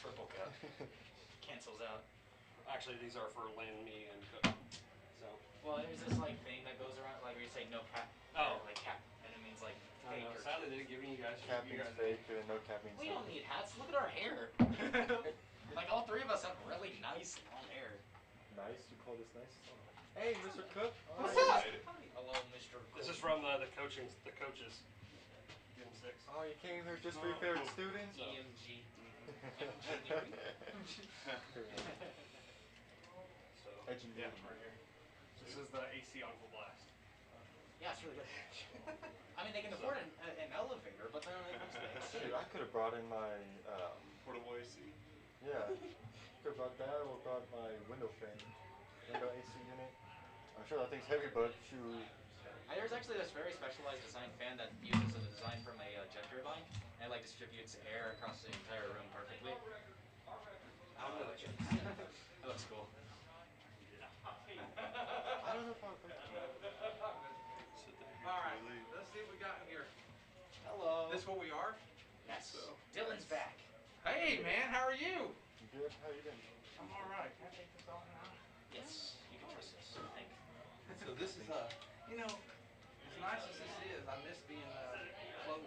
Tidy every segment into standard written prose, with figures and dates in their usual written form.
triple cup. Cancels out. Actually, these are for Lynn, me, and Cook. So. Well, there's this like thing that goes around, like where you say no cap, or like cap, and it means like fake. Or sadly, they didn't give you guys. Capping's fake, and no capping. We don't need hats. Look at our hair. Like all three of us have really nice long hair. Nice? You call this nice? Hey, Mr. Cook. What's up? Hello, Mr. Cook. This is from the coaches. Give them 6. Oh, you came here just for your favorite students? EMG. So, Engineering. yeah, right here. This is the AC on full blast. Yeah, it's really good. I mean, they can afford an elevator, but then when it comes to AC. Shoot, I could have brought in my portable AC. Yeah, could have brought that or brought my window fan, window AC unit. I'm sure that thing's heavy, but shoot. There's actually this very specialized design fan that uses a design from a jet turbine and like distributes air across the entire room perfectly. That looks cool. I don't know if I'll put Alright, let's see what we got in here. Hello. This what we are? Yes. Dylan's back. Hey man, how are you? Good, how you doing? I'm alright. Can I take this off now? Yes, you can trust us, I think. So this is you know, as nice as this is, I miss being close.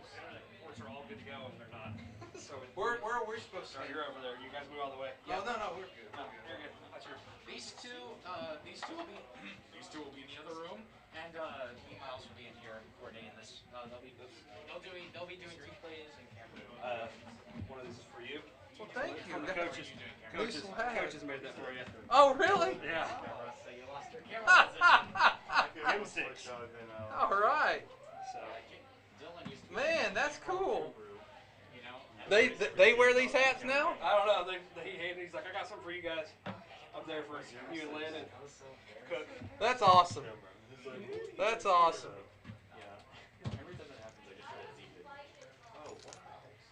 Ports are all good to go, and they're not. So Where are we supposed to Sorry, be? you're over there. You guys move out of the way. Oh, no, we're good. No, you're good. That's yours. These two will be in the other room, and me and Miles will be in here coordinating this. They'll be doing replays and camera. One of these is for you. Well, thank you. The coaches. Coaches made that for you. Oh, really? Yeah. So you lost your camera position. M6. All right. So. Dylan used to be Man, that's cool. You know. They wear these hats now? I don't know. He's like, I got something for you guys. Up there for you and Lynn and Cook. That's awesome. That's awesome. Yeah. Every time that happens, I just try to deep it. Oh, what?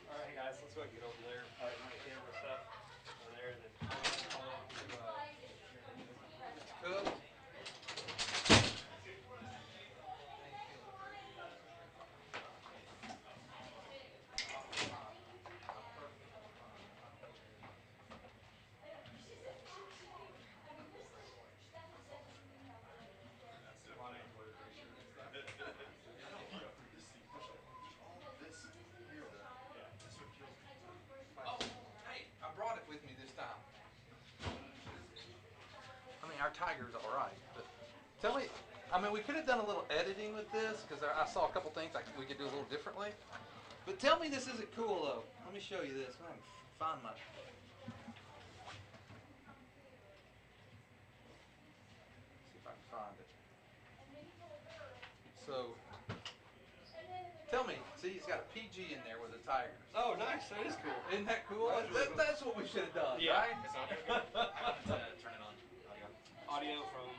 All right, guys, let's go get over there. My camera stuff over there, and then Cool. Our Tiger's all right, but tell me, I mean, we could have done a little editing with this because I saw a couple things we could do a little differently. But tell me this isn't cool though. Let me show you this. I'm gonna find my. See if I can find it. So, tell me. See, it's got a PG in there with a Tiger. oh, nice. That is cool. Isn't that cool? That's what we should have done, Yeah. right? It's not good. I wanted to turn it on. Audio from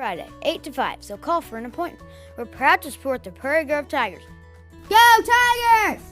Friday, 8 to 5, so call for an appointment. We're proud to support the Prairie Grove Tigers. Go Tigers!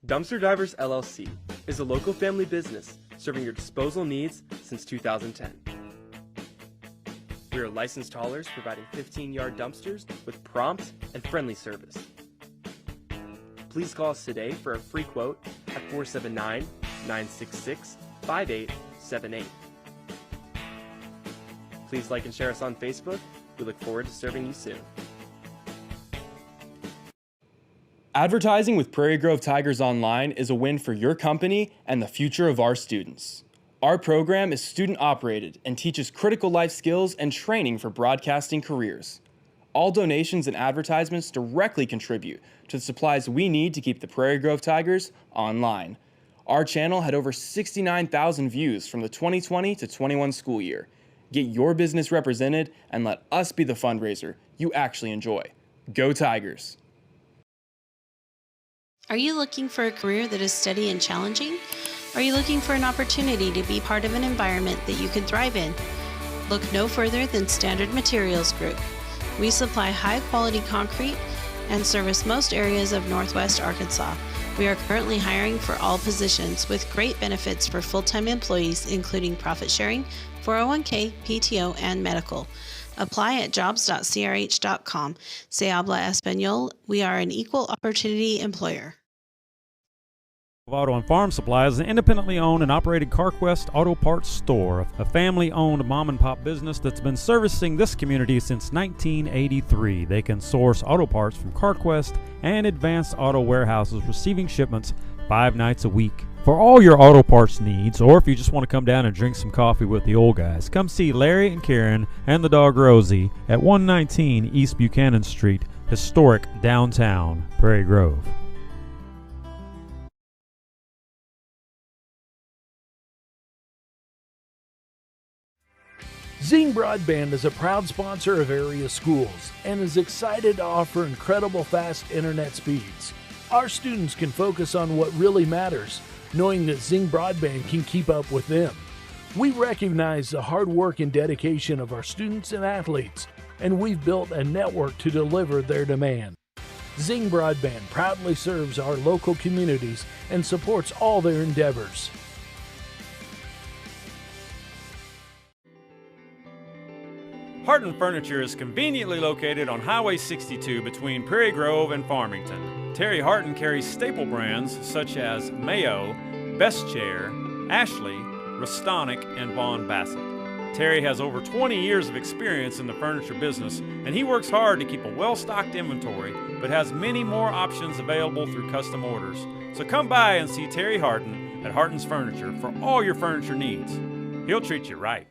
Dumpster Divers LLC is a local family business serving your disposal needs since 2010. We are licensed haulers providing 15-yard dumpsters with prompt and friendly service. Please call us today for a free quote at 479-966-5878. Please like and share us on Facebook. We look forward to serving you soon. Advertising with Prairie Grove Tigers Online is a win for your company and the future of our students. Our program is student-operated and teaches critical life skills and training for broadcasting careers. All donations and advertisements directly contribute to the supplies we need to keep the Prairie Grove Tigers online. Our channel had over 69,000 views from the 2020 to 21 school year. Get your business represented and let us be the fundraiser you actually enjoy. Go Tigers! Are you looking for a career that is steady and challenging? Are you looking for an opportunity to be part of an environment that you can thrive in? Look no further than Standard Materials Group. We supply high-quality concrete and service most areas of Northwest Arkansas. We are currently hiring for all positions with great benefits for full-time employees, including profit sharing, 401k, PTO, and medical. Apply at jobs.crh.com. Se habla español. We are an equal opportunity employer. Auto and Farm Supply is an independently owned and operated CarQuest auto parts store, a family-owned mom-and-pop business that's been servicing this community since 1983. They can source auto parts from CarQuest and Advanced Auto Warehouses, receiving shipments 5 nights a week. For all your auto parts needs, or if you just want to come down and drink some coffee with the old guys, come see Larry and Karen and the dog Rosie at 119 East Buchanan Street, historic downtown Prairie Grove. Zing Broadband is a proud sponsor of area schools and is excited to offer incredible fast internet speeds. Our students can focus on what really matters, knowing that Zing Broadband can keep up with them. We recognize the hard work and dedication of our students and athletes, and we've built a network to deliver their demand. Zing Broadband proudly serves our local communities and supports all their endeavors. Harton Furniture is conveniently located on Highway 62 between Prairie Grove and Farmington. Terry Harton carries staple brands such as Mayo, Best Chair, Ashley, Restonic, and Vaughn Bassett. Terry has over 20 years of experience in the furniture business, and he works hard to keep a well-stocked inventory, but has many more options available through custom orders. So come by and see Terry Harton at Harton's Furniture for all your furniture needs. He'll treat you right.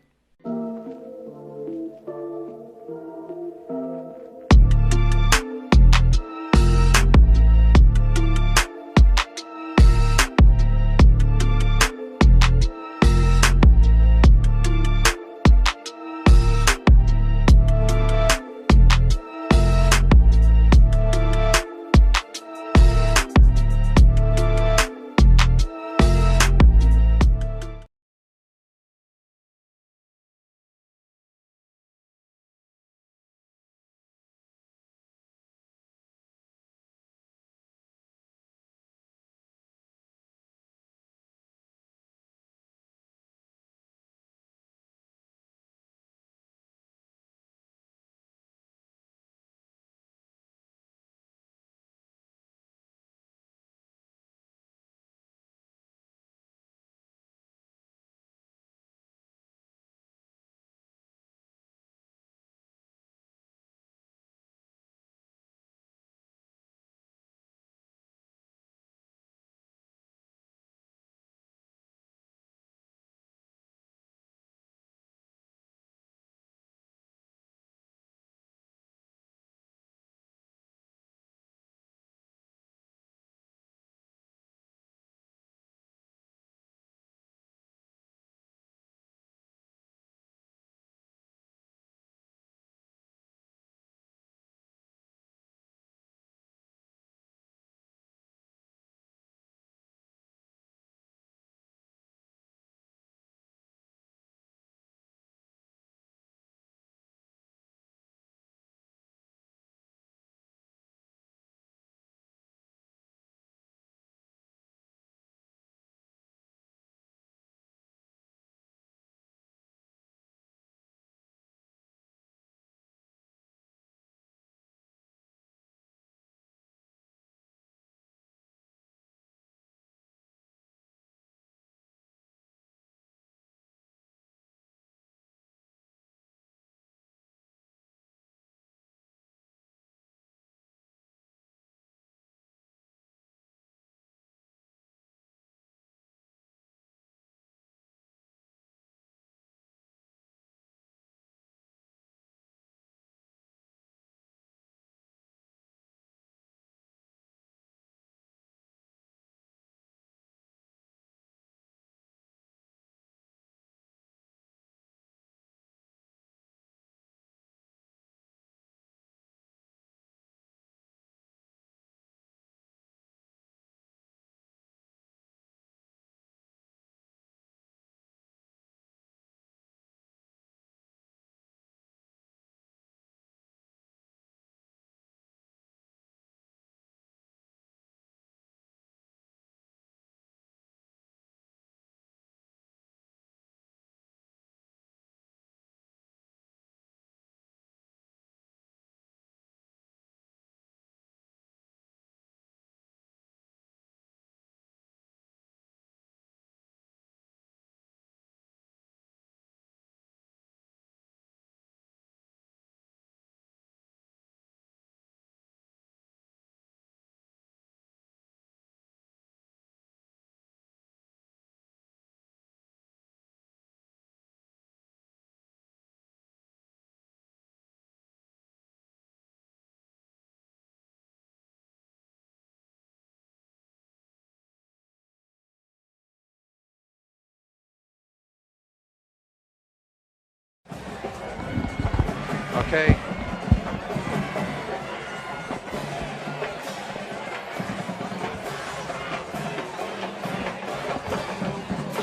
Okay.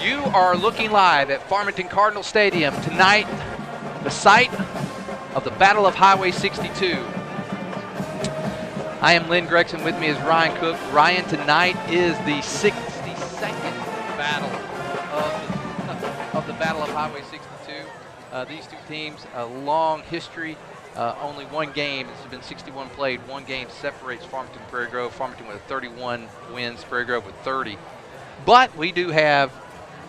You are looking live at Farmington Cardinal Stadium tonight, the site of the Battle of Highway 62. I am Lynn Gregson. With me is Ryan Cook. Ryan, tonight is the 62nd battle of the Battle of Highway 62. These two teams, a long history. Only one game. It's been 61 played. One game separates Farmington and Prairie Grove. Farmington with 31 wins, Prairie Grove with 30. But we do have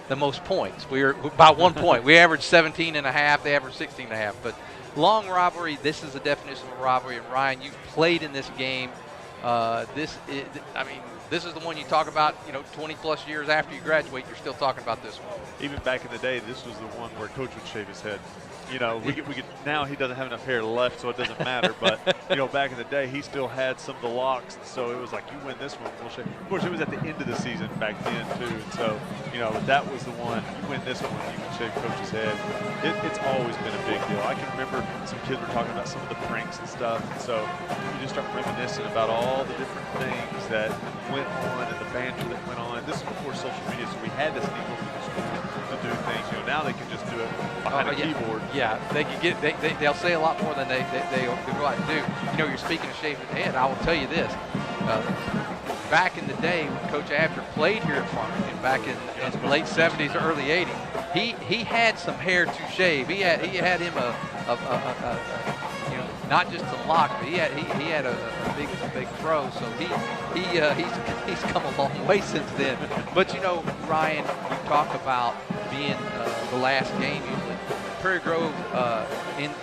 the most points. We're by 1 point. We average 17 and a half. They average 16 and a half. But long rivalry. This is the definition of a rivalry. And Ryan, you've played in this game. This is the one you talk about. 20 plus years after you graduate, you're still talking about this one. Even back in the day, this was the one where Coach would shave his head. We could now he doesn't have enough hair left, so it doesn't matter. But back in the day, he still had some of the locks, so it was like, you win this one, we'll shave. Of course, it was at the end of the season back then too, and so that was the one. You win this one, you can shave Coach's head. It's always been a big deal. I can remember some kids were talking about some of the pranks and stuff, and so you just start reminiscing about all the different things that went on and the banter that went on. This is before social media, so we had to sneak over to the school to do things. Now they can just do it behind a keyboard. Yeah, they can get. They'll say a lot more than they really do. You're speaking of shaving the head. I will tell you this. Back in the day when Coach Abner played here at Farmington, back in the late 70s or early 80s, he had some hair to shave. He had him not just a lock, but he had a big fro. So he's come a long way since then. But Ryan, you talk about being the last game usually. Prairie Grove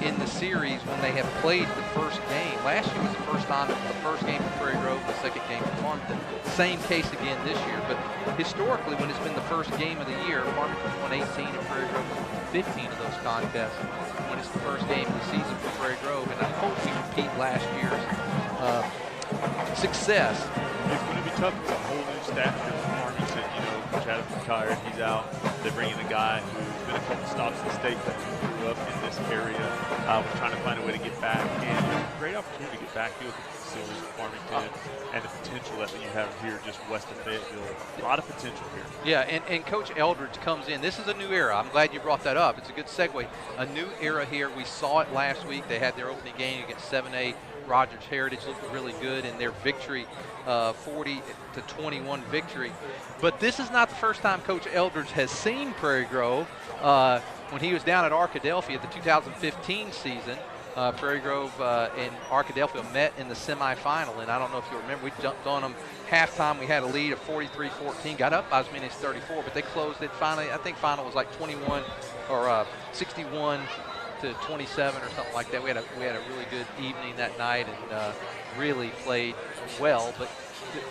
in the series when they have played the first game. Last year was the first time, the first game for Prairie Grove, the second game for Farmington. Same case again this year. But historically, when it's been the first game of the year, Farmington's won 18 and Prairie Grove won 15 of those contests when it's the first game of the season for Prairie Grove. And I hope we repeat last year's success. It's going to be tough. It's a whole new staff here for Farmington. Coach Adams retired. He's out. They bring in a guy who's been a couple stops in the state that grew up in this area. Was trying to find a way to get back. And great opportunity to get back here with the facilities of Farmington and the potential that you have here just west of Fayetteville. A lot of potential here. Yeah, and Coach Eldridge comes in. This is a new era. I'm glad you brought that up. It's a good segue. A new era here. We saw it last week. They had their opening game against 7A. Rogers Heritage looked really good in their victory, 40-21 victory. But this is not the first time Coach Eldridge has seen Prairie Grove. When he was down at Arkadelphia at the 2015 season, Prairie Grove and Arkadelphia met in the semifinal, and I don't know if you remember, we jumped on them halftime. We had a lead of 43-14, got up by as many as 34, but they closed it finally. I think final was like 21 or 61 to 27 or something like that. We had a really good evening that night and really played well. But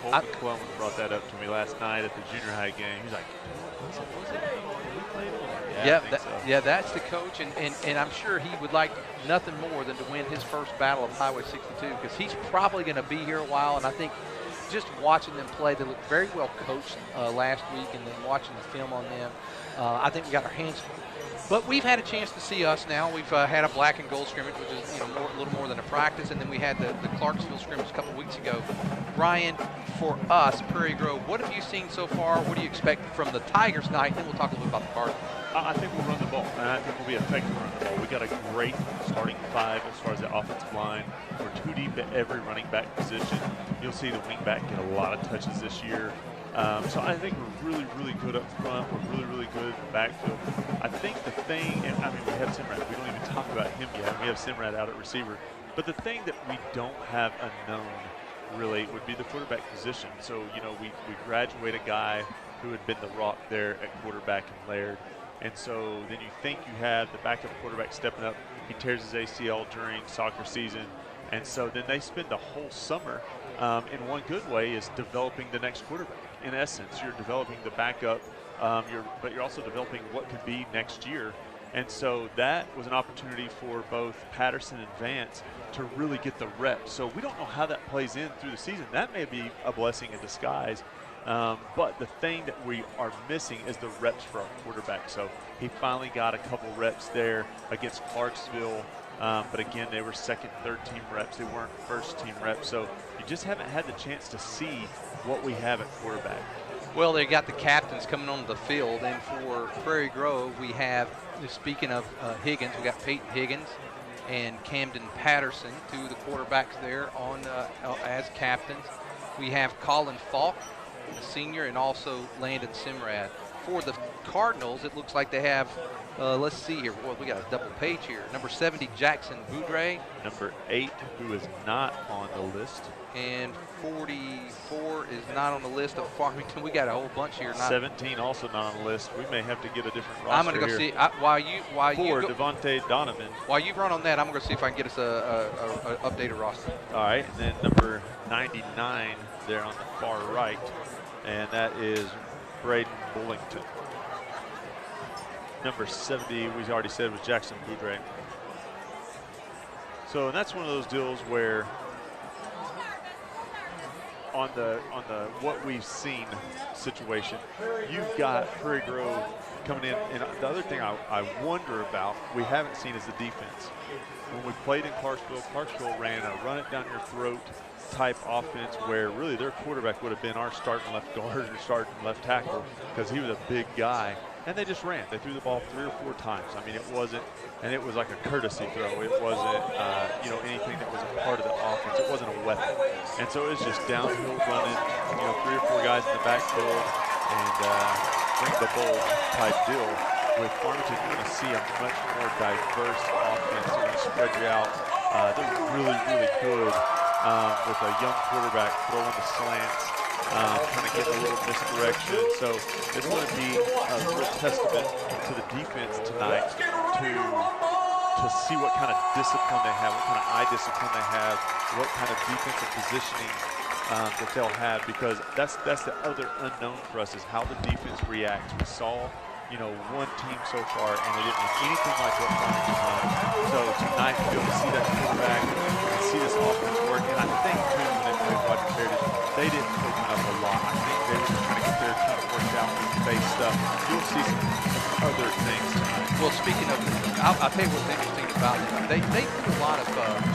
Colton Clemens brought that up to me last night at the junior high game. He's like, was it? Yeah, that's the coach, and I'm sure he would like nothing more than to win his first battle of Highway 62 because he's probably going to be here a while. And I think just watching them play, they looked very well coached last week, and then watching the film on them, I think we got our hands full. But we've had a chance to see us now. We've had a black and gold scrimmage, which is a little more than a practice, and then we had the Clarksville scrimmage a couple weeks ago. Ryan, for us, Prairie Grove, what have you seen so far? What do you expect from the Tigers tonight? Then we'll talk a little bit about the Cardinals. I think we'll run the ball, and I think we'll be effective running the ball. We got a great starting five as far as the offensive line. We're too deep at every running back position. You'll see the wing back get a lot of touches this year. So I think we're really, really good up front. We're really, really good in the backfield. I think the thing, and we have Simrad. We don't even talk about him yet. We have Simrad out at receiver. But the thing that we don't have unknown really would be the quarterback position. So, we graduate a guy who had been the rock there at quarterback in Laird. And so then you think you have the backup quarterback stepping up. He tears his ACL during soccer season. And so then they spend the whole summer, in one good way, is developing the next quarterback. In essence, you're developing the backup, but you're also developing what could be next year. And so that was an opportunity for both Patterson and Vance to really get the reps. So we don't know how that plays in through the season. That may be a blessing in disguise. But the thing that we are missing is the reps for our quarterback. So he finally got a couple reps there against Clarksville But again, they were second, third team reps. They weren't first team reps. So you just haven't had the chance to see what we have at quarterback. Well, they got the captains coming onto the field, and for Prairie Grove, we have, speaking of Higgins, we got Peyton Higgins and Camden Patterson, two of the quarterbacks there on as captains. We have Colin Falk, a senior, and also Landon Simrad. For the Cardinals, it looks like they have, let's see here, boy, we got a double page here. Number 70, Jackson Boudre. Number 8, who is not on the list. And 44 is not on the list of Farmington. We got a whole bunch here. 17 also not on the list. We may have to get a different roster. I'm going to go here. see while you Devontae Donovan. While you run on that, I'm going to see if I can get us a updated roster. All right, and then number 99 there on the far right, and that is Braden Bullington. Number 70, we already said, was Jackson Boudre. So, and that's one of those deals where on the what we've seen situation, you've got Prairie Grove coming in, and the other thing I wonder about, we haven't seen, is the defense. When we played in Clarksville ran a run it down your throat type offense where really their quarterback would have been our starting left guard or starting left tackle because he was a big guy, and they just ran. They threw the ball 3 or 4 times. I mean, it wasn't, and it was like a courtesy throw. It wasn't, anything that was a part of the offense. It wasn't a weapon. And so it was just downhill running, 3 or 4 guys in the backfield and bring the bowl type deal. With Farmington, you're going to see a much more diverse offense. They're going to spread you out. They're really, really good with a young quarterback throwing the slants, kind of getting a little misdirection. So it's going to be a real testament to the defense tonight to see what kind of discipline they have, what kind of eye discipline they have, what kind of defensive positioning that they'll have, because that's the other unknown for us, is how the defense reacts. We saw one team so far, and they didn't look anything like what Farmington was. So tonight, to be able to see that quarterback and see this offense work, and I think too, when they played Roger Heritage, they didn't open up a lot. I think they were just trying to get their team worked out with base stuff. You'll see some other things tonight. Well, speaking of, I'll tell you what's interesting about them. They threw a lot of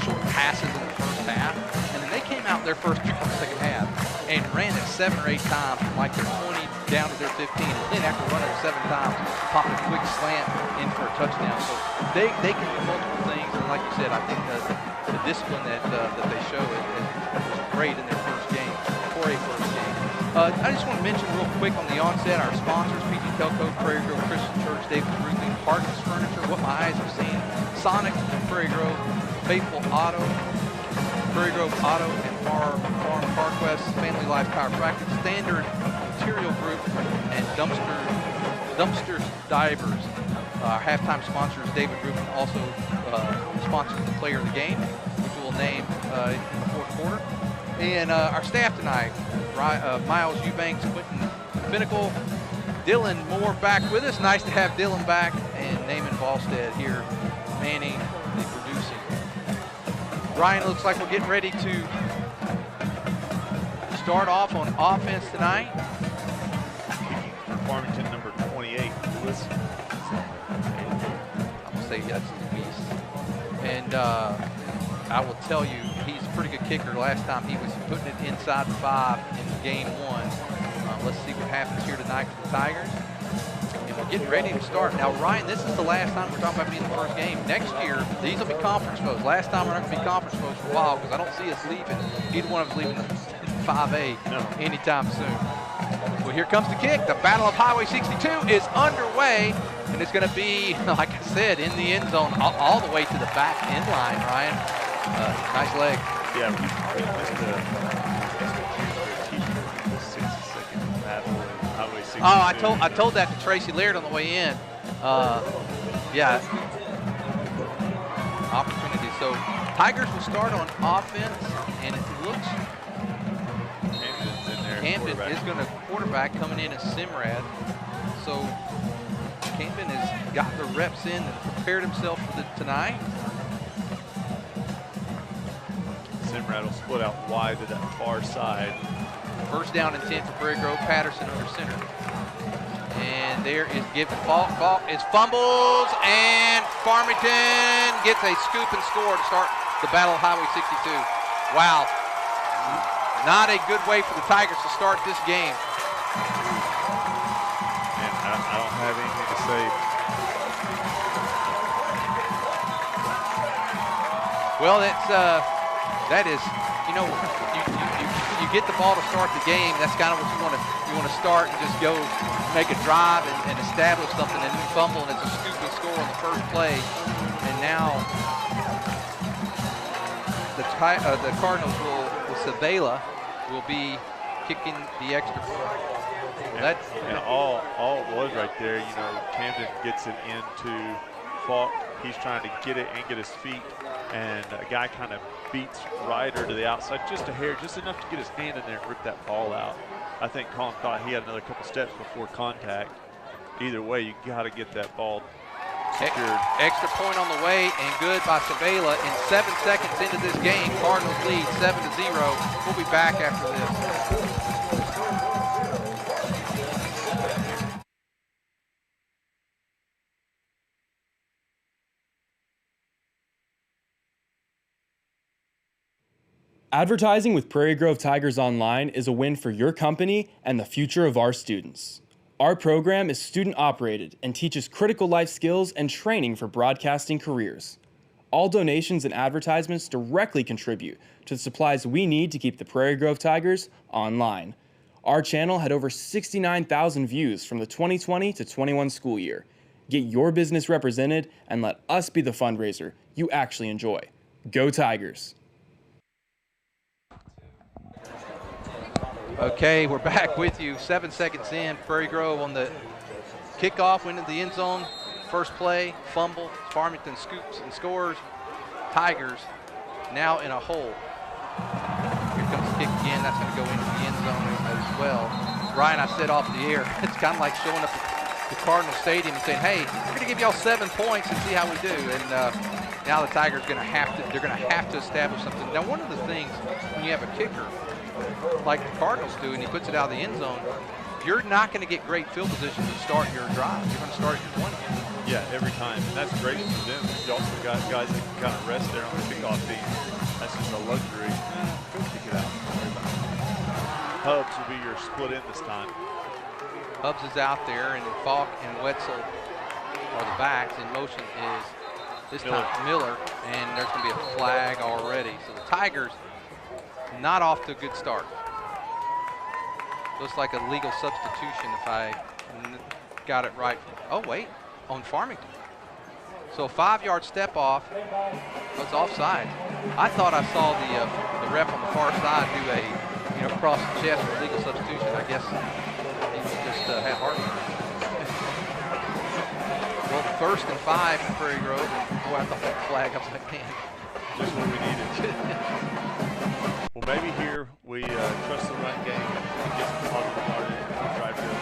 short passes in the first half, and then they came out their first drive in the second half and ran it 7 or 8 times from like their 20 down to their 15, and then after running it 7 times, pop a quick slant in for a touchdown. So they can do multiple things, and like you said, I think the discipline that they show is great in their first game, for a first game. I just want to mention real quick on the onset, our sponsors, PG Telco, Prairie Grove Christian Church, David's Roofing, Harkins Furniture, What My Eyes Have Seen, Sonic, Prairie Grove, Faithful Auto, Prairie Grove Auto and Farm CarQuest, Family Life Chiropractic, Standard Material Group, and Dumpsters Divers. Our halftime sponsor is David Rubin, also sponsors the player of the game, which we'll name in the fourth quarter. And our staff tonight, Miles Eubanks, Quentin Pinnacle, Dylan Moore back with us. Nice to have Dylan back, and Naaman Volstead here manning the producing. Ryan, looks like we're getting ready to start off on offense tonight. Farmington, number 28, Lewis. I'm going to say that's the beast. And I will tell you, he's a pretty good kicker. Last time he was putting it inside the 5 in game 1. Let's see what happens here tonight for the Tigers. And we're getting ready to start. Now, Ryan, this is the last time we're talking about being the first game. Next year, these will be conference foes. Last time we're not going to be conference foes for a while because I don't see us leaving. Either one of us leaving 5A anytime soon. Well, here comes the kick. The Battle of Highway 62 is underway. And it's going to be, like I said, in the end zone all the way to the back end line, Ryan. Nice leg. Yeah, we missed the 60-second battle of Highway 62. Oh, I told that to Tracy Laird on the way in. Yeah. Opportunity. So Tigers will start on offense, and it looks Camden is going to quarterback coming in as Simrad. So Camden has got the reps in and prepared himself for tonight. Simrad will split out wide to that far side. First down and 10 for Prairie Grove. Patterson under center. And there is Falk is fumbles, and Farmington gets a scoop and score to start the Battle of Highway 62. Wow. Not a good way for the Tigers to start this game. And I don't have anything to say. Well, that is, you know, you get the ball to start the game. That's kind of what you want to start and just go make a drive and establish something, and then fumble, and it's a scoop and score on the first play. And now the Cardinals with Sabela will be kicking the extra point. And all it was right there, you know, Camden gets it into Falk. He's trying to get it and get his feet, and a guy kind of beats Ryder to the outside just a hair, just enough to get his hand in there and rip that ball out. I think Colin thought he had another couple steps before contact. Either way, you got to get that ball secured. Extra point on the way, and good by Sabela. In 7 seconds into this game, Cardinals lead 7-0. We'll be back after this. Advertising with Prairie Grove Tigers Online is a win for your company and the future of our students. Our program is student-operated and teaches critical life skills and training for broadcasting careers. All donations and advertisements directly contribute to the supplies we need to keep the Prairie Grove Tigers online. Our channel had over 69,000 views from the 2020 to 21 school year. Get your business represented and let us be the fundraiser you actually enjoy. Go Tigers! Okay, we're back with you. 7 seconds in, Prairie Grove on the kickoff, went into the end zone. First play, fumble. Farmington scoops and scores. Tigers now in a hole. Here comes the kick again. That's going to go into the end zone as well. Ryan, I said off the air, it's kind of like showing up at the Cardinal Stadium and saying, hey, we're going to give y'all 7 points and see how we do. And now the Tigers are going to have to establish something. Now, one of the things when you have a kicker, like the Cardinals do, and he puts it out of the end zone, you're not going to get great field position to start your drive. You're going to start at your 20. Yeah, every time. And that's great for them. You also got guys that can kind of rest there on the kickoff team. That's just a luxury. Go kick it out. Hubbs will be your split end this time. Hubbs is out there, and Falk and Wetzel are the backs. In motion is this time Miller, and there's going to be a flag already. So the Tigers not off to a good start. Looks like a legal substitution if I got it right. Oh, wait, on Farmington. So a 5-yard step off was offside. I thought I saw the ref on the far side do a, cross the chest for legal substitution. I guess he just had heart. Well, 1st and 5 for Prairie Grove. Boy, I thought that flag, I was like, man. Just what we needed. Well, maybe here we trust the run game and get some positive yardage and drive good.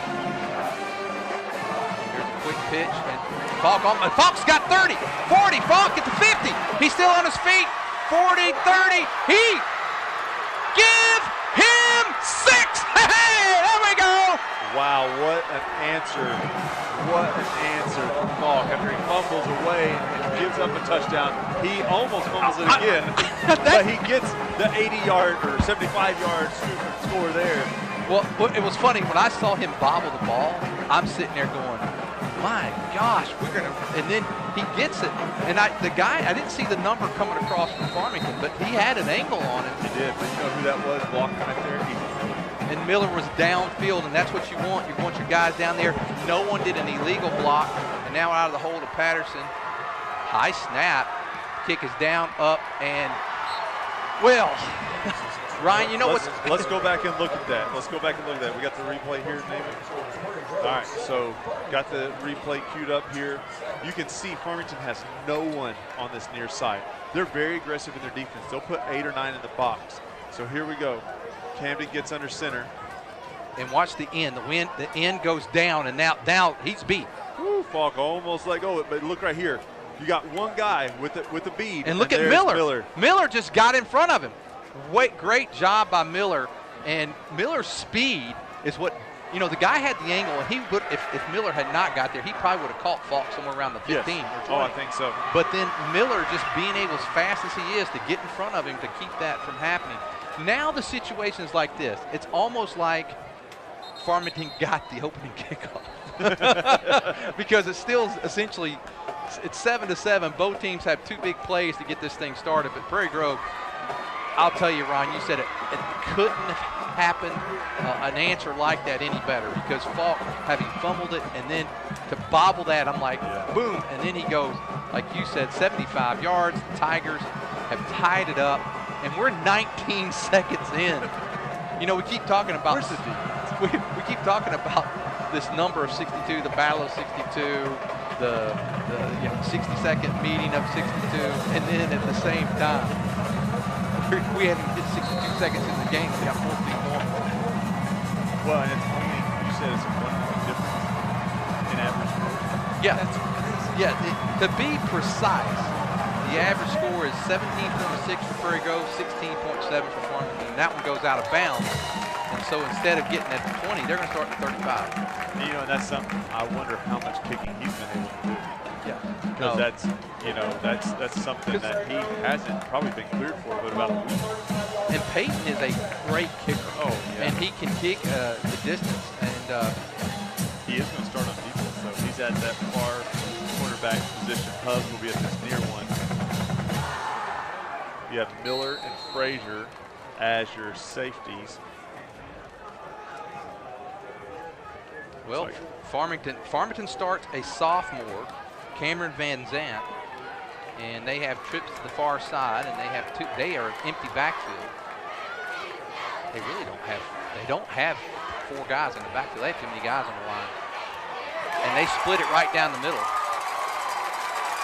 Here's a quick pitch, and Falk's got 30, 40, Falk at the 50. He's still on his feet, 40, 30. Give him 6. Hey, there we go. Wow, what an answer. What an answer from Falk after he fumbles away and gives up a touchdown. He almost fumbles it again, but he gets the 80-yard or 75-yard score there. Well, it was funny. When I saw him bobble the ball, I'm sitting there going, my gosh, and then he gets it. And I didn't see the number coming across from Farmington, but he had an angle on it. He did, but you know who that was blocking right there? And Miller was downfield, and that's what you want. You want your guys down there. No one did an illegal block, and now out of the hole to Patterson. High snap. Kick is down, up, and, well, Ryan, you know what? Let's go back and look at that. Let's go back and look at that. We got the replay here, David. All right, so got the replay queued up here. You can see Farmington has no one on this near side. They're very aggressive in their defense. They'll put 8 or 9 in the box. So here we go. Camden gets under center. And watch the end. The end goes down, and now he's beat. Woo, Falk almost let go. But look right here. You got one guy with a bead. And look at Miller. Miller just got in front of him. Great job by Miller. And Miller's speed is what you know, the guy had the angle, and he would, if Miller had not got there, he probably would have caught Falk somewhere around the 15 yes. or 20. Oh, I think so. But then Miller just being able, as fast as he is, to get in front of him to keep that from happening. Now the situation is like this. It's almost like Farmington got the opening kickoff. Because it's still essentially, it's 7-7. Both teams have two big plays to get this thing started. But Prairie Grove, I'll tell you, Ron, you said it couldn't have happened an answer like that any better, because Falk, having fumbled it, and then to bobble that, I'm like, boom, and then he goes, like you said, 75 yards. The Tigers have tied it up, and we're 19 seconds in. You know, we keep talking about we keep talking about this number of 62, the battle of 62, the 60-second meeting of 62, and then at the same time, we haven't hit 62 seconds in the game. We got 14 more. Well, and it's only, you said it's a 1 point difference in average score. Yeah, to be precise, the average score is 17.6 for Prairie Grove, 16.7 for Farmington. That one goes out of bounds. And so instead of getting at the 20, they're going to start at 35. You know, and that's something, I wonder how much kicking he's been able to do. Yeah. Because that's, you know, that's something that he hasn't probably been cleared for but about a week. And Peyton is a great kicker. Oh, yeah. And he can kick the distance. And he is going to start on defense, so he's at that far quarterback position. Hub will be at this near one. You have Miller and Frazier as your safeties. Well, Farmington starts a sophomore, Cameron Van Zant, and they have trips to the far side, and they are an empty backfield. They really don't have 4 guys in the backfield. They have too many guys on the line. And they split it right down the middle.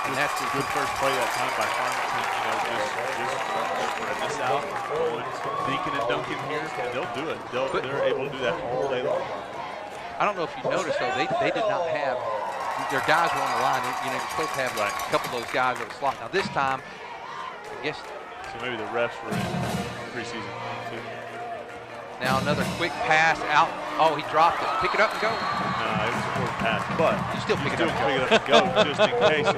And that's a good first play that time by Farmington. You know, just spread this out, going Deacon and Duncan here, and they'll do it. They're able to do that all day long. I don't know if you noticed, though, they did not have, their guys were on the line. You know, you're supposed to have a couple of those guys at the slot. Now this time, I guess. So maybe the refs were in preseason too. Now another quick pass out. Oh, he dropped it. Pick it up and go. No, it was a short pass, but you still pick it up and go just in case if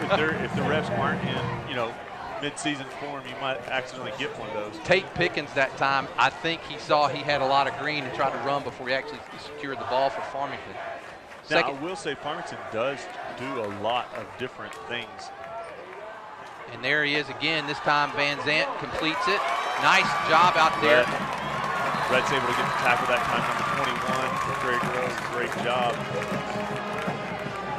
the refs aren't in, you know, mid-season form, you might accidentally get one of those. Tate Pickens that time, I think he saw he had a lot of green and tried to run before he actually secured the ball for Farmington. Now, I will say Farmington does do a lot of different things. And there he is again. This time Van Zant completes it. Nice job out there. Red's able to get the tackle that time, number 21. Prairie Grove, great job.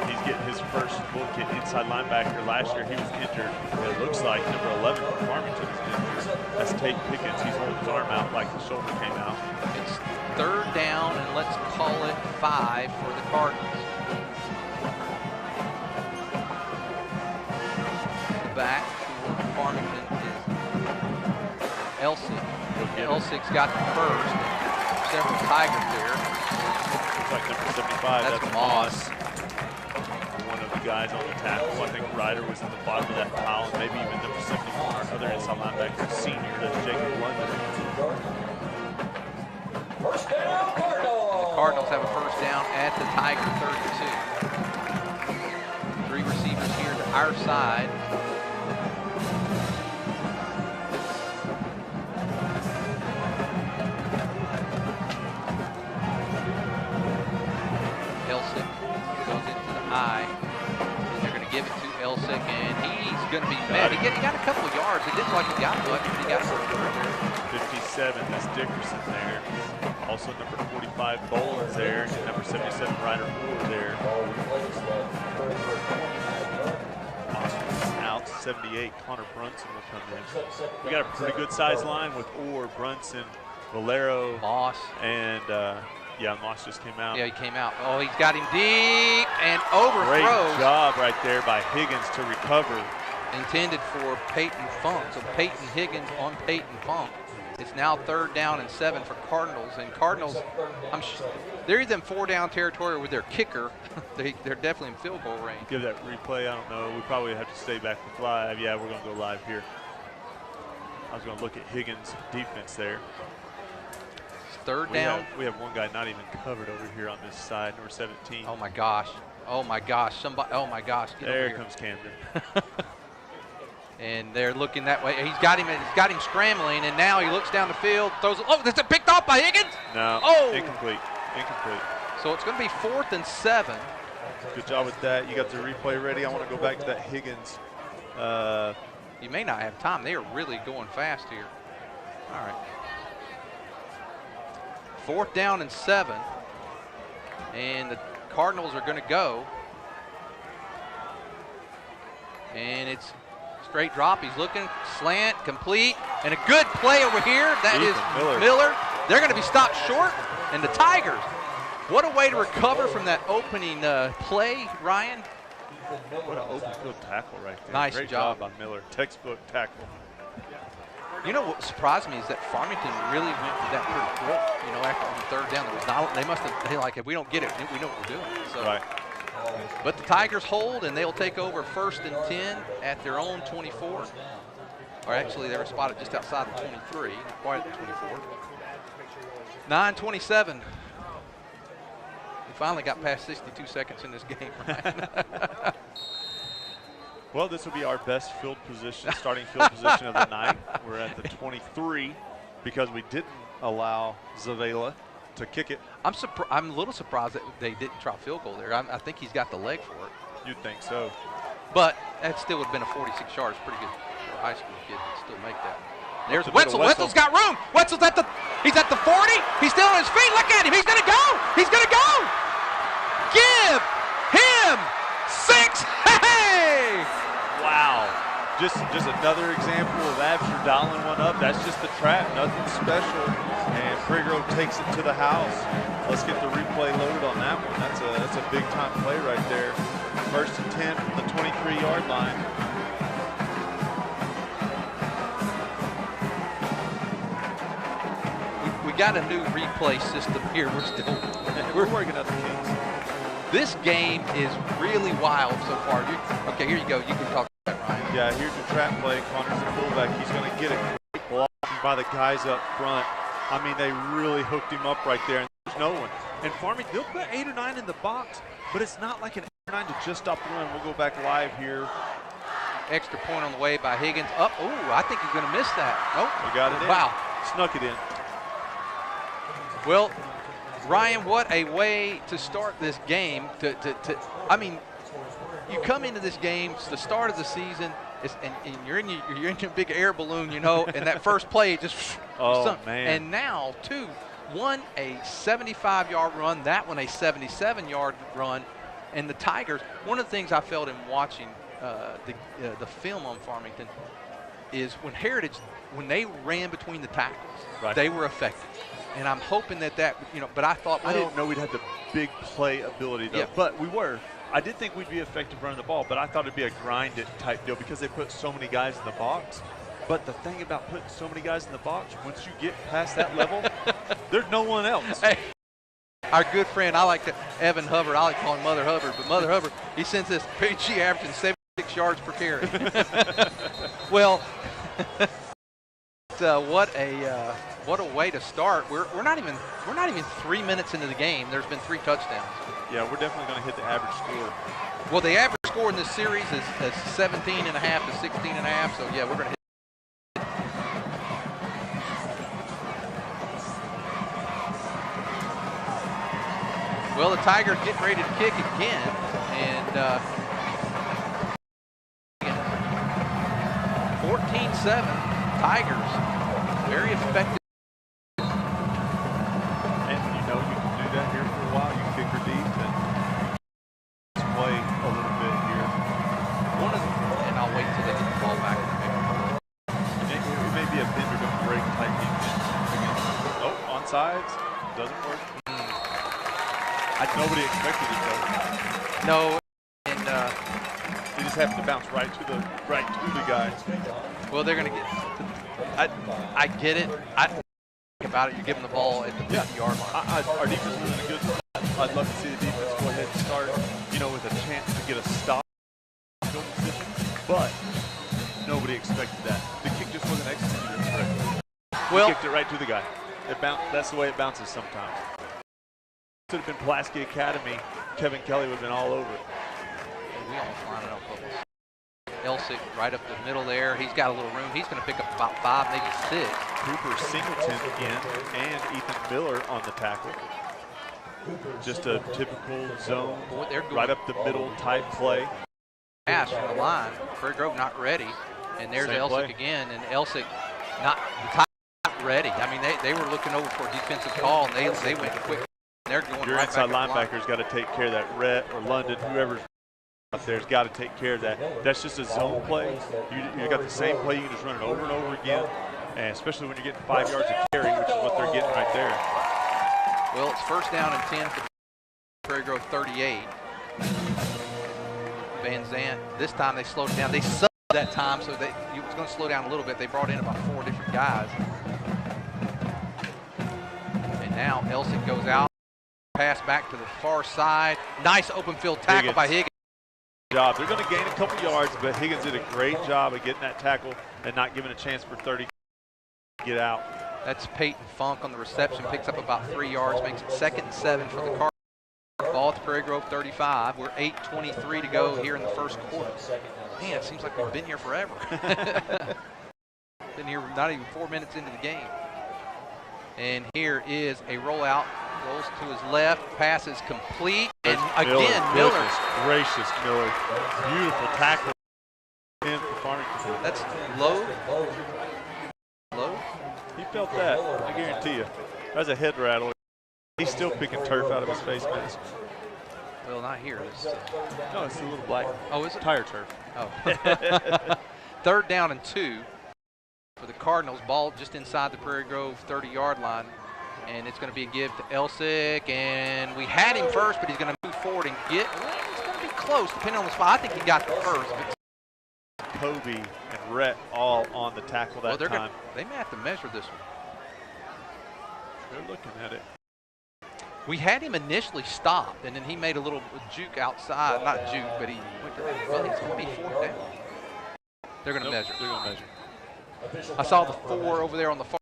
He's getting his first look at inside linebacker. Last year he was injured. It looks like number 11 for Farmington is injured. That's Tate Pickens. He's holding his arm out like the shoulder came out. It's 3rd down, and let's call it 5 for the Cardinals. The back for Farmington is Elsick. Elsick's got the first. Several Tigers there. Looks like number 75. That's Moss. One of the guys on the tackle. I think Ryder was in the bottom of that pile, and maybe even number 71, our other inside linebacker, senior, that's Jacob London. First down, Cardinals. And the Cardinals have a first down at the Tiger 32. 3 receivers here to our side. Elsick goes into the eye. And they're going to give it to Elsick, and he's going to be met. He got a couple of yards. It didn't look like he got much, but he got some there. 57, that's Dickerson there. Also number 45, Boland's there. And number 77, Ryder Moore there. Out, 78, Connor Brunson will come in. We got a pretty good size line with Orr, Brunson, Valero, Moss, and yeah, Moss just came out. Yeah, he came out. Oh, he's got him deep and overthrows. Great job right there by Higgins to recover. Intended for Peyton Funk. So Peyton Higgins on Peyton Funk. It's now 3rd down and 7 for Cardinals. And Cardinals, they're either in 4-down territory with their kicker. They're definitely in field goal range. Give that replay, I don't know. We probably have to stay back with live. Yeah, we're going to go live here. I was going to look at Higgins' defense there. third down. We have one guy not even covered over here on this side, number 17. Oh my gosh. Oh my gosh. Somebody. Oh my gosh. Get there over here. Comes Camden. And they're looking that way. He's got him scrambling, and now he looks down the field, throws. Oh, is it picked off by Higgins? No. Oh. Incomplete. So it's going to be 4th and 7. Good job with that. You got the replay ready. I want to go back to that Higgins. You may not have time. They are really going fast here. All right. 4th down and 7. And the Cardinals are going to go. And it's straight drop. He's looking, slant, complete, and a good play over here. That is Miller. They're going to be stopped short, and the Tigers. What a way to recover from that opening play, Ryan. What an open field tackle right there. Nice Great job by Miller. Textbook tackle. You know what surprised me is that Farmington really went for that pretty quick. You know, after the third down, they must have, like, if we don't get it, we know what we're doing. So. Right. But the Tigers hold, and they'll take over 1st and 10 at their own 24. Or actually, they were spotted just outside the 23, not quite at the 24. 9:27. We finally got past 62 seconds in this game, right? Well, this will be our best field position, starting field position of the night. We're at the 23 because we didn't allow Zavala to kick it. I'm a little surprised that they didn't try a field goal there. I think he's got the leg for it. You'd think so. But that still would have been a 46 yards. Pretty good for a high school kid to still make that. There's Wetzel. Wetzel's got room. Wetzel's he's at the 40. He's still on his feet. Look at him. He's going to go. He's going to go. Give him 6. Hey! Wow. Just another example of Absher dialing one up. That's just the trap, nothing special. And Prairie Grove takes it to the house. Let's get the replay loaded on that one. That's a big time play right there. 1st and 10 from the 23-yard line. We got a new replay system here. We're working out the kinks. This game is really wild so far. Okay, here you go. You can talk about that, Ryan. Yeah, here's the trap play. Connor's the fullback. He's going to get it. Great block by the guys up front. I mean, they really hooked him up right there, and there's no one. And Farmington, they'll put 8 or 9 in the box, but it's not like an 8 or 9 to just stop the run. We'll go back live here. Extra point on the way by Higgins. Oh, I think he's going to miss that. Oh, we got it in. Wow. Snuck it in. Well, Ryan, what a way to start this game. I mean, you come into this game, it's the start of the season, and you're in your big air balloon, you know, and that first play it just man. And now one a 75-yard run, that one a 77-yard run, and the Tigers. One of the things I felt in watching the film on Farmington is when they ran between the tackles, they were effective. And I'm hoping that but I thought, I didn't know we'd have the big play ability though, but we were. I did think we'd be effective running the ball, but I thought it'd be a grind it type deal because they put so many guys in the box. But the thing about putting so many guys in the box, once you get past that level, there's no one else. Hey, our good friend, Evan Hubbard, I like to call him Mother Hubbard, but Mother Hubbard, he sends this PG averaging 76 yards per carry. Well, what a way to start. We're not even 3 minutes into the game. There's been 3 touchdowns. Yeah, we're definitely going to hit the average score. Well, the average score in this series is 17.5 to 16.5. So yeah, we're going to hit. Well, the Tigers getting ready to kick again, and 14-7. Tigers very effective. And you know you can do that here for a while. You kick her deep and play a little bit here. And I'll wait till they get the ball back in the middle. It may be a bender to break type defense. Oh, onside doesn't work. Nobody expected it though. No, and they just happened to bounce right to the guy. Well, they're going to get. I get it. I think about it. You're giving the ball at the 50-yard line. Our defense is in a good spot. I'd love to see the defense go ahead and start, with a chance to get a stop position, but nobody expected that. The kick just wasn't executed correctly. Well, he kicked it right to the guy. That's the way it bounces sometimes. Could have been Pulaski Academy. Kevin Kelly would have been all over it. We almost lined it up. Elsick right up the middle there. He's got a little room. He's going to pick up about 5, maybe 6. Cooper Singleton in and Ethan Miller on the tackle. Just a typical zone, right up the middle type play. Pass from the line. Prairie Grove not ready. And there's Same Elsick play. again. And Elsick not ready. I mean, they were looking over for a defensive call, and they went quick. They're going Your right inside back linebacker's got to take care of that. Rhett or London, whoever's out there's got to take care of that. That's just a zone play. You got the same play. You can just run it over and over again, and especially when you're getting 5 yards of carry, which is what they're getting right there. Well, it's first down and 10 for Prairie Grove 38. Van Zant, this time they slowed it down. They subbed that time, so it was going to slow down a little bit. They brought in about 4 different guys. And now Elsick goes out. Pass back to the far side. Nice open field tackle by Higgins. They're going to gain a couple yards, but Higgins did a great job of getting that tackle and not giving a chance for 30 to get out. That's Peyton Funk on the reception, picks up about 3 yards, makes it 2nd and 7 for the Cardinals. Ball at the Prairie Grove 35. We're 8:23 to go here in the first quarter. Man, it seems like we've been here forever. Been here not even 4 minutes into the game. And here is a rollout. Rolls to his left. Pass is complete. And again, Miller. Goodness gracious, Miller. Beautiful tackle in for Farmington. That's low. Low. He felt that, I guarantee you. That's a head rattle. He's still picking turf out of his face mask. Well, not here. No, it's a little black. Oh, is it? Tire turf. Oh. 3rd down and 2 for the Cardinals. Ball just inside the Prairie Grove 30-yard line. And it's going to be a give to Elsick. And we had him first, but he's going to move forward and get. Well, it's going to be close, depending on the spot. I think he got the first. But Kobe and Rhett all on the tackle that time. They may have to measure this one. They're looking at it. We had him initially stopped, and then he made a little juke outside. Not juke, but he went to, well, it's going to be 4th down. They're going to measure. They're going to measure. I saw the 4 over there on the far.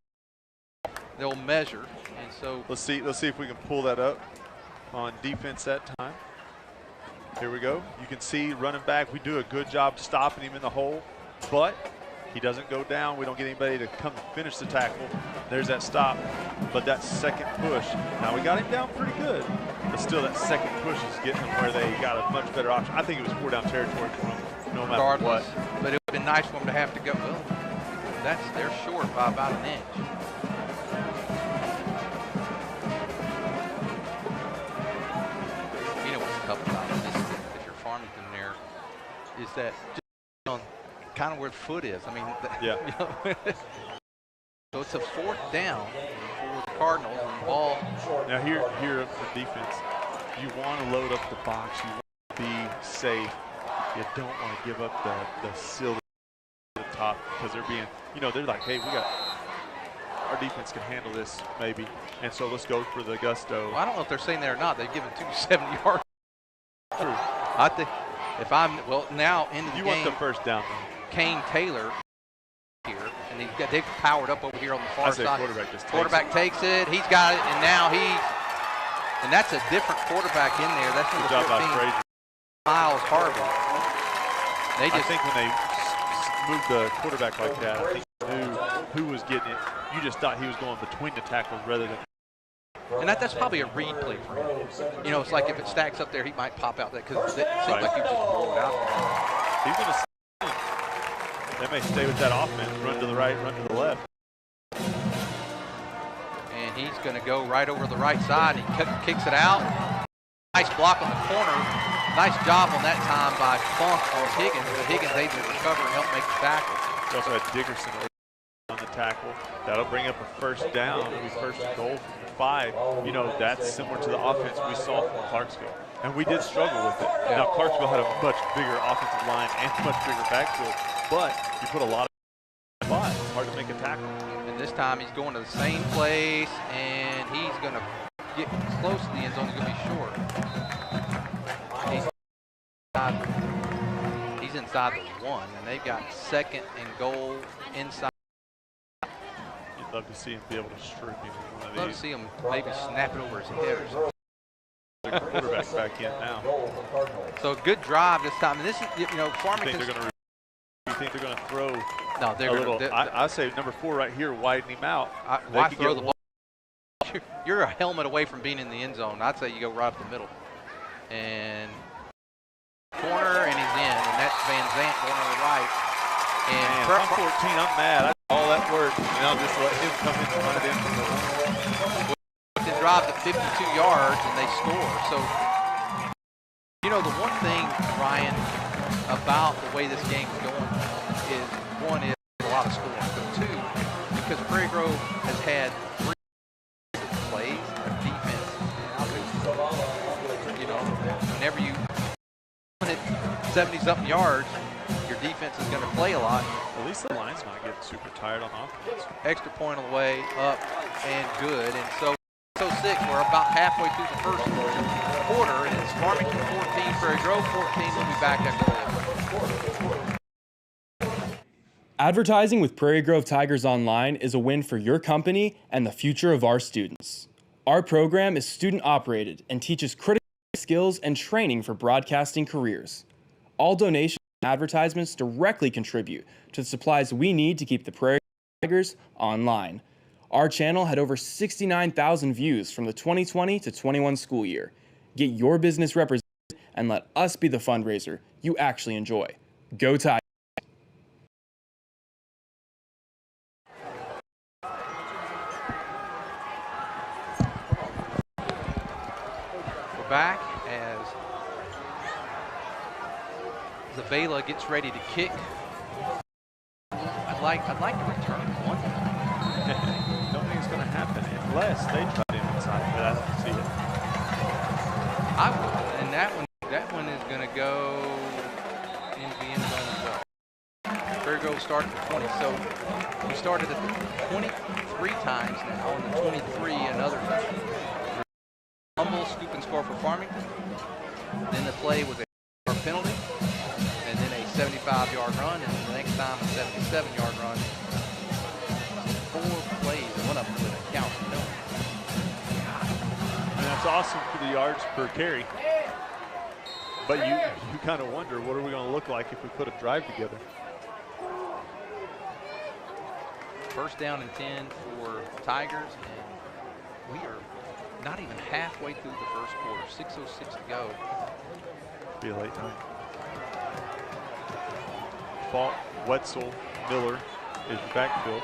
They'll measure, and so let's see if we can pull that up on defense that time. Here we go. You can see running back, we do a good job stopping him in the hole, but he doesn't go down. We don't get anybody to come finish the tackle. There's that stop, but that second push. Now we got him down pretty good, but still that second push is getting them where they got a much better option. I think it was 4 down territory for them, no matter what. But it would have been nice for them to have to go. Well, they're short by about an inch. You know what's tough about this, if you're Farmington there, is that just on kind of where the foot is. I mean, yeah. You know, so it's a 4th down for the Cardinals and the ball. Now here for defense, you want to load up the box. You want to be safe. You don't want to give up the silver at the top because they're being, they're like, hey, our defense can handle this maybe, and so let's go for the gusto. Well, I don't know if they're saying that or not. They've given 2 70-yard. True. I think if I'm now into the game. You want the first down though. Kane Taylor here, and they've powered up over here on the far side. Quarterback takes it. He's got it, and now and that's a different quarterback in there. That's good job by Prairie. Miles Harvey. I think when they moved the quarterback like that, I think they knew who was getting it. You just thought he was going between the tackles rather than. And that's probably a read play for him. It's like if it stacks up there, he might pop out that because it seems like he just rolled out. He's going to. They may stay with that offense, run to the right, run to the left. And he's going to go right over the right side. He kicks it out. Nice block on the corner. Nice job on that time by Funk on Higgins. But Higgins able to recover and help make the tackle. He also had Dickerson on the tackle. That'll bring up a first down. It'll be first and goal from the 5. That's similar to the offense we saw from Clarksville. And we did struggle with it. Yeah. Now, Clarksville had a much bigger offensive line and much bigger backfield, but you put a lot of spot. It's hard to make a tackle. And this time he's going to the same place, and he's going to get close to the end zone. He's going to be short. He's inside the 1, and they've got 2nd and goal inside. Love to see him be able to strip him with one of Love to these. see him maybe snap it over his head or something. The quarterback back in now. So good drive this time. And this is, you know, Farmington. You think they're going to throw? No, they're going to. I say number 4 right here, widen him out. Why throw the ball? You're a helmet away from being in the end zone. I'd say you go right up the middle. And corner, and he's in. And that's Van Zant going on the right. And I'm 14. I'm mad. All that work, and I'll just let him come in and run it in from the line. They drive to 52 yards and they score. So, you know, the one thing, Ryan, about the way this game's going is, one, is a lot of scoring, but two, because Prairie Grove has had 3 plays, defense, you know, whenever you put it 70-something yards, your defense is going to play a lot. At least the line's not getting super tired on offense. Extra point on the way up and good. And so 6, we're about halfway through the first quarter, and it's Farmington 14, Prairie Grove 14. We'll be back after this. Advertising with Prairie Grove Tigers Online is a win for your company and the future of our students. Our program is student-operated and teaches critical skills and training for broadcasting careers. All donations and advertisements directly contribute to the supplies we need to keep the Prairie Tigers online. Our channel had over 69,000 views from the 2020 to 21 school year. Get your business represented and let us be the fundraiser you actually enjoy. Go Tigers! We're back as Zavala gets ready to kick. I'd like to return one. Don't think it's going to happen unless they try to inside, but I don't see it. I would, and that one is going to go into the end zone as well. Prairie Grove started at 20, so we started at the 23 times now, and the 23 another fumble, scoop and score for Farmington. Then the play was a penalty, and then a 75-yard run, and the next time a 77-yard run. 4 plays, one of them with a count. No. And that's awesome for the yards per carry. But you kind of wonder, what are we going to look like if we put a drive together? First down and 10 for Tigers, and we are not even halfway through the first quarter. 6:06 to go. Be a late night. Falk, Wetzel, Miller is backfield.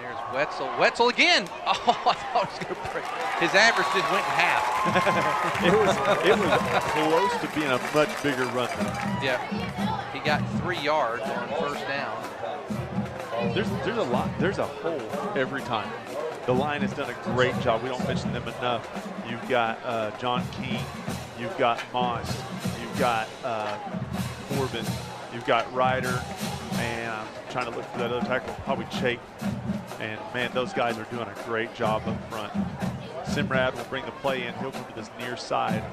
There's Wetzel. Wetzel again. Oh, I thought he was going to break. His average just went in half. it was close to being a much bigger run. Yeah. He got 3 yards on first down. There's a hole every time. The line has done a great job. We don't mention them enough. You've got John King. You've got Moss. You've got Corbin. You've got Ryder. And I'm trying to look for that other tackle, probably Chake. And, man, those guys are doing a great job up front. Simrad will bring the play in. He'll come to this near side.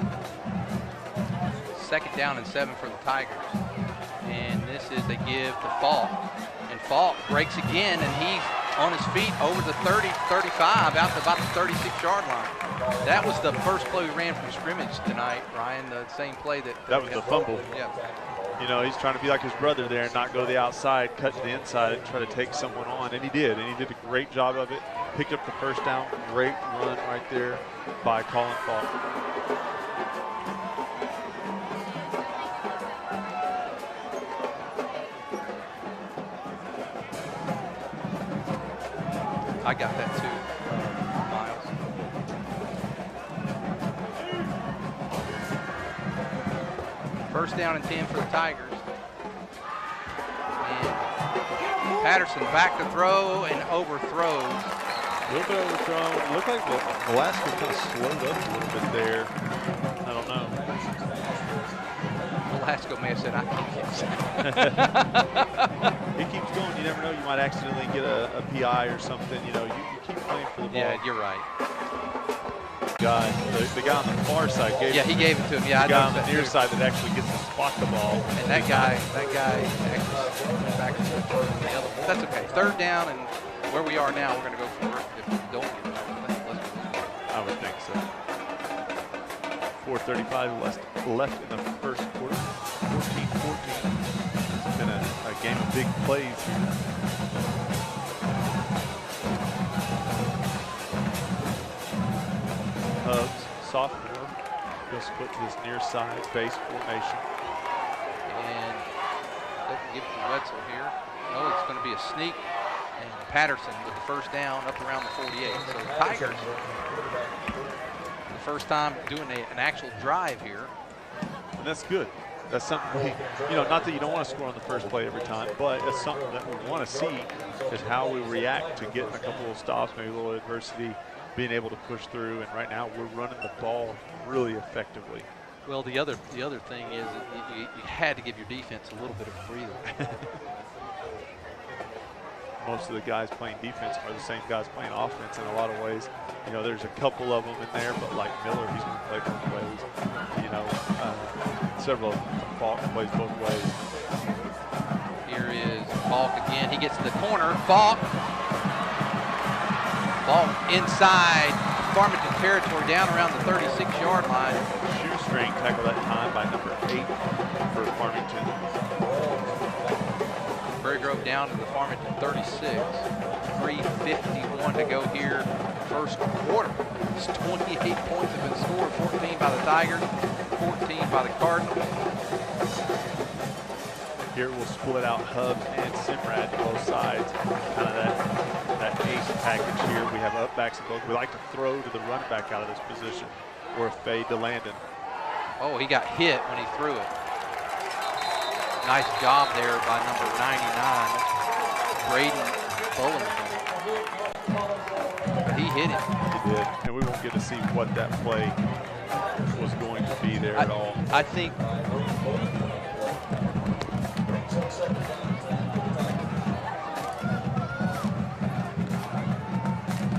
2nd down and 7 for the Tigers. And this is a give to Falk. And Falk breaks again, and he's on his feet over the 30, 35, out to about the 36-yard line. That was the first play we ran from scrimmage tonight, Ryan, the same play that was the fumble. Yeah. You know, he's trying to be like his brother there and not go to the outside, cut to the inside, and try to take someone on. And he did a great job of it. Picked up the first down. Great run right there by Colin Falk. I got that too, Miles. First down and 10 for the Tigers. And Patterson back to throw and overthrows. A little bit overthrown. Looked like Velasquez kind of slowed up a little bit there. I don't know. Velasco may have said, I can't He keeps going. You never know. You might accidentally get a PI or something. You know, you keep playing for the ball. Yeah, you're right. The guy on the far side gave he gave it to him. Yeah, the guy on the near side that actually gets to spot the ball. And that guy actually back to the other. That's okay. 3rd down and where we are now, we're going to go for it. If we don't get it, I would think so. 4:35 left in the first quarter. 14-14. It's been a game of big plays here. Hubbs, sophomore, he'll split to this near side base formation. And doesn't give it to Wetzel here. No, it's going to be a sneak. And Patterson with the first down up around the 48. So the Tigers, the first time doing an actual drive here. And that's good. That's something we, not that you don't want to score on the first play every time, but it's something that we want to see is how we react to getting a couple of stops, maybe a little adversity, being able to push through. And right now we're running the ball really effectively. Well, the other thing is that you had to give your defense a little bit of a breather. Most of the guys playing defense are the same guys playing offense in a lot of ways. There's a couple of them in there, but like Miller, he's going to play both ways. Several of them. Falk plays both ways. Here is Falk again. He gets to the corner. Falk inside Farmington territory, down around the 36-yard line. Shoestring tackle that time by number 8 for Farmington. Prairie Grove down to the Farmington 36. 3:51 to go here, first quarter. It's 28 points have been scored, 14 by the Tigers, 14 by the Cardinals. Here we'll split out Hubbs and Simrad to both sides. Kind of that ace package here. We have up backs in both. We like to throw to the run back out of this position or a fade to Landon. Oh, he got hit when he threw it. Nice job there by number 99, Braden Bullington. He hit it. He did, and we won't get to see what that play was going to be there at all. I think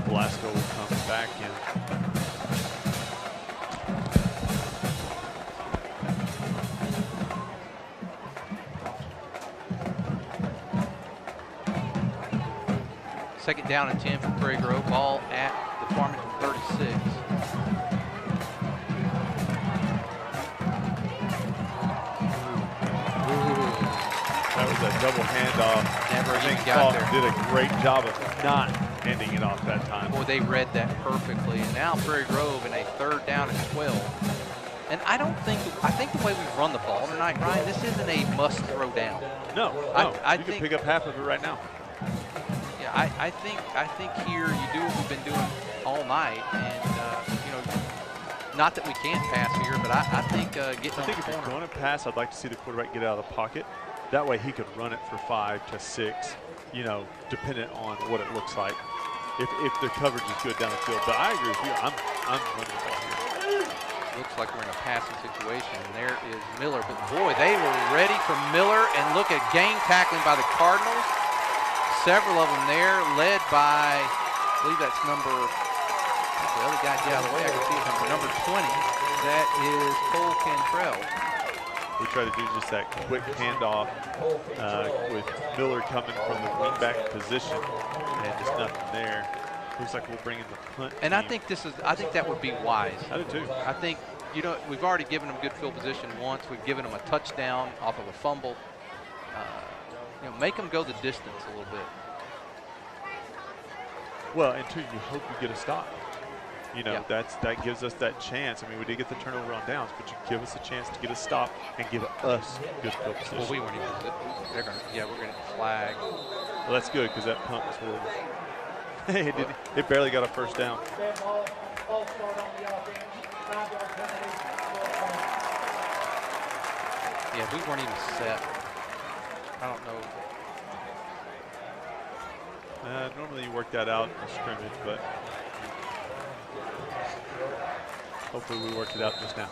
Blasco comes back in. second down and 10 for Prairie Grove. Ball at the Farmington 36. That was a double handoff. Never I think even got Falk there. did a great job of not handing it off that time. Boy, they read that perfectly. And now Prairie Grove in a third down and 12. And I think the way we run the ball tonight, Ryan, this isn't a must throw down. No, I you think can pick up half of it right now. Yeah, I think here you do what we've been doing all night, and not that we can't pass here, but I think getting on the if corner. you're going to pass, I'd like to see the quarterback get out of the pocket. That way he could run it for 5 to 6, dependent on what it looks like. If the coverage is good down the field. But I agree with you. I'm running the ball here. Looks like we're in a passing situation, and there is Miller. But boy, they were ready for Miller, and look at game tackling by the Cardinals. Several of them there, led by, I believe that's number, the other guy get out of the way, I can see his number 20. That is Cole Cantrell. We try to do just that quick handoff with Miller coming from the wingback position, and just nothing there. Looks like we'll bring in the punt And team. I think that would be wise. I do too. I think, we've already given them good field position once. We've given them a touchdown off of a fumble. Make them go the distance a little bit. Well, and two, you hope you get a stop. Yeah. That gives us that chance. I mean, we did get the turnover on downs, but you give us a chance to get a stop and give us good field position. Well, we weren't even. We're gonna flag. Well, that's good because that punt was horrible. It barely got a first down. Yeah, we weren't even set. I don't know. Normally you work that out in the scrimmage, but hopefully we worked it out just now.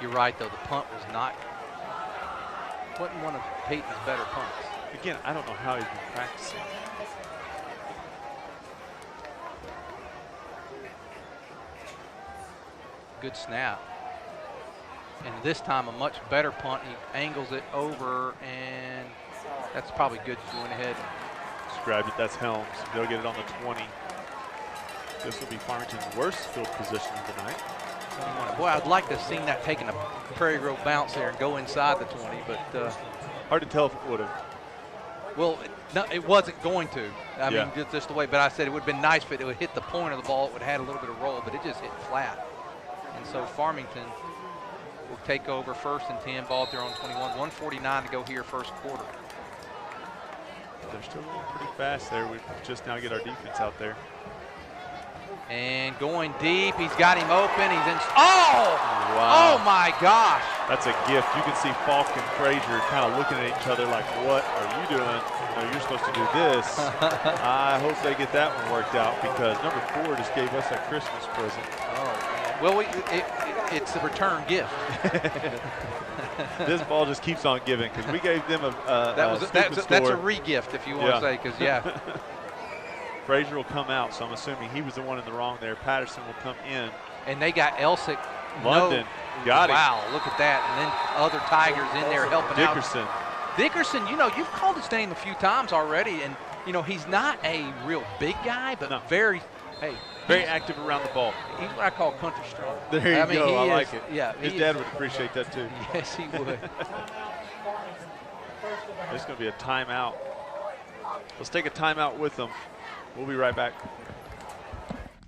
You're right, though. The punt wasn't one of Peyton's better punts. Again, I don't know how he's been practicing. Good snap. And this time a much better punt. He angles it over, and that's probably good. He went ahead and just grabbed it. That's Helms. They'll get it on the 20. This will be Farmington's worst field position of the night. Boy, I'd like to have seen that taking a Prairie Grove bounce there and go inside the 20, but hard to tell if it would have. Well, no, it wasn't going to. I Yeah. mean, just the way. But I said it would have been nice if it would hit the point of the ball. It would have had a little bit of roll, but it just hit flat. And so Farmington will take over 1st and 10. Ball at their own 21. 1:49 to go here, first quarter. They're still moving pretty fast there. We just now get our defense out there. And going deep, he's got him open. He's in. Oh! Wow. Oh my gosh! That's a gift. You can see Falk and Frazier kind of looking at each other like, what are you doing? No, you're supposed to do this. I hope they get that one worked out because number 4 just gave us a Christmas present. Oh, man. Well, it's a return gift. This ball just keeps on giving because we gave them that's a re-gift if you want to say, because yeah. Frazier will come out, so I'm assuming he was the one in the wrong there. Patterson will come in. And they got Elsick. London got him. Wow, look at that. And then other Tigers in there helping Dickerson. out. Dickerson, you know, you've called his name a few times already, and, you know, he's not a real big guy, but very active around the ball. He's what I call country strong. There you go. I like it. Yeah, his dad would appreciate that too. Yes, he would. There's going to be a timeout. Let's take a timeout with them. We'll be right back.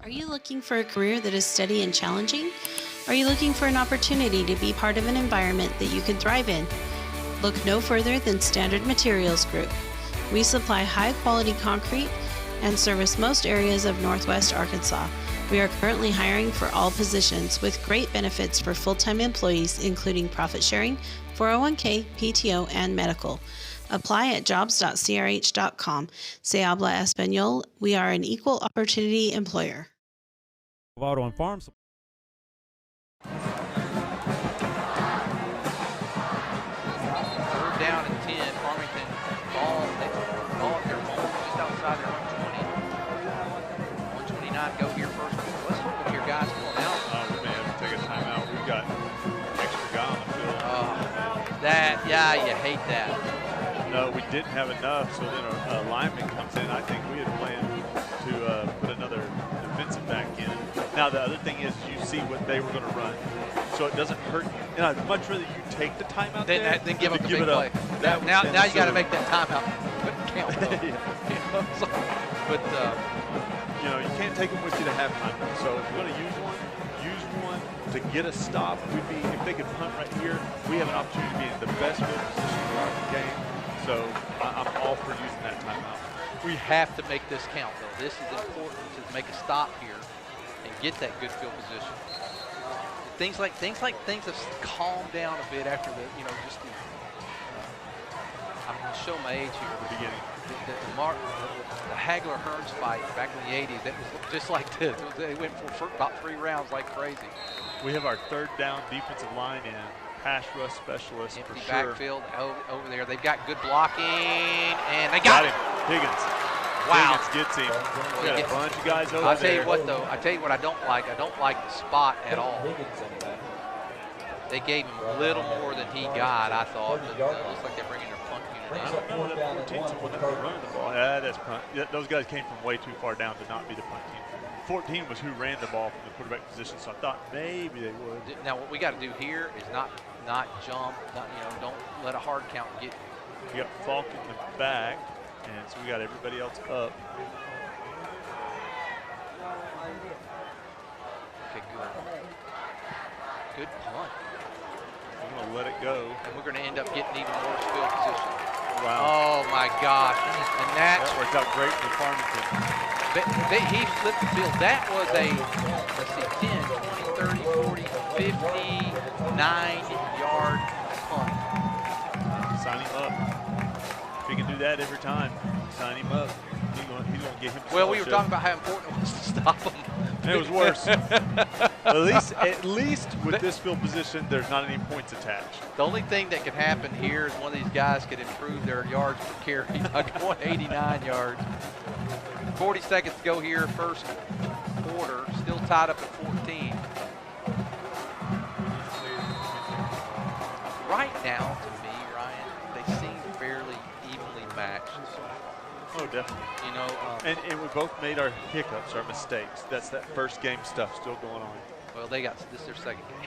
Are you looking for a career that is steady and challenging? Are you looking for an opportunity to be part of an environment that you can thrive in? Look no further than Standard Materials Group. We supply high-quality concrete and service most areas of Northwest Arkansas. We are currently hiring for all positions with great benefits for full-time employees, including profit sharing, 401k, PTO, and medical. Apply at jobs.crh.com. Se habla español. We are an equal opportunity employer. Auto and Farm Supply. Third down and 10. Farmington ball at their home, just outside their own 20. 1:29 go here first. Let's look at your guys pulling out. We may have to take a timeout. We've got extra guy on the field. You hate that. No, we didn't have enough, so then a lineman comes in. I think we had planned to put another defensive back in. Now, the other thing is you see what they were going to run, so it doesn't hurt you. And I'd much rather you take the timeout then give up the big play. Now you got to make that timeout. Couldn't count, though. But, you know, you can't take them with you to halftime. So if you're going to use one to get a stop. If they could punt right here, we have an opportunity to be in the best field position throughout the game. So I'm all for using that timeout. We have to make this count, though. This is important to make a stop here and get that good field position. Things have calmed down a bit after the, just the. I'm going to show my age here. The beginning. The Hagler-Hearns fight back in the 80s, that was just like this. They went for about 3 rounds like crazy. We have our third down defensive line in. Pass rush specialist Empty for sure. backfield over there. They've got good blocking, and they got him. Higgins. Wow. Higgins gets him. We got a bunch of guys over there. I'll tell you what, though. I tell you what I don't like. I don't like the spot at all. They gave him a little more than he got, I thought. But it looks like they're bringing their punt unit I don't know that 14's the one that was running the ball. Yeah, that's punt. Yeah, those guys came from way too far down to not be the punt team. 14 was who ran the ball from the quarterback position, so I thought maybe they would. Now, what we got to do here is not jump. Don't let a hard count get. We got Falk in the back, and so we got everybody else up. Okay, good. Good punt. I'm going to let it go. And we're going to end up getting even worse field position. Wow. Oh, my gosh. And that worked out great for Farmington. He flipped the field. That was a, let's see, 10, 20, 30, 40, 59-yard punt. Sign him up. If he can do that every time, sign him up. He's going to get him. Well, we were talking about how important it was to stop him. And it was worse. At least with this field position, there's not any points attached. The only thing that could happen here is one of these guys could improve their yards per carry by going 89 yards. 40 seconds to go here, first quarter, still tied up at 14. Right now, to me, Ryan, they seem fairly evenly matched. Oh, definitely. You know, and we both made our hiccups, our mistakes. That's that first game stuff still going on. well, they got this is their second game.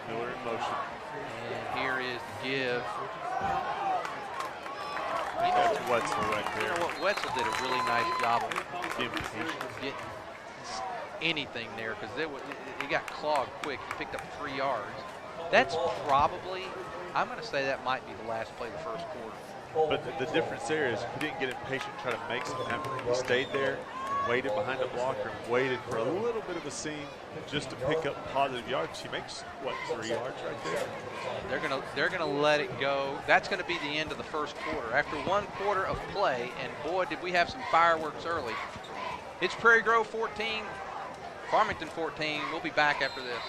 Miller in motion. And here is the give. That's Wetzel right You there. know what? Wetzel did a really nice job of Getting patient. getting anything there because he got clogged quick. He picked up 3 yards. That's probably, I'm going to say that might be the last play of the first quarter. But the difference there is he didn't get impatient and try to make something happen. He stayed there and waited behind the blocker and waited for a little bit of a seam just to pick up positive yards. He makes, what, 3 yards right there? They're gonna let it go. That's gonna be the end of the first quarter. After 1 quarter of play, and boy, did we have some fireworks early. It's Prairie Grove 14, Farmington 14. We'll be back after this.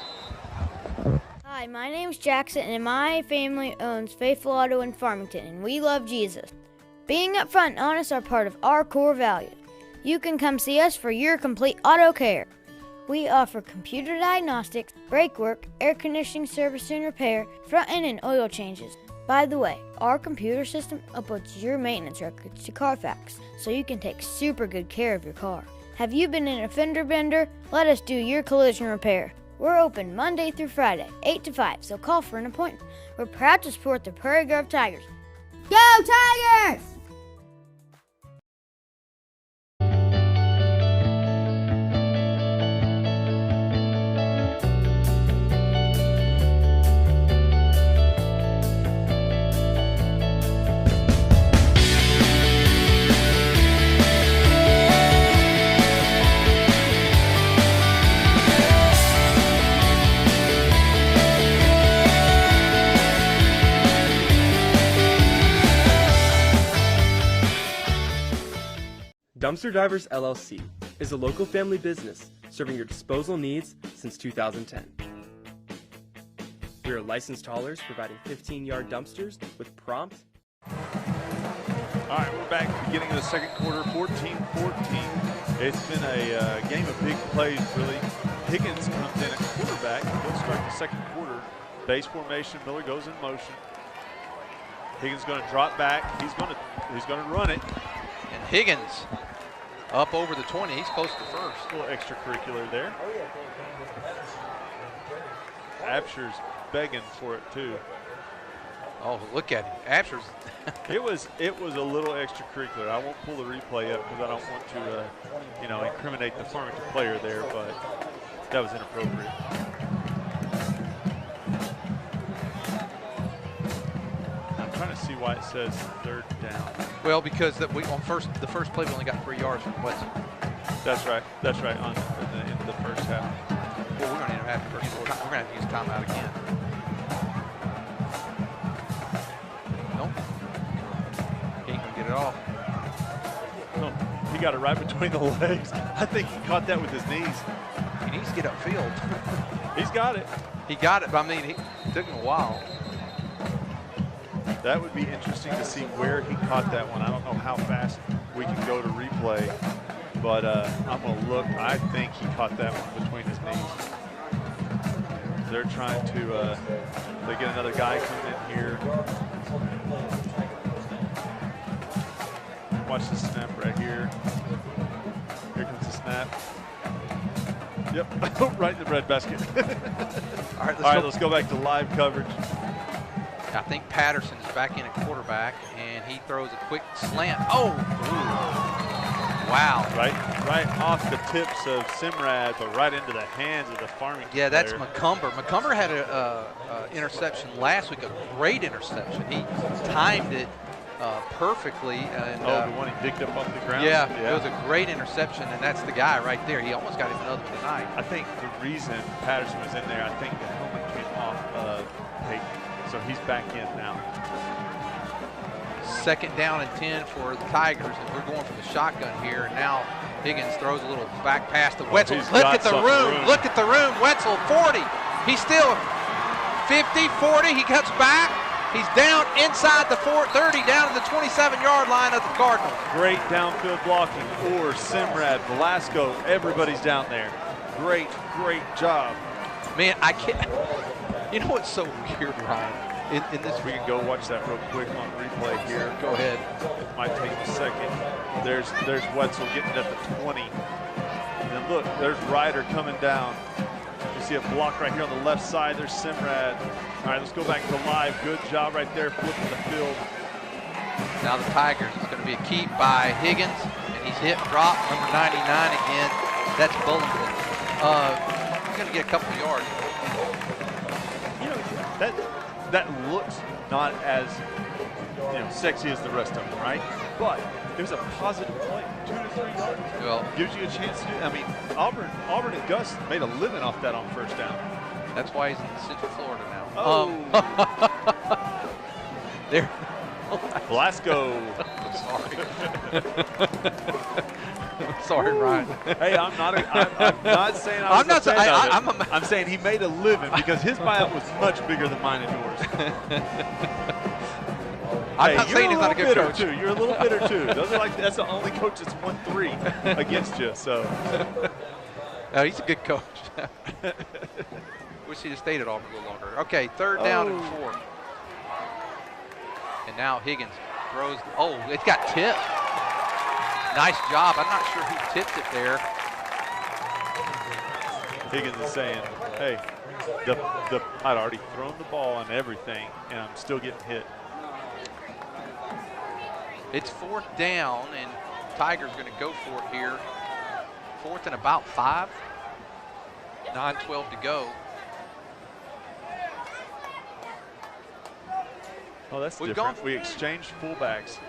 Hi, my name's Jackson, and my family owns Faithful Auto in Farmington, and we love Jesus. Being upfront and honest are part of our core values. You can come see us for your complete auto care. We offer computer diagnostics, brake work, air conditioning service and repair, front end and oil changes. By the way, our computer system uploads your maintenance records to Carfax, so you can take super good care of your car. Have you been in a fender bender? Let us do your collision repair. We're open Monday through Friday, 8 to 5, so call for an appointment. We're proud to support the Prairie Grove Tigers. Go Tigers! Dumpster Divers LLC is a local family business serving your disposal needs since 2010. We are licensed haulers providing 15-yard dumpsters with prompt. All right, we're back at the beginning of the second quarter, 14-14. It's been a game of big plays, really. Higgins comes in at quarterback. He'll start the second quarter. Base formation, Miller goes in motion. Higgins going to drop back. He's going to run it. And Higgins up over the 20. He's close to first. A little extracurricular there. Absher's begging for it too. Oh, look at him. Absher's. it was a little extracurricular. I won't pull the replay up because I don't want to, incriminate the Farmington player there, but that was inappropriate. I'm trying to see why it says third down. Well, because the first play we only got 3 yards from Wetzel. That's right. That's right. On in the first half. Well, we're going to have to use timeout again. Nope. He ain't going to get it off. No, he got it right between the legs. I think he caught that with his knees. He needs to get upfield. He's got it. He got it, but I mean, it took him a while. That would be interesting to see where he caught that one. I don't know how fast we can go to replay, but I'm going to look. I think he caught that one between his knees. They're trying to they get another guy coming in here. Watch the snap right here. Here comes the snap. Yep, right in the breadbasket. All right, let's go back to live coverage. I think Patterson is back in at quarterback, and he throws a quick slant. Oh, ooh. Wow. Right off the tips of Simrad, but right into the hands of the Farmington player. That's McCumber. McCumber had an interception last week, a great interception. He timed it perfectly. And, the one he picked up off the ground? Yeah, it was a great interception, and that's the guy right there. He almost got him another tonight. I think the reason Patterson was in there, I think the helmet came off Peyton. So he's back in now. 2nd down and 10 for the Tigers, and we're going for the shotgun here. And now Higgins throws a little back pass to Wetzel. Look at the room. Look at the room. Wetzel, 40. He's still 50, 40. He cuts back. He's down inside the 30, down to the 27-yard line of the Cardinals. Great downfield blocking. Or Simrad, Velasco, everybody's down there. Great job. Man, I can't. You know what's so weird, Ryan? In this, We can go watch that real quick on replay here. Go ahead. It might take a second. There's Wetzel getting at the 20. And then look, there's Ryder coming down. You see a block right here on the left side. There's Simrad. All right, let's go back to live. Good job right there, flipping the field. Now the Tigers, it's going to be a keep by Higgins, and he's hit and dropped, number 99 again. That's Bullington. He's going to get a couple of yards. You know, that looks not as sexy as the rest of them, right? But it was a positive play, 2 to 3 yards. Well, gives you a chance to do. I mean, Auburn and Gus made a living off that on first down. That's why he's in Central Florida now. Oh. There. Blasco. Sorry, Ryan. Hey, I'm not saying I'm saying he made a living because his buyout was much bigger than mine and yours. I'm not saying he's not a good coach. Too. You're a little bitter too. That's the only coach that's won 3 against you. So. No, he's a good coach. Wish he'd have stayed at Auburn a little longer. Okay, 3rd down and 4. And now Higgins throws. Oh, it got tipped. Nice job. I'm not sure who tipped it there. Higgins is saying, hey, I'd already thrown the ball and everything, and I'm still getting hit. It's 4th down, and Tigers going to go for it here. 4th and about 5. 9:12 to go. Oh, that's different. We exchanged fullbacks.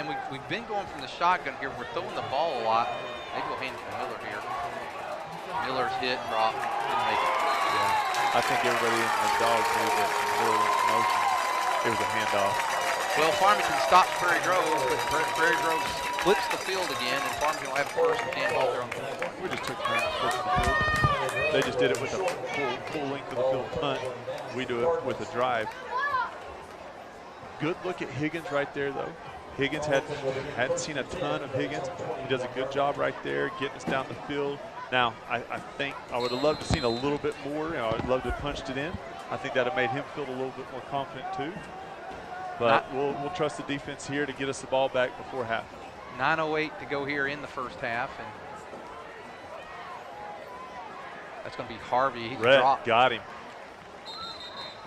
And we've been going from the shotgun here. We're throwing the ball a lot. Maybe we'll hand it to Miller here. Miller's hit, drop, didn't make it. Yeah, I think everybody in the dog knew that Miller went in motion. It was a handoff. Well, Farmington stops Prairie Grove, but Prairie Grove splits the field again, and Farmington will have first and 10 ball there on the field. We just took turns pushing the field. They just did it with a full length of the field punt. We do it with a drive. Good look at Higgins right there, though. Higgins hadn't seen a ton of Higgins. He does a good job right there, getting us down the field. Now, I think I would have loved to have seen a little bit more. I'd love to have punched it in. I think that would have made him feel a little bit more confident too. But we'll trust the defense here to get us the ball back before half. 9:08 to go here in the first half, and that's going to be Harvey. He Rhett got him.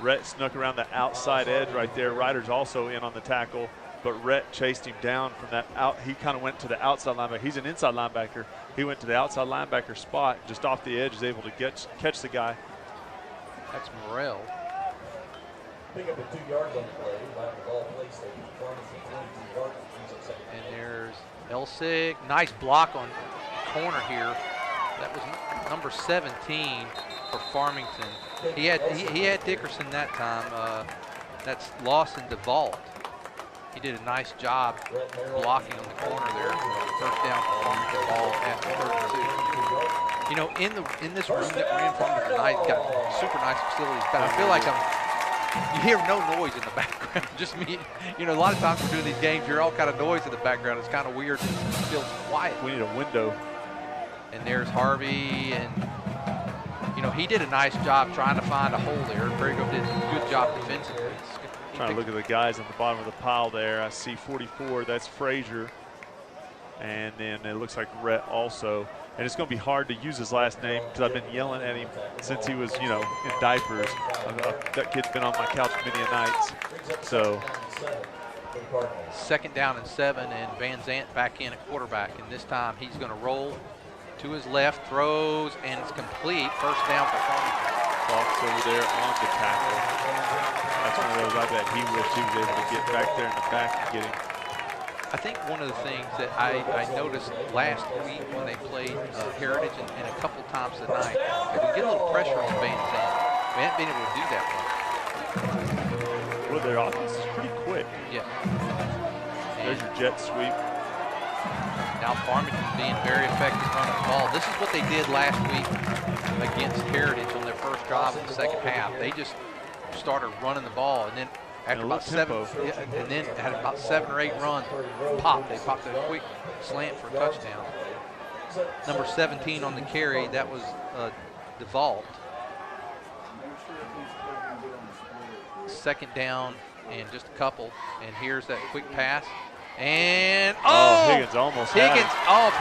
Rhett snuck around the outside edge right there. Ryder's also in on the tackle, but Rhett chased him down from that out. He kind of went to the outside linebacker. He's an inside linebacker. He went to the outside linebacker spot, just off the edge, is able to catch the guy. That's Morrell. Pick up the 2 yards on the play. Like the ball placed there. Farmington 22 yards. And there's Elsig. Nice block on corner here. That was number 17 for Farmington. He had Dickerson that time. That's Lawson DeVault. He did a nice job blocking on the corner there. First down for Farmington ball at 32. You know, in this room that we're in, Farmington tonight got super nice facilities, but I feel like you hear no noise in the background. Just me. You know, a lot of times we're doing these games, you hear all kind of noise in the background. It's kind of weird. It feels quiet. We need a window. And there's Harvey, and you know, he did a nice job trying to find a hole there. Prairie Grove did a good job defensively. Trying to look at the guys on the bottom of the pile there. I see 44, that's Frazier. And then it looks like Rhett also. And it's going to be hard to use his last name because I've been yelling at him since he was, you know, in diapers. That kid's been on my couch many a nights. So. 2nd down and 7, and Van Zant back in at quarterback. And this time he's going to roll to his left, throws, and it's complete. First down for Farmington. Fox over there on the tackle. That's one of those I bet he wished he was able to get back there in the back and get him. I think one of the things that I noticed last week when they played Heritage and a couple times tonight, is we get a little pressure on Van Zandt. We haven't been able to do that well. Well, their offense is pretty quick. Yeah. There's your jet sweep. Now Farmington being very effective running the ball. This is what they did last week against Heritage on their first drive in the second half. They just started running the ball, and then after about 7, and then had about 7 or 8 runs, they popped a quick slant for a touchdown. Number 17 on the carry, that was DeVault. second down and just a couple. And here's that quick pass. And Higgins almost had it.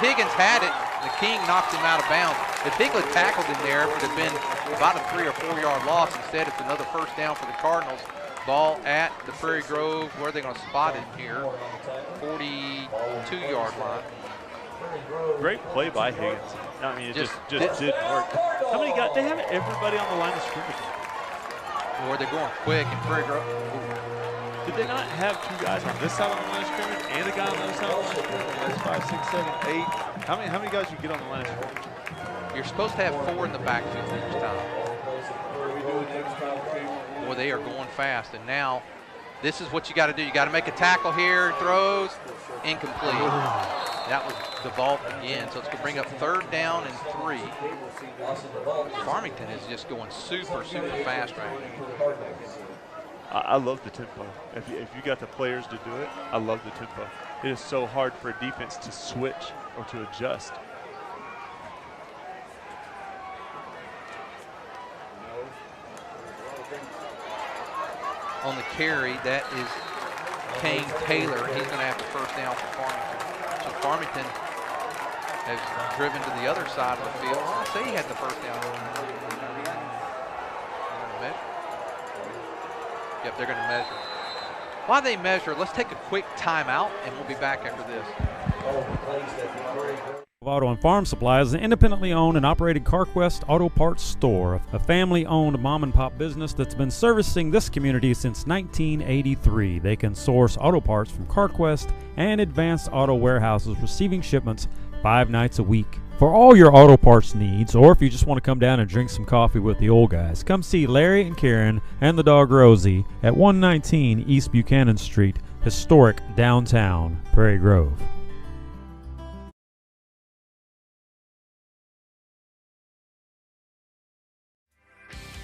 Higgins had it. The King knocked him out of bounds. If Higgins tackled him there, it would have been about a 3 or 4 yard loss. Instead, it's another first down for the Cardinals. Ball at the Prairie Grove. Where are they going to spot him here? 42-yard line. Great play by Higgins. I mean, it just didn't work. How many guys? They have everybody on the line of scrimmage. Or they're going quick and Prairie Grove. Did they not have 2 guys on this side of the line of scrimmage and a guy on the other side of the line of scrimmage? That's 5, 6, 7, 8. How many guys you get on the line of scrimmage? You're supposed to have 4 in the backfield each time. Boy, they are going fast. And now, this is what you got to do. You got to make a tackle here. Throws incomplete. That was the vault again. So it's going to bring up 3rd down and 3. Farmington is just going super fast right now. I love the tempo. If you got the players to do it, I love the tempo. It is so hard for a defense to switch or to adjust. On the carry, that is Kane Taylor. He's going to have the first down for Farmington. So Farmington has driven to the other side of the field. I say he had the first down. Yep, they're going to measure. While they measure, let's take a quick timeout, and we'll be back after this. Auto and Farm Supply is an independently owned and operated CarQuest Auto Parts store, a family-owned mom-and-pop business that's been servicing this community since 1983. They can source auto parts from CarQuest and Advanced Auto Warehouses, receiving shipments 5 nights a week. For all your auto parts needs, or if you just want to come down and drink some coffee with the old guys, come see Larry and Karen and the dog Rosie at 119 East Buchanan Street, historic downtown Prairie Grove.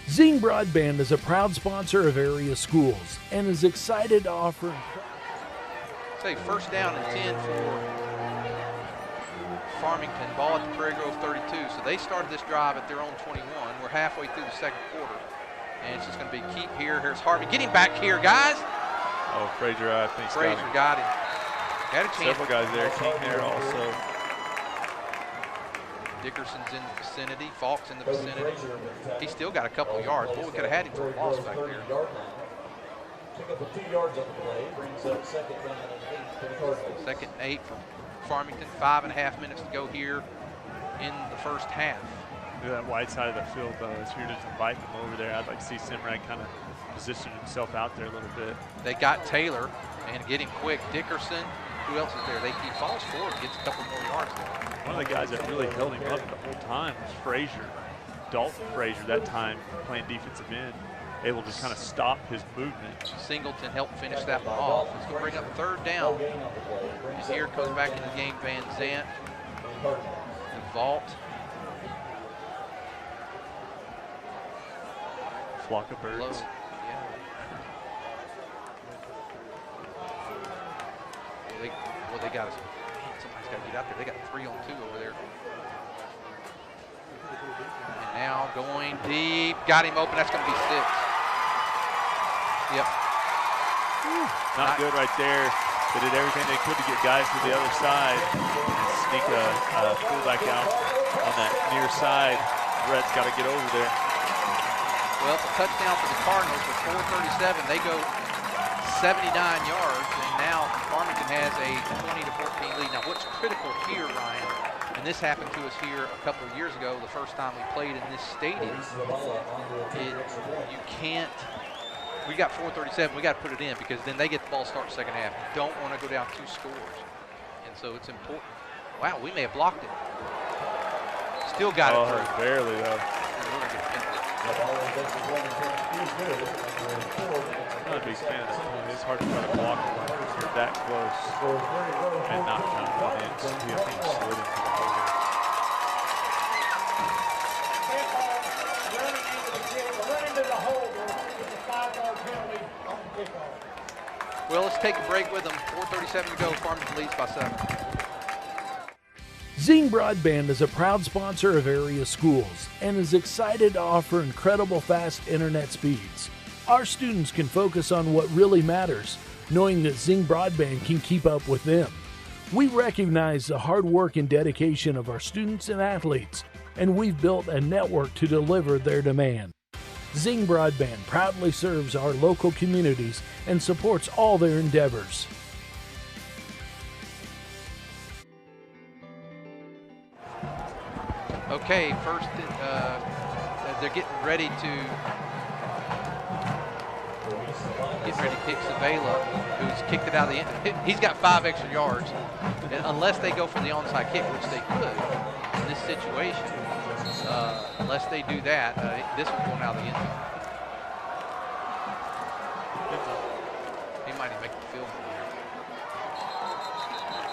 Zing Broadband is a proud sponsor of area schools and is excited to offer. Say first down and 10 for Farmington. Ball at the Prairie Grove 32. So they started this drive at their own 21. We're halfway through the second quarter. And it's just going to be keep here. Here's Harvey. Get him back here, guys. Oh, Frazier, I think. Frazier got him. Got a chance. Several guys there. King there also. Dickerson's in the vicinity. Falk's in the vicinity. He's still got a couple of yards. Boy, we could have had him for a loss back there. Pick up the 2 yards on the play. Brings up 2nd down and 8 for the Cardinals. 2nd and 8 for Farmington. 5.5 minutes to go here in the first half. Look at that wide side of the field, though. If you're just inviting them over there, I'd like to see Simrad kind of position himself out there a little bit. They got Taylor and get him quick. Dickerson. Who else is there? He falls forward, gets a couple more yards there. One of the guys that really held him up the whole time was Frazier. Dalton Frazier, that time playing defensive end, able to kind of stop his movement. Singleton helped finish that one off. It's going to bring up 3rd down. And here comes back in the game Van Zant. The vault. Flock of birds. Low. Well, they got us. Somebody's got to get out there. They got 3 on 2 over there. And now going deep. Got him open. That's going to be 6. Yep. Not good right there. They did everything they could to get guys to the other side and sneak a fullback out on that near side. Brett's got to get over there. Well, it's a touchdown for the Cardinals with 4:37. They go 79 yards, and now Farmington has a 20-14 lead. Now, what's critical here, Ryan, and this happened to us here a couple of years ago, the first time we played in this stadium, you can't. We got 4:37. We got to put it in because then they get the ball start second half. You don't want to go down 2 scores, and so it's important. Wow, we may have blocked it. Still got it through. Barely though. The ball is I'm not a big fan of that. It's hard to try to block it when you're that close and not kind of run in. You have things slid into the hole. Well, let's take a break with them. 4:37 to go. Farmington leads by 7. Zing Broadband is a proud sponsor of area schools and is excited to offer incredible fast internet speeds. our students can focus on what really matters, knowing that Zing Broadband can keep up with them. We recognize the hard work and dedication of our students and athletes, and we've built a network to deliver their demand. Zing Broadband proudly serves our local communities and supports all their endeavors. Okay, first they're getting ready to kick Savela, who's kicked it out of the end. He's got 5 extra yards, and unless they go for the onside kick, which they could in this situation. Unless they do that, this one's going out of the end zone. He might even make the field goal here.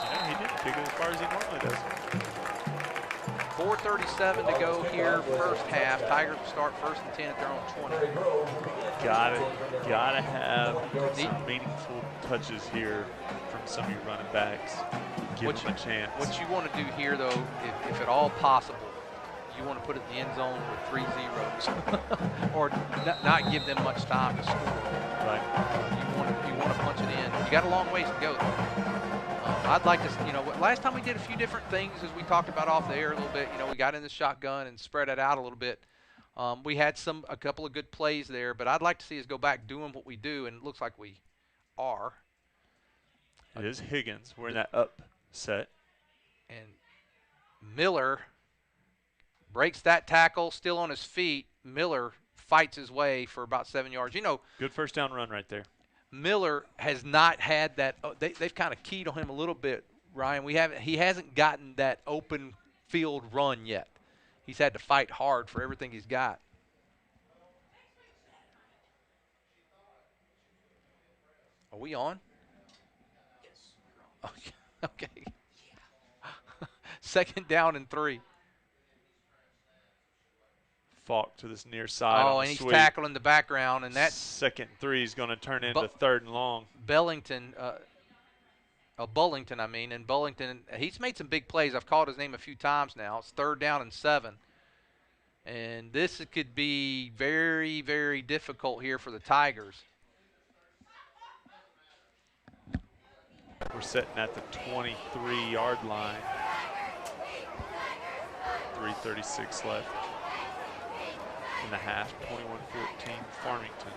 Yeah, he didn't kick it as far as he normally does. 4:37 to go here, first half. Tigers will start 1st and 10 at their own 20. Gotta have some meaningful touches here from some of your running backs. Give them a chance. What you want to do here, though, if at all possible, you want to put it in the end zone with 3 zeros, or not give them much time to score. Right. You want to punch it in. You got a long ways to go, though. I'd like to, last time we did a few different things, as we talked about off the air a little bit. We got in the shotgun and spread it out a little bit. We had a couple of good plays there, but I'd like to see us go back doing what we do, and it looks like we are. It is Higgins. We're in that up set. And Miller breaks that tackle, still on his feet. Miller fights his way for about 7 yards. Good first down run right there. Miller has not had that. They've kind of keyed on him a little bit, Ryan. He hasn't gotten that open field run yet. He's had to fight hard for everything he's got. Are we on? Yes. Okay. 2nd down and 3. Falk to this near side. Oh, and he's tackled in the background, and that 2nd and 3 is going to turn into 3rd and long. Bullington, and Bullington, he's made some big plays. I've called his name a few times now. It's 3rd down and 7. And this could be very, very difficult here for the Tigers. We're sitting at the 23-yard line. 3:36 left in the half. 21-14 Farmington.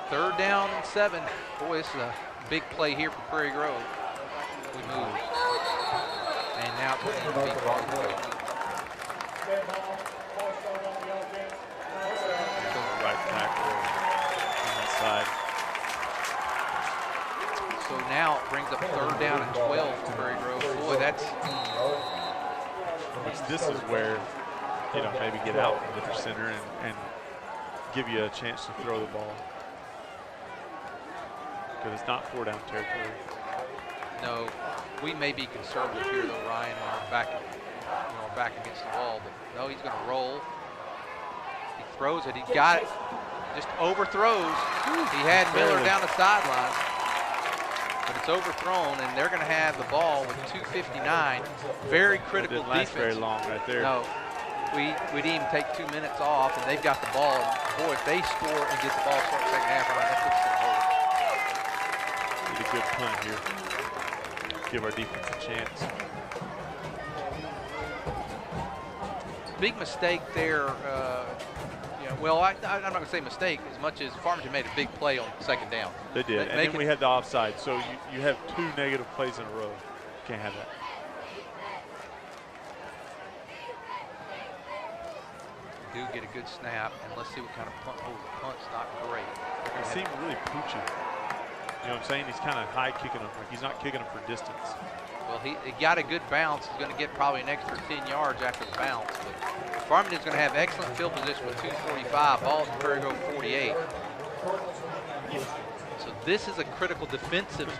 3rd down and 7. Boy, this is a big play here for Prairie Grove. We move. And now it's going to be Farmington. Right tackle on that side. So now it brings up 3rd down and 12 for Prairie Grove. Boy, that's... This is where, maybe get out from the center and give you a chance to throw the ball. Because it's not 4-down territory. No, we may be conservative here, though, Ryan, and our back against the wall. But no, he's going to roll. He throws it. He got it. Just overthrows. He had Miller down the sideline. But it's overthrown, and they're going to have the ball with 2:59. Very critical didn't last defense. very long right there. No, we didn't even take 2 minutes off, and they've got the ball. And boy, if they score and get the ball start second half, that puts them hold. Need a good punt here. Give our defense a chance. Big mistake there. Well, I'm not going to say mistake as much as Farmington made a big play on 2nd down. They did, and then we had the offside. So you have 2 negative plays in a row. Can't have that. Do get a good snap, and let's see what kind of punt. Oh, the punt's not great. He seemed really poochy. You know what I'm saying? He's kind of high kicking them. Like he's not kicking them for distance. Well, he got a good bounce. He's going to get probably an extra 10 yards after the bounce. But Farmington's going to have excellent field position with 2:45. Ball at Prairie Grove 48. So this is a critical defensive.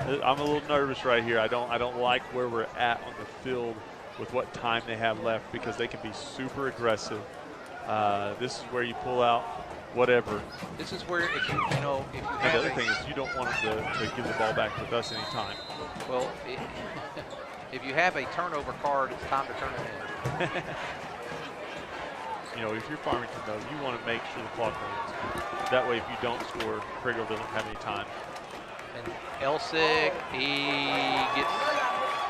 I'm a little nervous right here. I don't like where we're at on the field with what time they have left because they can be super aggressive. This is where you pull out whatever. This is where if you and the other thing is you don't want them to give the ball back with us anytime. Well, if you have a turnover card, it's time to turn it in. You know, if you're Farmington, though, you want to make sure the clock runs. That way, if you don't score, Prairie Grove doesn't have any time. And Elsig, he gets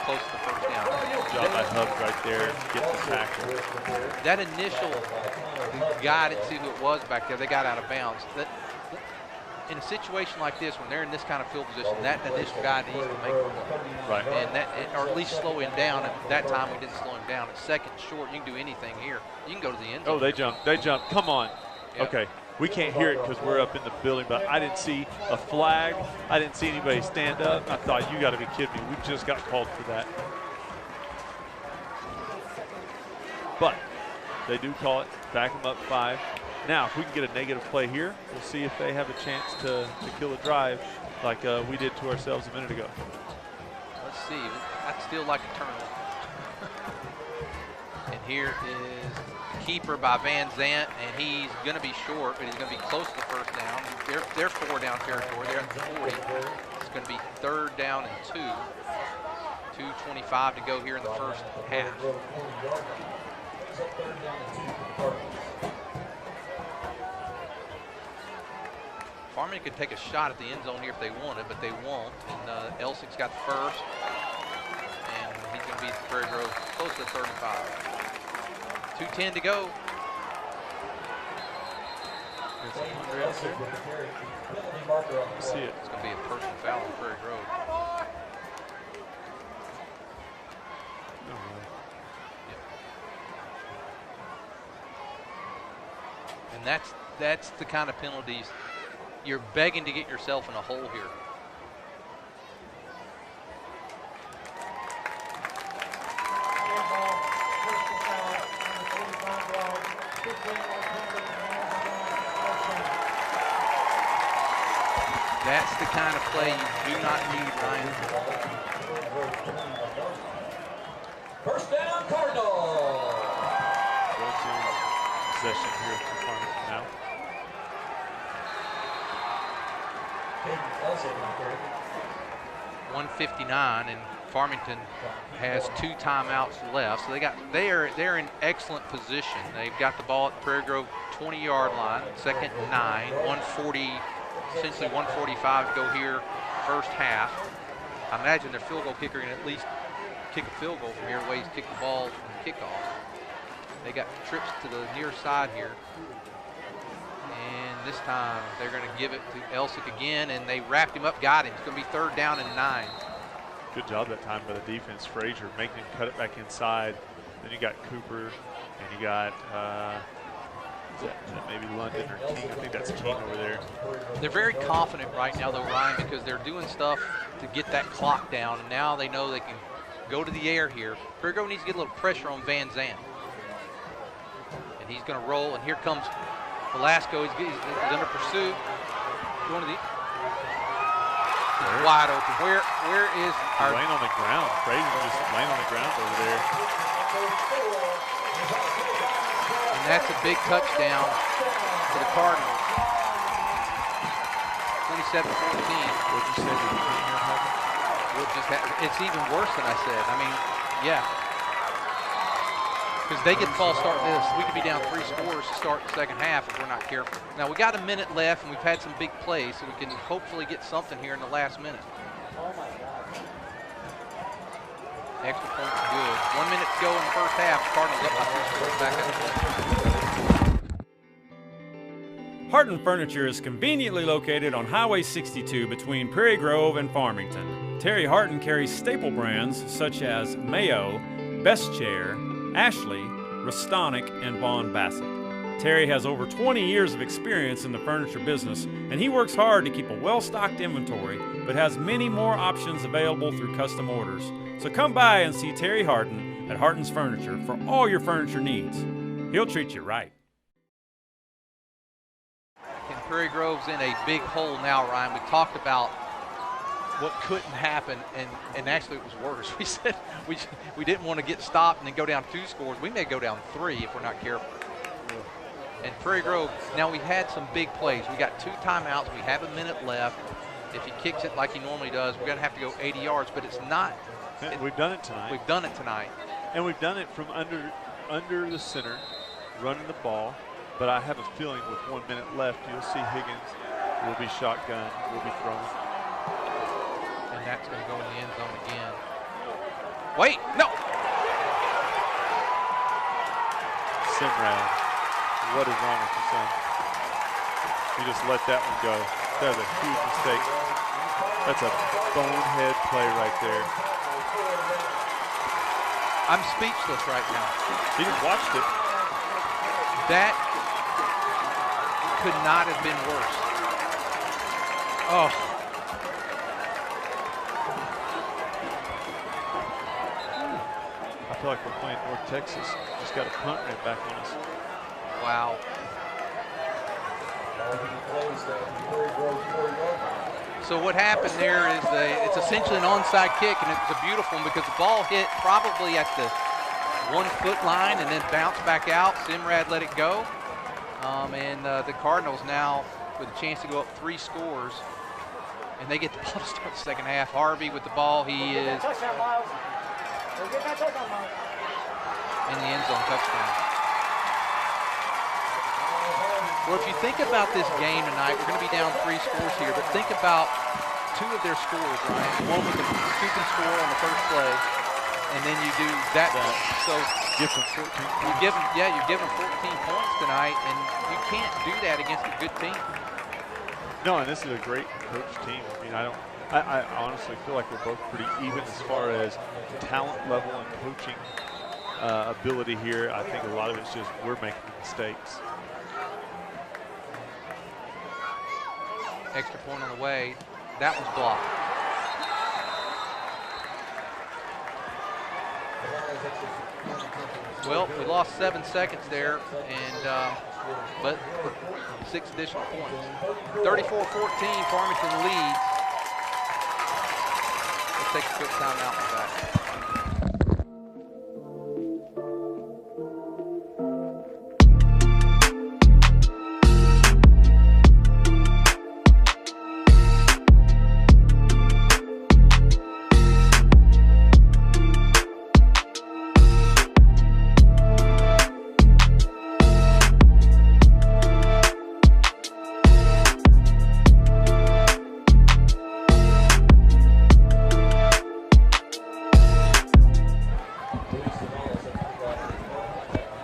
close to the first down. Good job by Hubbs right there. Gets the tackle. That initial guy, I didn't see who it was back there. They got out of bounds. In a situation like this, when they're in this kind of field position, that initial guy needs to make the play. Right. Or at least slow him down. And that time we didn't slow him down. At second short, you can do anything here. You can go to the end zone. Oh, they jumped. They jumped. Come on. Yeah. Okay. We can't hear it because we're up in the building, but I didn't see a flag. I didn't see anybody stand up. I thought, you got to be kidding me. We just got called for that. But they do call it. Back them up 5. Now, if we can get a negative play here, we'll see if they have a chance to kill a drive like we did to ourselves a minute ago. Let's see. I'd still like a turnover. And here is keeper by Van Zant, and he's going to be short, but he's going to be close to the first down. They're 4 down territory. They're at the 40. It's going to be 3rd down and 2. 2:25 to go here in the first half. Farmington could take a shot at the end zone here if they wanted, but they won't. And Elsig's got the first, and he's going to be Prairie Grove close to 35. 2:10 to go. See it. It's going to be a personal foul on Prairie Grove. And that's the kind of penalties you're begging to get yourself in a hole here. That's the kind of play you do not need, Ryan. First down, Cardinals. Possession here for Farmington now. 1:59, and Farmington has 2 timeouts left, so they're in excellent position. They've got the ball at the Prairie Grove 20-yard line, 2nd and 9, 1:40, essentially 1:45 to go here, first half. I imagine their field goal kicker can at least kick a field goal from here, ways to kick the ball from the kickoff. They got trips to the near side here. And this time they're going to give it to Elsig again, and they wrapped him up, got him. It's going to be 3rd down and 9. Good job that time by the defense. Frazier making him cut it back inside. Then you got Cooper, and you got is that maybe London or King? I think that's King over there. They're very confident right now, though, Ryan, because they're doing stuff to get that clock down, and now they know they can go to the air here. Prairie Grove needs to get a little pressure on Van Zandt. And he's going to roll, and here comes Velasco. He's under pursuit. Going to the wide open. Where is our laying on the ground? Frazier just laying on the ground over there. And that's a big touchdown for the Cardinals. 27-14. What'd you say? It's even worse than I said. I mean, yeah. Because they get the ball starting this. We could be down 3 scores to start the second half if we're not careful. Now, we got a minute left, and we've had some big plays, so we can hopefully get something here in the last minute. Extra point is good. 1 minute to go in the first half. Cardinals up by 3 scores back at the Harton Furniture is conveniently located on Highway 62 between Prairie Grove and Farmington. Terry Harton carries staple brands such as Mayo, Best Chair, Ashley, Restonic, and Vaughn Bassett. Terry has over 20 years of experience in the furniture business, and he works hard to keep a well-stocked inventory, but has many more options available through custom orders. So come by and see Terry Harton at Harton's Furniture for all your furniture needs. He'll treat you right. And Prairie Grove's in a big hole now, Ryan. We talked about what couldn't happen, and actually it was worse. We said we didn't want to get stopped and then go down 2 scores. We may go down 3 if we're not careful. And Prairie Grove, now we've had some big plays. We got 2 timeouts. We have a minute left. If he kicks it like he normally does, we're going to have to go 80 yards, but it's not. We've done it tonight. We've done it tonight. And we've done it from under the center. running the ball, but I have a feeling with 1 minute left, you'll see Higgins will be shotgun, will be throwing. And that's going to go in the end zone again. Wait, no! Simrad, what is wrong with you, son? You just let that one go. That was a huge mistake. That's a bonehead play right there. I'm speechless right now. He just watched it. That could not have been worse. Oh. I feel like we're playing North Texas. Just got a punt right back on us. Wow. So what happened there is it's essentially an onside kick, and it's a beautiful one because the ball hit probably at the 1 foot line and then bounced back out. Simrad let it go. And the Cardinals now with a chance to go up 3 scores. And they get the ball to start the second half. Harvey with the ball. He is in the end zone touchdown. Well, if you think about this game tonight, we're going to be down 3 scores here, but think about 2 of their scores, right? One with the scooping score on the first play, and then you do that. So give them 14 points. You give them 14 points tonight, and you can't do that against a good team. No, and this is a great coach team. I mean, I honestly feel like we're both pretty even as far as talent level and coaching ability here. I think a lot of it's just we're making mistakes. Extra point on the way. That was blocked. Well, we lost 7 seconds there, and but 6 additional points. 34-14, Farmington leads. Let's take a quick timeout and back.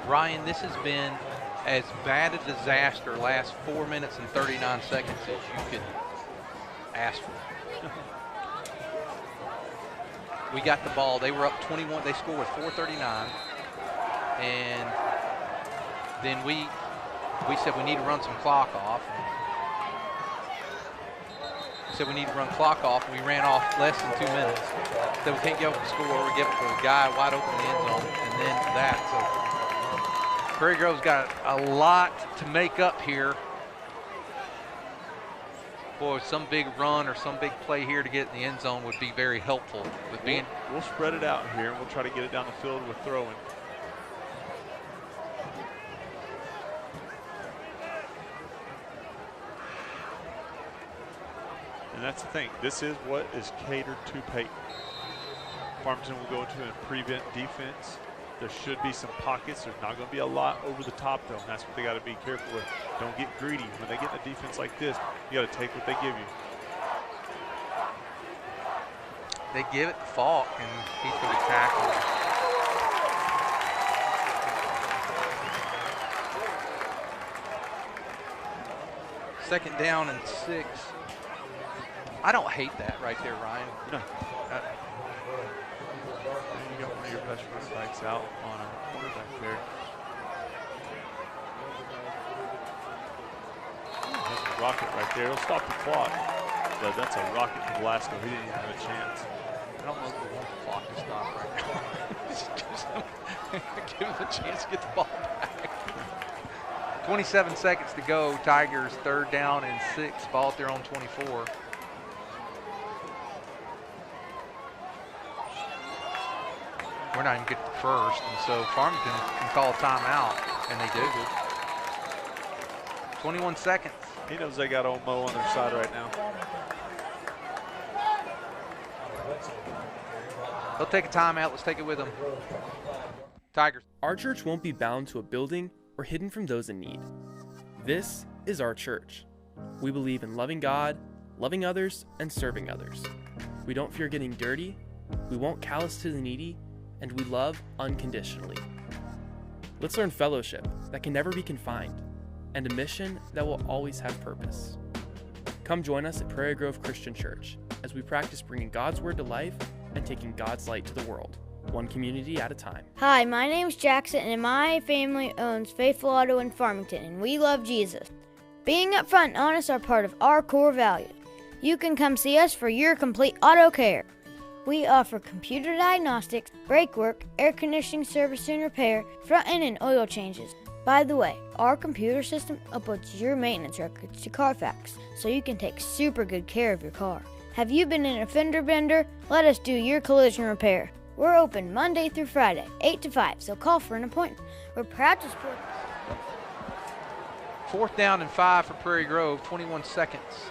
Ryan, this has been as bad a disaster last 4 minutes and 39 seconds as you could ask for. We got the ball. They were up 21. They scored with 4:39. And then we said we need to run some clock off. We said we need to run clock off, and we ran off less than 2 minutes. So we can't give up the score. We give it to a guy wide open in the end zone, and then that. So Prairie Grove's got a lot to make up here. Boy, some big run or some big play here to get in the end zone would be very helpful. With being, we'll spread it out here, and we'll try to get it down the field with throwing. And that's the thing. This is what is catered to Peyton. Farmington will go into a prevent defense. There should be some pockets. There's not going to be a lot over the top, though. And that's what they got to be careful with. Don't get greedy. When they get in a defense like this, you got to take what they give you. They give it to Falk, and he's going to be tackled. Second down and 6. I don't hate that right there, Ryan. No. You got one of your best running backs out on a quarterback there. That's a rocket right there. It'll stop the clock. But that's a rocket to Glasgow. He didn't even have a chance. I don't know if we want the clock to stop right now. Give him a chance to get the ball back. 27 seconds to go. Tigers 3rd down and 6. Ball at their own 24. We're not even getting the first, and so Farmington can call a timeout, and they do. 21 seconds. He knows they got old Mo on their side right now. They'll take a timeout. Let's take it with them. Tigers. Our church won't be bound to a building or hidden from those in need. This is our church. We believe in loving God, loving others, and serving others. We don't fear getting dirty, we won't callous to the needy, and we love unconditionally. Let's learn fellowship that can never be confined, and a mission that will always have purpose. Come join us at Prairie Grove Christian Church as we practice bringing God's Word to life and taking God's light to the world, one community at a time. Hi, my name's Jackson, and my family owns Faithful Auto in Farmington, and we love Jesus. Being upfront and honest are part of our core values. You can come see us for your complete auto care. We offer computer diagnostics, brake work, air conditioning service and repair, front end and oil changes. By the way, our computer system uploads your maintenance records to Carfax, so you can take super good care of your car. Have you been in a fender bender? Let us do your collision repair. We're open Monday through Friday, 8 to 5, so call for an appointment. We're proud to support. 4th down and 5 for Prairie Grove, 21 seconds.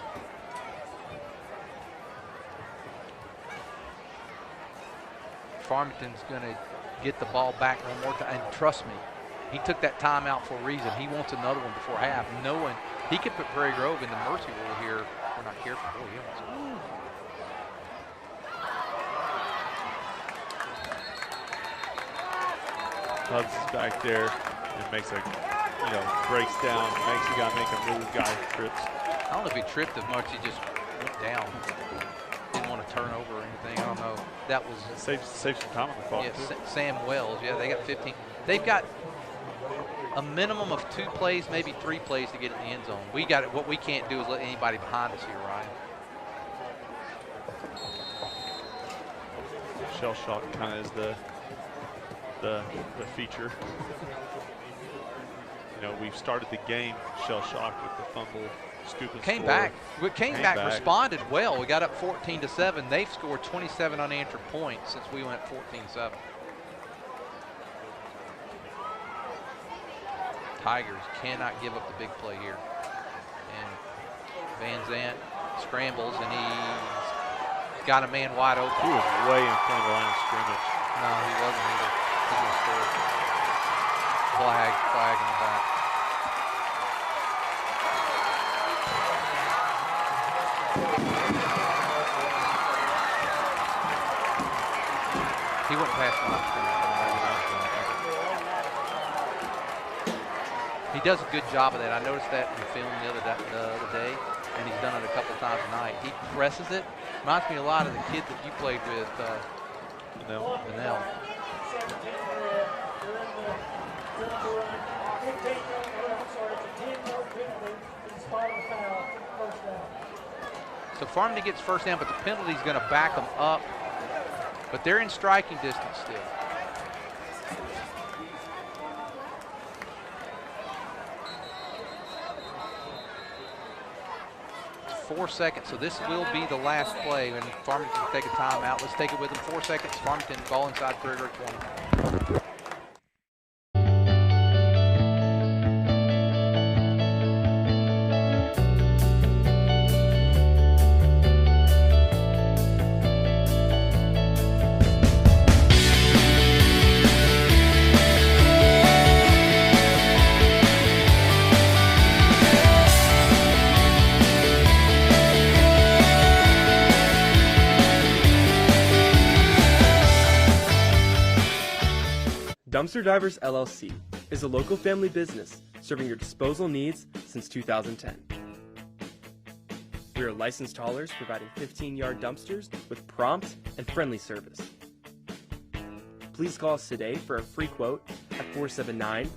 Farmington's going to get the ball back one more time, and trust me, he took that timeout for a reason. He wants another one before half, knowing he could put Prairie Grove in the mercy rule here. We're not careful. Boy, he almost. Hubs is back there and makes a, breaks down, makes the guy make a move, guy trips. I don't know if he tripped as much, he just went down. Didn't want to turn over or anything, I don't know. That was. Saves some time on the clock. Yeah, Sam Wells, yeah, they got 15. They've got a minimum of 2 plays, maybe 3 plays to get in the end zone. We got it. What we can't do is let anybody behind us here, Ryan. Shell shock kind of is the feature. We've started the game shell shocked with the fumble, scoop and Came score. back. We came back, responded well. We got up 14-7. They've scored 27 unanswered points since we went 14-7. Tigers cannot give up the big play here. And Van Zant scrambles, and he's got a man wide open. He was way in front of the line of scrimmage. No, he wasn't either. He's going to score. Flag in the back. He went past the line of scrimmage. He does a good job of that. I noticed that in film the other day, and he's done it a couple times tonight. He presses it. Reminds me a lot of the kid that you played with, Vanell. So Farmington gets first down, but the penalty's going to back them up. But they're in striking distance still. 4 seconds, so this will be the last play, and Farmington can take a timeout. Let's take it with them. 4 seconds. Farmington ball inside Prairie Grove 20. Dumpster Divers LLC is a local family business serving your disposal needs since 2010. We are licensed haulers providing 15-yard dumpsters with prompt and friendly service. Please call us today for a free quote at 479-966-58.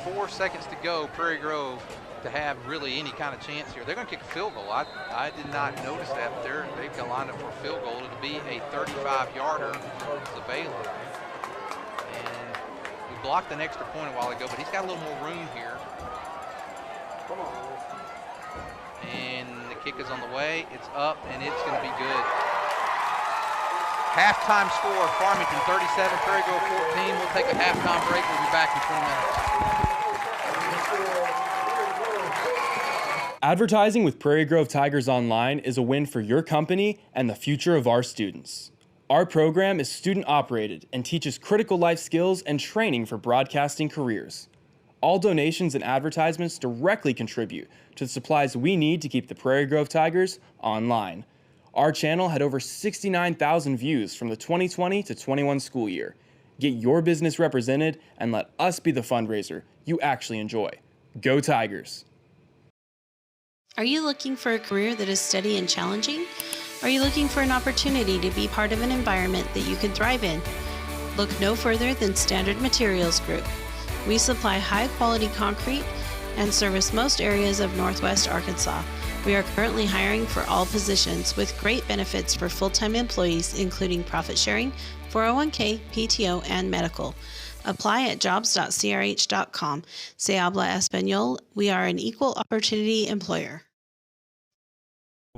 4 seconds to go, Prairie Grove to have really any kind of chance here. They're going to kick a field goal. I did not notice that, but they've got lined up for a field goal. It'll be a 35-yarder to Baylor. And we blocked an extra point a while ago, but he's got a little more room here. And the kick is on the way. It's up, and it's going to be good. Halftime score, Farmington 37, Prairie Grove 14. We'll take a halftime break. We'll be back in 20 minutes. Advertising with Prairie Grove Tigers Online is a win for your company and the future of our students. Our program is student-operated and teaches critical life skills and training for broadcasting careers. All donations and advertisements directly contribute to the supplies we need to keep the Prairie Grove Tigers online. Our channel had over 69,000 views from the 2020 to 21 school year. Get your business represented and let us be the fundraiser you actually enjoy. Go Tigers! Are you looking for a career that is steady and challenging? Are you looking for an opportunity to be part of an environment that you can thrive in? Look no further than Standard Materials Group. We supply high-quality concrete and service most areas of Northwest Arkansas. We are currently hiring for all positions with great benefits for full-time employees, including profit sharing, 401k, PTO, and medical. Apply at jobs.crh.com. Se habla español. We are an equal opportunity employer.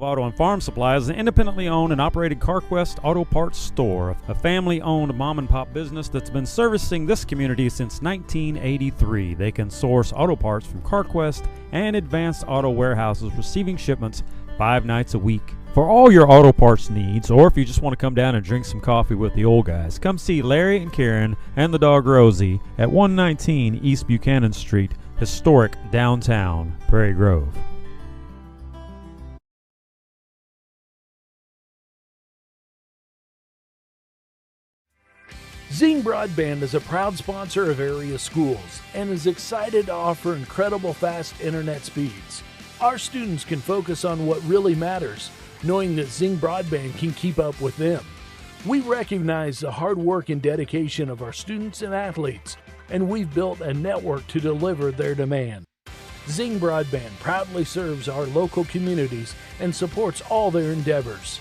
Auto and Farm Supply is an independently owned and operated CarQuest auto parts store, a family-owned mom-and-pop business that's been servicing this community since 1983. They can source auto parts from CarQuest and Advanced Auto Warehouses, receiving shipments 5 nights a week. For all your auto parts needs, or if you just want to come down and drink some coffee with the old guys, come see Larry and Karen and the dog Rosie at 119 East Buchanan Street, historic downtown Prairie Grove. Zing Broadband is a proud sponsor of area schools and is excited to offer incredible fast internet speeds. Our students can focus on what really matters, knowing that Zing Broadband can keep up with them. We recognize the hard work and dedication of our students and athletes, and we've built a network to deliver their demand. Zing Broadband proudly serves our local communities and supports all their endeavors.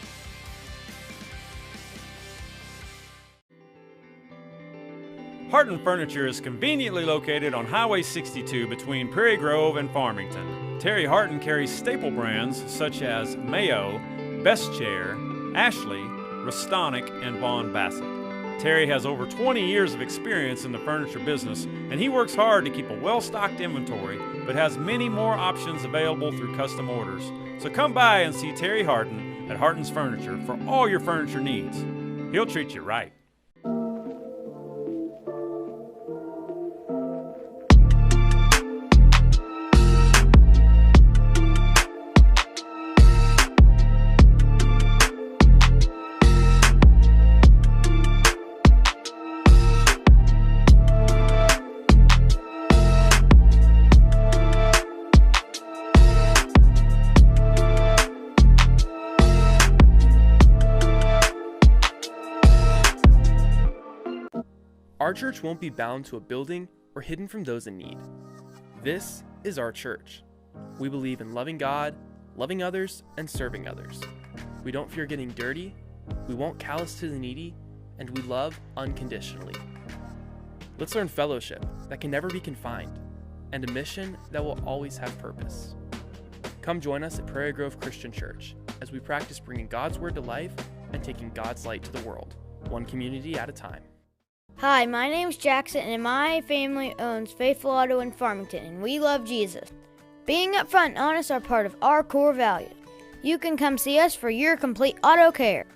Harton Furniture is conveniently located on Highway 62 between Prairie Grove and Farmington. Terry Harton carries staple brands such as Mayo, Best Chair, Ashley, Restonic, and Vaughn Bassett. Terry has over 20 years of experience in the furniture business, and he works hard to keep a well-stocked inventory, but has many more options available through custom orders. So come by and see Terry Harton at Harton's Furniture for all your furniture needs. He'll treat you right. Our church won't be bound to a building or hidden from those in need. This is our church. We believe in loving God, loving others, and serving others. We don't fear getting dirty, we won't callous to the needy, and we love unconditionally. Let's learn fellowship that can never be confined, and a mission that will always have purpose. Come join us at Prairie Grove Christian Church as we practice bringing God's Word to life and taking God's light to the world, one community at a time. Hi, my name's Jackson, and my family owns Faithful Auto in Farmington, and we love Jesus. Being upfront and honest are part of our core values. You can come see us for your complete auto care.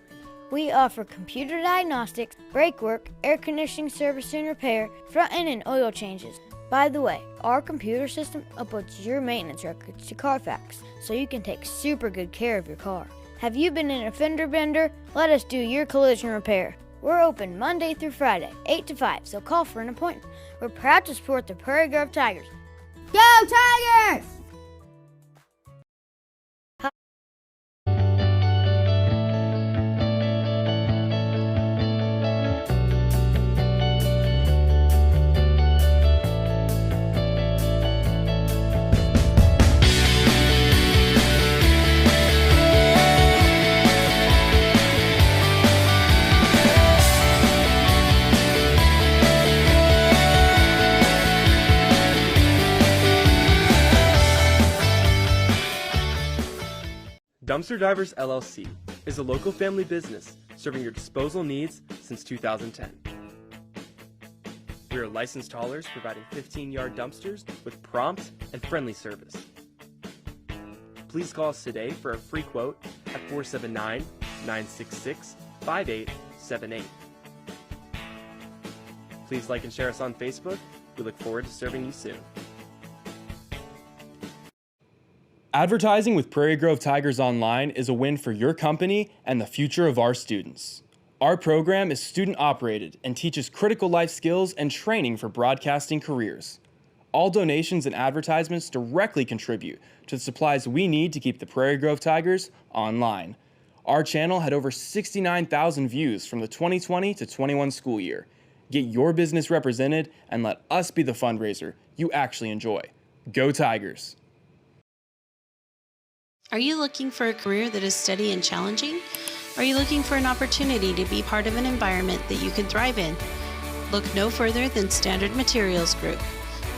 We offer computer diagnostics, brake work, air conditioning service and repair, front end and oil changes. By the way, our computer system uploads your maintenance records to Carfax, so you can take super good care of your car. Have you been in a fender bender? Let us do your collision repair. We're open Monday through Friday, 8 to 5, so call for an appointment. We're proud to support the Prairie Grove Tigers. Go Tigers! Dumpster Divers LLC is a local family business serving your disposal needs since 2010. We are licensed haulers providing 15-yard dumpsters with prompt and friendly service. Please call us today for a free quote at 479-966-5875 878. Please like and share us on Facebook. We look forward to serving you soon. Advertising with Prairie Grove Tigers Online is a win for your company and the future of our students. Our program is student-operated and teaches critical life skills and training for broadcasting careers. All donations and advertisements directly contribute to the supplies we need to keep the Prairie Grove Tigers online. Our channel had over 69,000 views from the 2020 to 21 school year. Get your business represented and let us be the fundraiser you actually enjoy. Go Tigers! Are you looking for a career that is steady and challenging? Are you looking for an opportunity to be part of an environment that you can thrive in? Look no further than Standard Materials Group.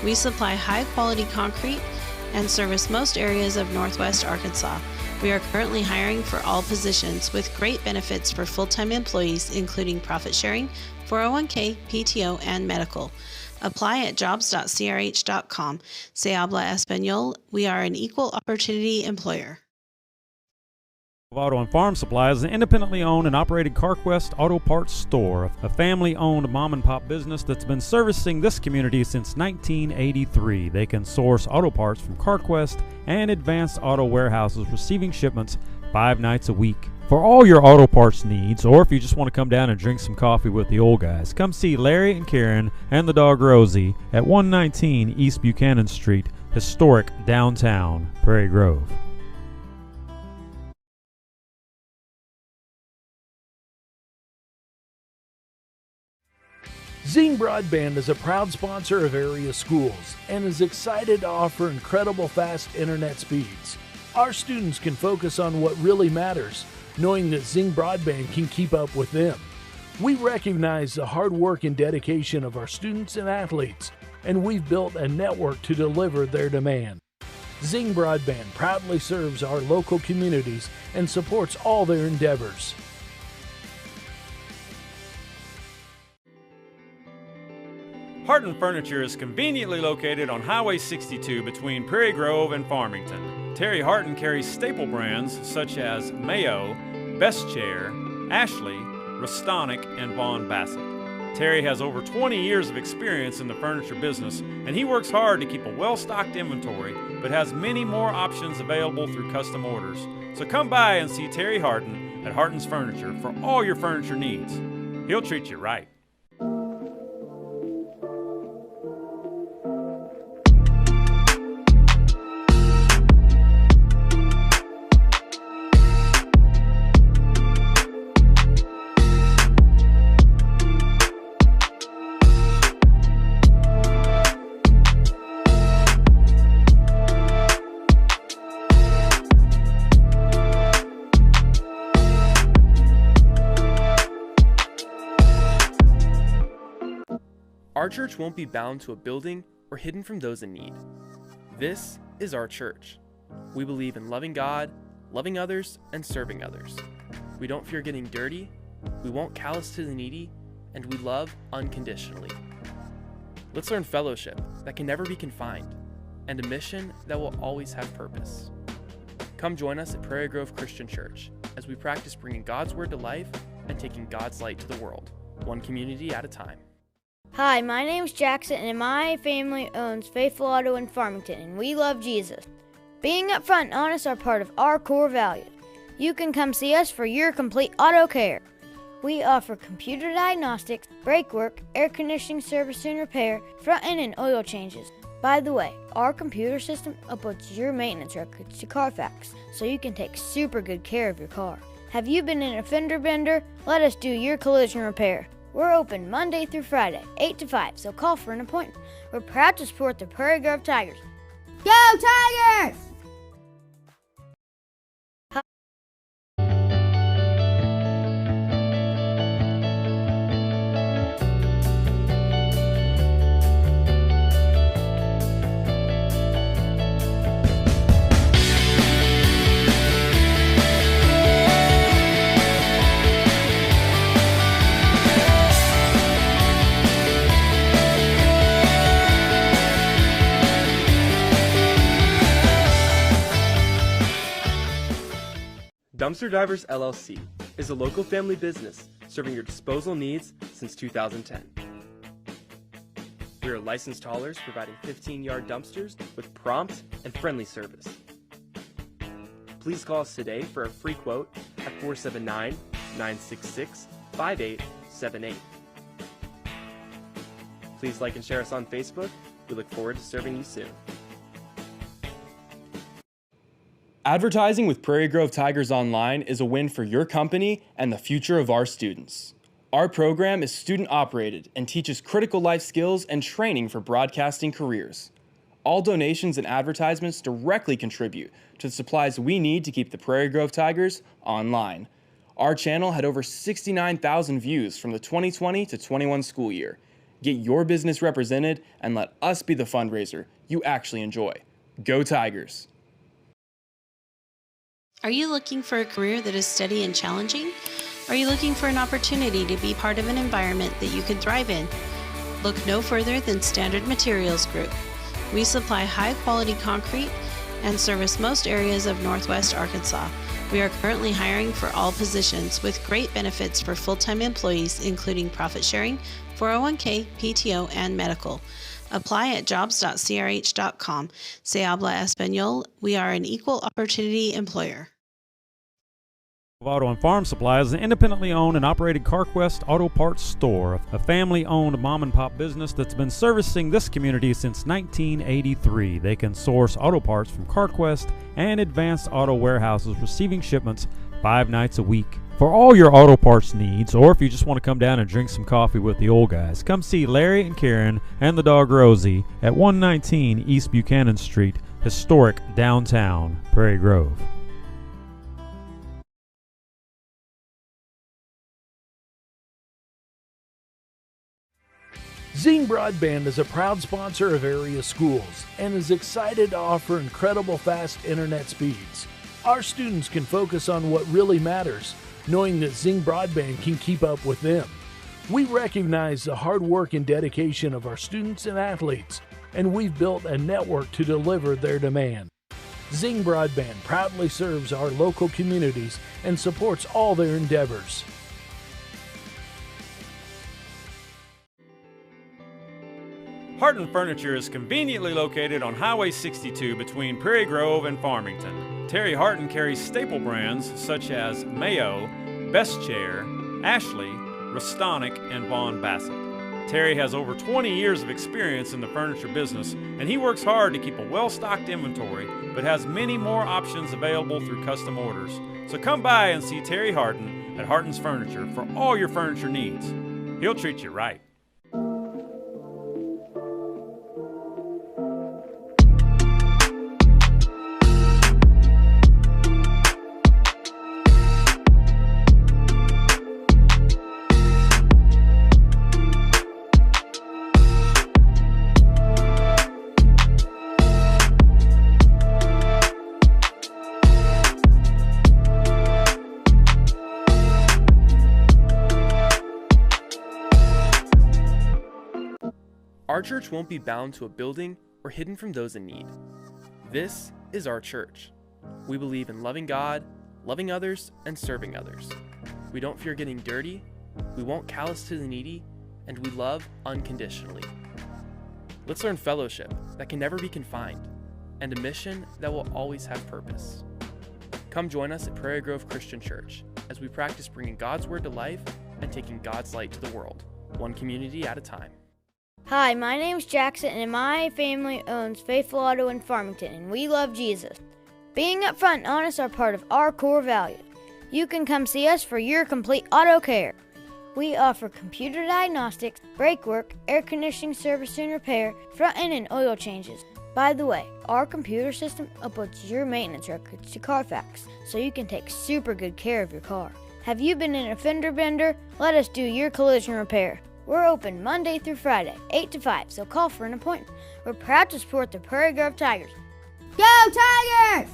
We supply high-quality concrete and service most areas of Northwest Arkansas. We are currently hiring for all positions with great benefits for full-time employees, including profit sharing, 401k, PTO, and medical. Apply at jobs.crh.com. Se habla español. We are an equal opportunity employer. Auto and Farm Supply is an independently owned and operated CarQuest auto parts store, a family-owned mom-and-pop business that's been servicing this community since 1983. They can source auto parts from CarQuest and Advanced Auto Warehouses, receiving shipments 5 nights a week. For all your auto parts needs, or if you just want to come down and drink some coffee with the old guys, come see Larry and Karen and the dog Rosie at 119 East Buchanan Street, historic downtown Prairie Grove. Zing Broadband is a proud sponsor of area schools and is excited to offer incredible fast internet speeds. Our students can focus on what really matters, knowing that Zing Broadband can keep up with them. We recognize the hard work and dedication of our students and athletes, and we've built a network to deliver their demand. Zing Broadband proudly serves our local communities and supports all their endeavors. Harton Furniture is conveniently located on Highway 62 between Prairie Grove and Farmington. Terry Harton carries staple brands such as Mayo, Best Chair, Ashley, Restonic, and Vaughn Bassett. Terry has over 20 years of experience in the furniture business, and he works hard to keep a well-stocked inventory, but has many more options available through custom orders. So come by and see Terry Harton at Harton's Furniture for all your furniture needs. He'll treat you right. Our church won't be bound to a building or hidden from those in need. This is our church. We believe in loving God, loving others, and serving others. We don't fear getting dirty, we won't callous to the needy, and we love unconditionally. Let's learn fellowship that can never be confined, and a mission that will always have purpose. Come join us at Prairie Grove Christian Church as we practice bringing God's Word to life and taking God's light to the world, one community at a time. Hi, my name's Jackson, and my family owns Faithful Auto in Farmington, and we love Jesus. Being upfront and honest are part of our core values. You can come see us for your complete auto care. We offer computer diagnostics, brake work, air conditioning service and repair, front end and oil changes. By the way, our computer system uploads your maintenance records to Carfax, so you can take super good care of your car. Have you been in a fender bender? Let us do your collision repair. We're open Monday through Friday, 8 to 5, so call for an appointment. We're proud to support the Prairie Grove Tigers. Go Tigers! Dumpster Divers LLC, is a local family business serving your disposal needs since 2010. We are licensed haulers providing 15-yard dumpsters with prompt and friendly service. Please call us today for a free quote at 479-966-5878. Please like and share us on Facebook. We look forward to serving you soon. Advertising with Prairie Grove Tigers Online is a win for your company and the future of our students. Our program is student-operated and teaches critical life skills and training for broadcasting careers. All donations and advertisements directly contribute to the supplies we need to keep the Prairie Grove Tigers online. Our channel had over 69,000 views from the 2020 to 21 school year. Get your business represented and let us be the fundraiser you actually enjoy. Go Tigers! Are you looking for a career that is steady and challenging? Are you looking for an opportunity to be part of an environment that you can thrive in? Look no further than Standard Materials Group. We supply high-quality concrete and service most areas of Northwest Arkansas. We are currently hiring for all positions with great benefits for full-time employees, including profit sharing, 401k, PTO, and medical. Apply at jobs.crh.com. Se habla español. We are an equal opportunity employer. Auto and Farm Supply is an independently owned and operated CarQuest auto parts store, a family-owned mom-and-pop business that's been servicing this community since 1983. They can source auto parts from CarQuest and Advanced Auto Warehouses, receiving shipments 5 nights a week. For all your auto parts needs, or if you just want to come down and drink some coffee with the old guys, come see Larry and Karen and the dog Rosie at 119 East Buchanan Street, historic downtown Prairie Grove. Zing Broadband is a proud sponsor of area schools and is excited to offer incredible fast internet speeds. Our students can focus on what really matters, knowing that Zing Broadband can keep up with them. We recognize the hard work and dedication of our students and athletes, and we've built a network to deliver their demand. Zing Broadband proudly serves our local communities and supports all their endeavors. Harton Furniture is conveniently located on Highway 62 between Prairie Grove and Farmington. Terry Harton carries staple brands such as Mayo, Best Chair, Ashley, Restonic, and Vaughn Bassett. Terry has over 20 years of experience in the furniture business, and he works hard to keep a well-stocked inventory, but has many more options available through custom orders. So come by and see Terry Harton at Harton's Furniture for all your furniture needs. He'll treat you right. Our church won't be bound to a building or hidden from those in need. This is our church. We believe in loving God, loving others, and serving others. We don't fear getting dirty, we won't callous to the needy, and we love unconditionally. Let's learn fellowship that can never be confined, and a mission that will always have purpose. Come join us at Prairie Grove Christian Church as we practice bringing God's Word to life and taking God's light to the world, one community at a time. Hi, my name's Jackson, and my family owns Faithful Auto in Farmington, and we love Jesus. Being upfront and honest are part of our core values. You can come see us for your complete auto care. We offer computer diagnostics, brake work, air conditioning service and repair, front end and oil changes. By the way, our computer system uploads your maintenance records to Carfax, so you can take super good care of your car. Have you been in a fender bender? Let us do your collision repair. We're open Monday through Friday, 8 to 5, so call for an appointment. We're proud to support the Prairie Grove Tigers. Go Tigers!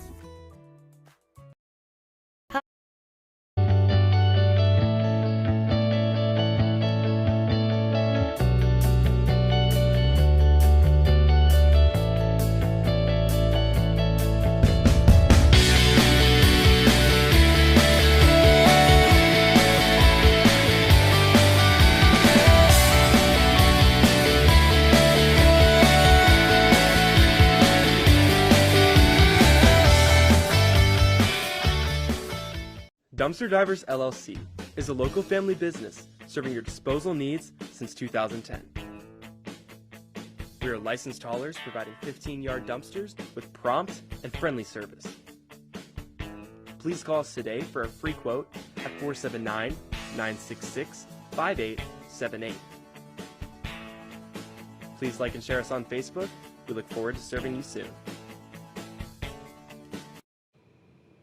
Dumpster Divers LLC is a local family business serving your disposal needs since 2010. We are licensed haulers providing 15-yard dumpsters with prompt and friendly service. Please call us today for a free quote at 479-966-5878. Please like and share us on Facebook. We look forward to serving you soon.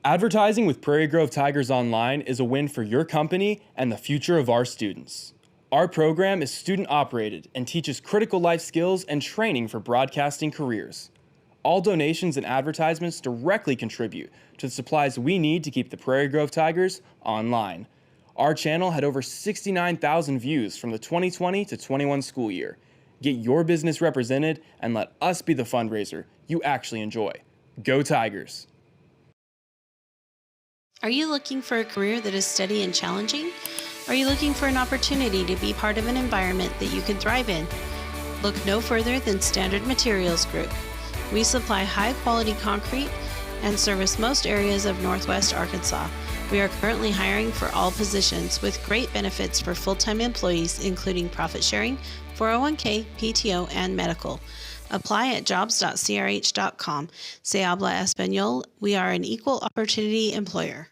Advertising with Prairie Grove Tigers Online is a win for your company and the future of our students. Our program is student-operated and teaches critical life skills and training for broadcasting careers. All donations and advertisements directly contribute to the supplies we need to keep the Prairie Grove Tigers online. Our channel had over 69,000 views from the 2020 to 21 school year. Get your business represented and let us be the fundraiser you actually enjoy. Go Tigers! Are you looking for a career that is steady and challenging? Are you looking for an opportunity to be part of an environment that you can thrive in? Look no further than Standard Materials Group. We supply high-quality concrete and service most areas of Northwest Arkansas. We are currently hiring for all positions with great benefits for full-time employees, including profit sharing, 401k, PTO, and medical. Apply at jobs.crh.com. Se habla español. We are an equal opportunity employer.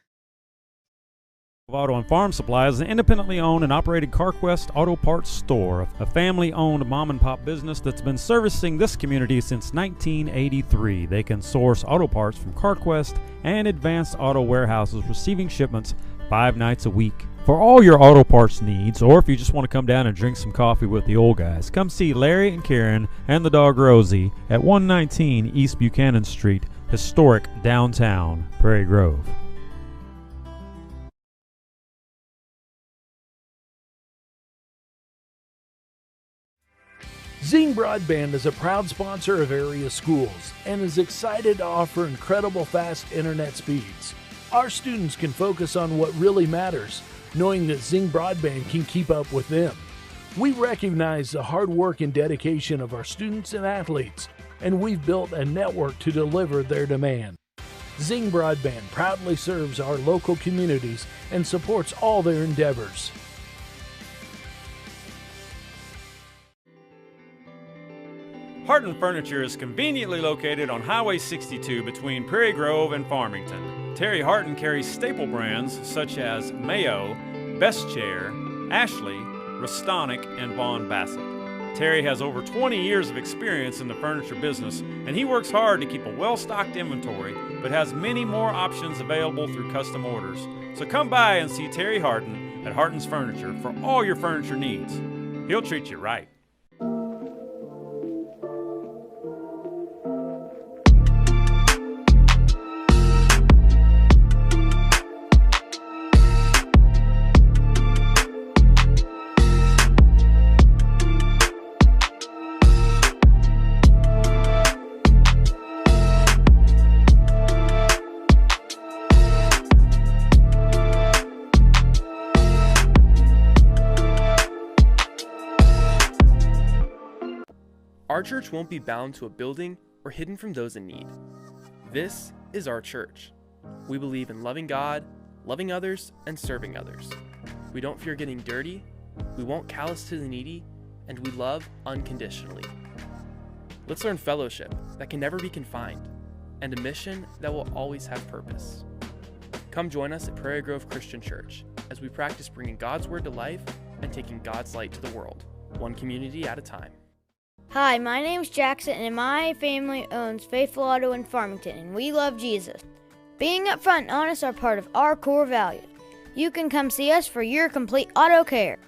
Auto and Farm Supply is an independently owned and operated CarQuest auto parts store, a family-owned mom-and-pop business that's been servicing this community since 1983. They can source auto parts from CarQuest and Advanced Auto Warehouses, receiving shipments 5 nights a week. For all your auto parts needs, or if you just want to come down and drink some coffee with the old guys, come see Larry and Karen and the dog Rosie at 119 East Buchanan Street, historic downtown Prairie Grove. Zing Broadband is a proud sponsor of area schools and is excited to offer incredible fast internet speeds. Our students can focus on what really matters, knowing that Zing Broadband can keep up with them. We recognize the hard work and dedication of our students and athletes, and we've built a network to deliver their demand. Zing Broadband proudly serves our local communities and supports all their endeavors. Harton Furniture is conveniently located on Highway 62 between Prairie Grove and Farmington. Terry Harton carries staple brands such as Mayo, Best Chair, Ashley, Restonic, and Vaughn Bassett. Terry has over 20 years of experience in the furniture business, and he works hard to keep a well-stocked inventory, but has many more options available through custom orders. So come by and see Terry Harton at Harton's Furniture for all your furniture needs. He'll treat you right. Our church won't be bound to a building or hidden from those in need. This is our church. We believe in loving God, loving others, and serving others. We don't fear getting dirty, we won't callous to the needy, and we love unconditionally. Let's learn fellowship that can never be confined, and a mission that will always have purpose. Come join us at Prairie Grove Christian Church as we practice bringing God's Word to life and taking God's light to the world, one community at a time. Hi, my name's Jackson, and my family owns Faithful Auto in Farmington, and we love Jesus. Being upfront and honest are part of our core values. You can come see us for your complete auto care.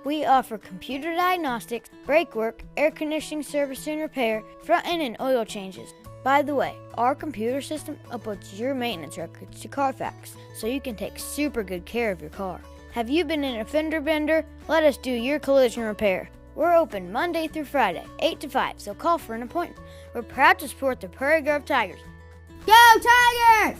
We offer computer diagnostics, brake work, air conditioning service and repair, front end and oil changes. By the way, our computer system uploads your maintenance records to Carfax, so you can take super good care of your car. Have you been in a fender bender? Let us do your collision repair. We're open Monday through Friday, 8 to 5, so call for an appointment. We're proud to support the Prairie Grove Tigers. Go Tigers!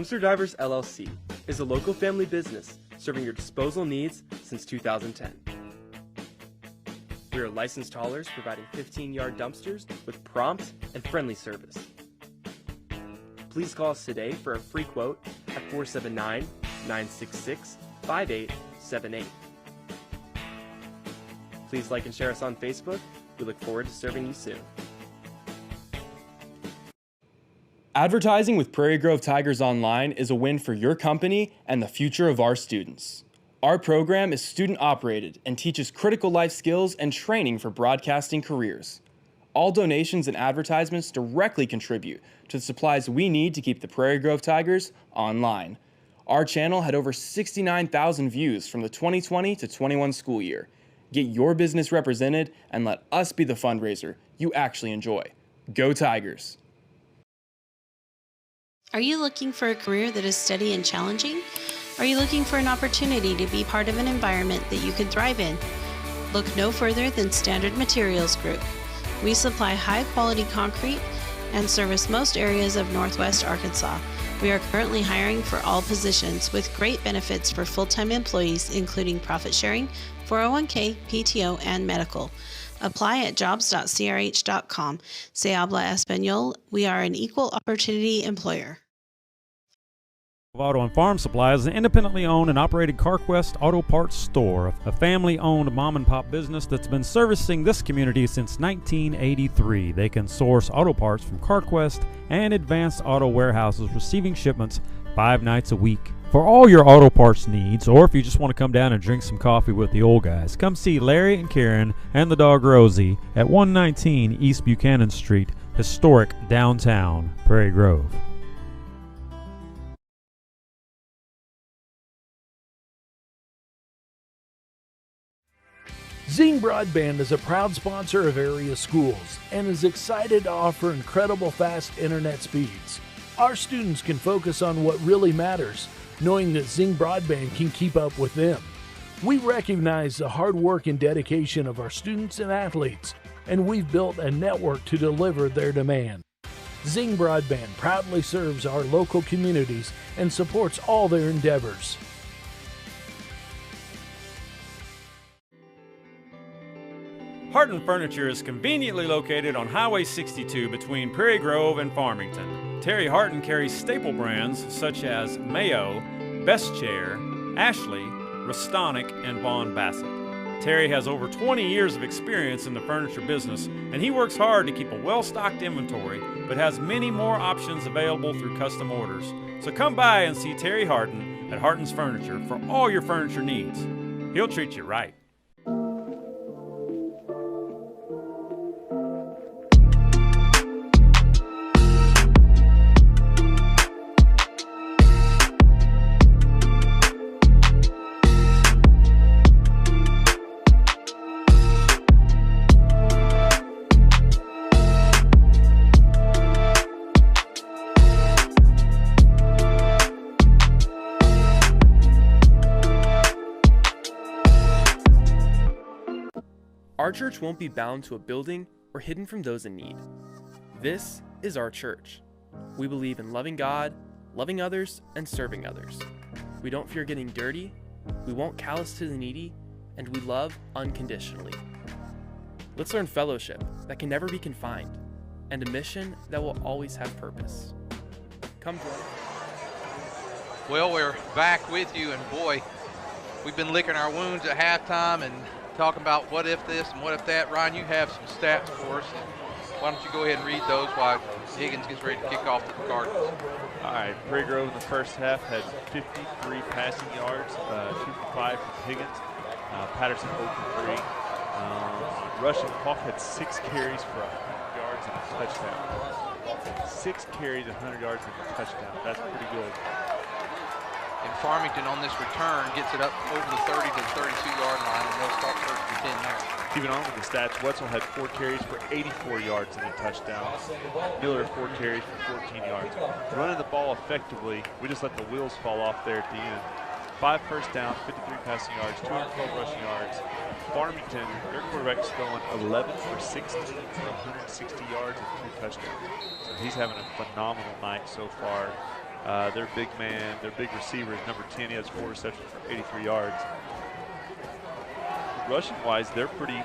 Dumpster Divers LLC is a local family business serving your disposal needs since 2010. We are licensed haulers providing 15-yard dumpsters with prompt and friendly service. Please call us today for a free quote at 479-966-5878. Please like and share us on Facebook. We look forward to serving you soon. Advertising with Prairie Grove Tigers Online is a win for your company and the future of our students. Our program is student-operated and teaches critical life skills and training for broadcasting careers. All donations and advertisements directly contribute to the supplies we need to keep the Prairie Grove Tigers online. Our channel had over 69,000 views from the 2020 to 21 school year. Get your business represented and let us be the fundraiser you actually enjoy. Go Tigers! Are you looking for a career that is steady and challenging? Are you looking for an opportunity to be part of an environment that you can thrive in? Look no further than Standard Materials Group. We supply high-quality concrete and service most areas of Northwest Arkansas. We are currently hiring for all positions with great benefits for full-time employees, including profit sharing, 401k, PTO, and medical. Apply at jobs.crh.com. Se habla español. We are an equal opportunity employer. Auto and Farm Supply is an independently owned and operated CarQuest auto parts store, a family-owned mom-and-pop business that's been servicing this community since 1983. They can source auto parts from CarQuest and Advanced Auto Warehouses, receiving shipments 5 nights a week. For all your auto parts needs, or if you just want to come down and drink some coffee with the old guys, come see Larry and Karen and the dog Rosie at 119 East Buchanan Street, historic downtown Prairie Grove. Zing Broadband is a proud sponsor of area schools and is excited to offer incredible fast internet speeds. Our students can focus on what really matters, knowing that Zing Broadband can keep up with them. We recognize the hard work and dedication of our students and athletes, and we've built a network to deliver their demand. Zing Broadband proudly serves our local communities and supports all their endeavors. Harton Furniture is conveniently located on Highway 62 between Prairie Grove and Farmington. Terry Harton carries staple brands such as Mayo, Best Chair, Ashley, Restonic, and Vaughn Bassett. Terry has over 20 years of experience in the furniture business, and he works hard to keep a well-stocked inventory, but has many more options available through custom orders. So come by and see Terry Harton at Harton's Furniture for all your furniture needs. He'll treat you right. Our church won't be bound to a building or hidden from those in need. This is our church. We believe in loving God, loving others, and serving others. We don't fear getting dirty, we won't callous to the needy, and we love unconditionally. Let's learn fellowship that can never be confined, and a mission that will always have purpose. Come join us. Well, we're back with you, and boy, we've been licking our wounds at halftime and talking about what if this and what if that. Ryan, you have some stats for us. Why don't you go ahead and read those while Higgins gets ready to kick off the Cardinals. All right, Prairie Grove in the first half had 53 passing yards, 2 for 5 from Higgins. Patterson 0 for 3. Rushing, Hawk had 6 carries for 100 yards and a touchdown. 6 carries, 100 yards and a touchdown. That's pretty good. And Farmington on this return gets it up over the 30 to the 32-yard line, and they'll start first and 10 there. Keeping on with the stats, Wetzel had 4 carries for 84 yards and a touchdown. Miller 4 carries for 14 yards. Running the ball effectively, we just let the wheels fall off there at the end. 5 first downs, 53 passing yards, 212 rushing yards. Farmington, their quarterback's throwing 11 for 16 for 160 yards and 2 touchdowns. So he's having a phenomenal night so far. Their big man, their big receiver is number 10. He has 4 receptions for 83 yards. Rushing-wise, they're pretty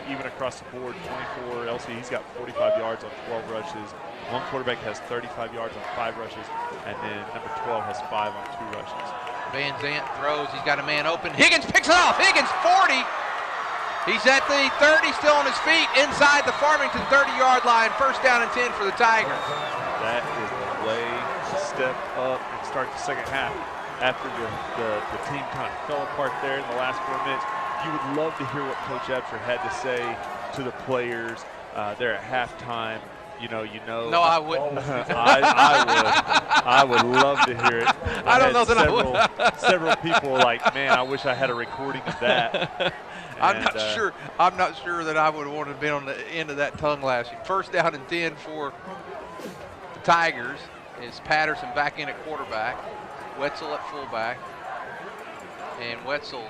even across the board. 24, LC, he's got 45 yards on 12 rushes. One quarterback has 35 yards on 5 rushes, and then number 12 has 5 on 2 rushes. Van Zant throws. He's got a man open. Higgins picks it off. Higgins, 40. He's at the 30, still on his feet, inside the Farmington 30-yard line. First down and 10 for the Tigers. That is the way to step up and start the second half. After the team kind of fell apart there in the last 4 minutes, you would love to hear what Coach Absher had to say to the players there at halftime. You know. No, I wouldn't. I would love to hear it. I don't know that I would. Several people were like, man, I wish I had a recording of that. I'm not sure that I would have wanted to be on the end of that tongue lashing. First down and 10 for the Tigers. Is Patterson back in at quarterback, Wetzel at fullback, and Wetzel,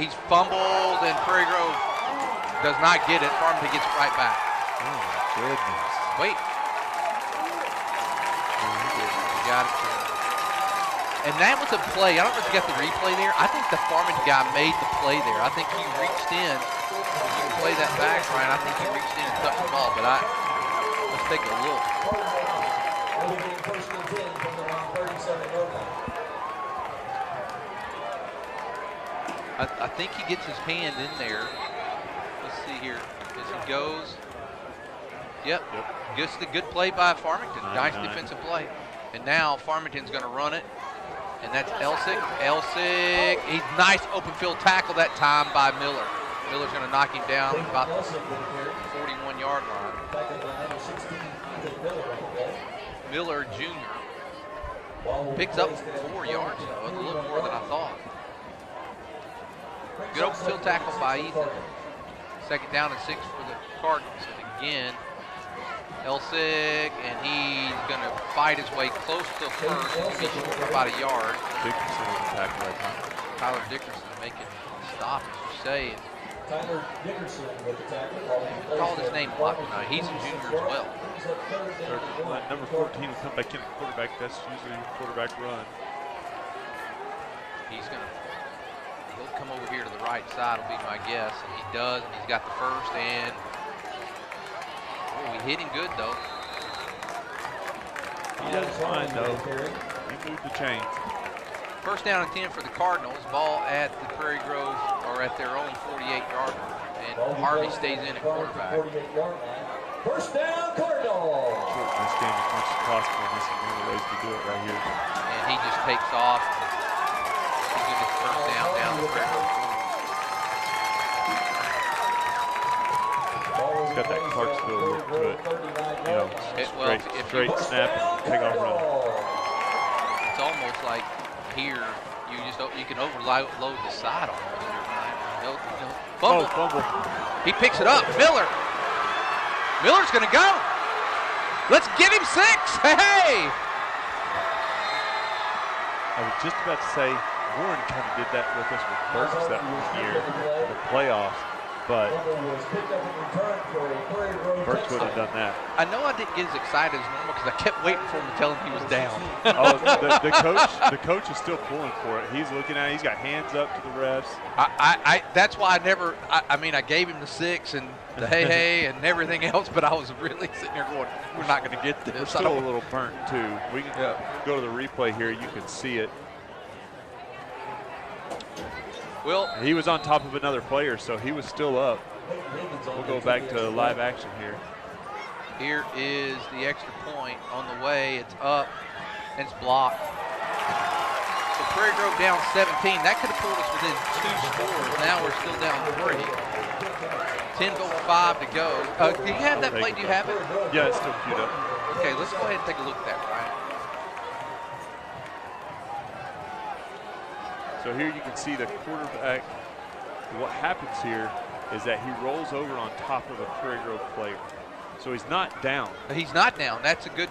he's fumbled, and Prairie Grove does not get it. Farmington gets it right back. Oh my goodness. Wait. Got it. And that was a play. I don't know if you got the replay there. I think the Farmington guy made the play there. I think he reached in. If you can play that back, Ryan, I think he reached in and touched the ball. But let's take a look. I think he gets his hand in there. Let's see here as he goes. Yep. Gets the good play by Farmington. Nice defensive play. And now Farmington's going to run it. And that's Elsick. Elsick, he's nice open field tackle that time by Miller. Miller's going to knock him down about the 41-yard line. Miller Jr. picks up 4 yards. That was a little more than I thought. Good open field tackle by Ethan. Second down and 6 for the Cardinals. And again, Elsick, and he's going to fight his way close to first. He's short for about a yard. Dickerson with the tackle right now. Tyler Dickerson making the stop, as you say. Tyler Dickerson with the tackle. Called his name block tonight. He's a junior as well. Number 14 will come back in at quarterback. That's usually quarterback run. He'll come over here to the right side, will be my guess. And he does, and he's got the first, and we hit him good, though. He does fine, though. He moved the chains. First down and 10 for the Cardinals. Ball at the Prairie Grove, or at their own 48-yard line. And Harvey stays in at quarterback. First down, Cardinals. Shorten this game as much as possible, and this is one of the ways to do it right here. And he just takes off. He's going to get the first down the Prairie Grove. It's got that Clarksville look to it. You know, straight snap and take off running. It's almost like here you can overload the side almost. Fumble. Oh, fumble. He picks it up. Miller's going to go. Let's give him 6. Hey! I was just about to say, Warren kind of did that with us with Burks that one year in the playoffs. But Burks wouldn't have done that. I know I didn't get as excited as normal because I kept waiting for him to tell him he was down. the coach is still pulling for it. He's looking at it. He's got hands up to the refs. That's why I gave him the 6 and the hey and everything else, but I was really sitting there going, we're not going to get this. We're still a little burnt too. We can go to the replay here. You can see it. Well, he was on top of another player, so he was still up. We'll go back to live action here. Here is the extra point on the way. It's up, and it's blocked. So Prairie Grove down 17. That could have pulled us within 2 scores. Now we're still down 3. 10:05 to go. Do you have that play? Do you have it? Yeah, it's still queued up. Okay, let's go ahead and take a look at that, Ryan. So here you can see the quarterback. What happens here is that he rolls over on top of a Prairie Grove player. So he's not down. He's not down. That's a good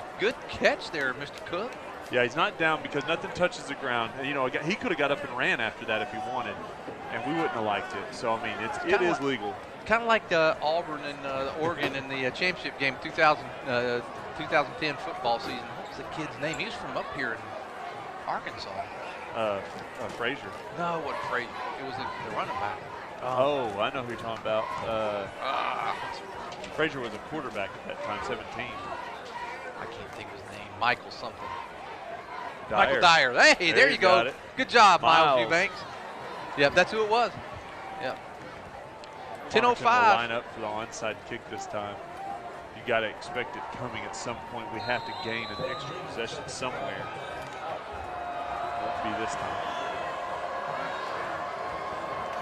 catch there, Mr. Cook. Yeah, he's not down because nothing touches the ground. And, you know, he could have got up and ran after that if he wanted, and we wouldn't have liked it. So, I mean, it is legal. Kind of like Auburn and Oregon in the championship game 2010 football season. What's the kid's name? He was from up here in Arkansas. Frazier. No, it wasn't Frazier. It was the running back. Oh, I know who you're talking about. Frazier was a quarterback at that time, 17. I can't think of his name. Michael something. Dyer. Michael Dyer. Hey, there you go. Good job, Miles Eubanks. Yep, that's who it was. Yep. 10:05. Line up for the onside kick this time. You got to expect it coming at some point. We have to gain an extra possession somewhere. Won't be this time.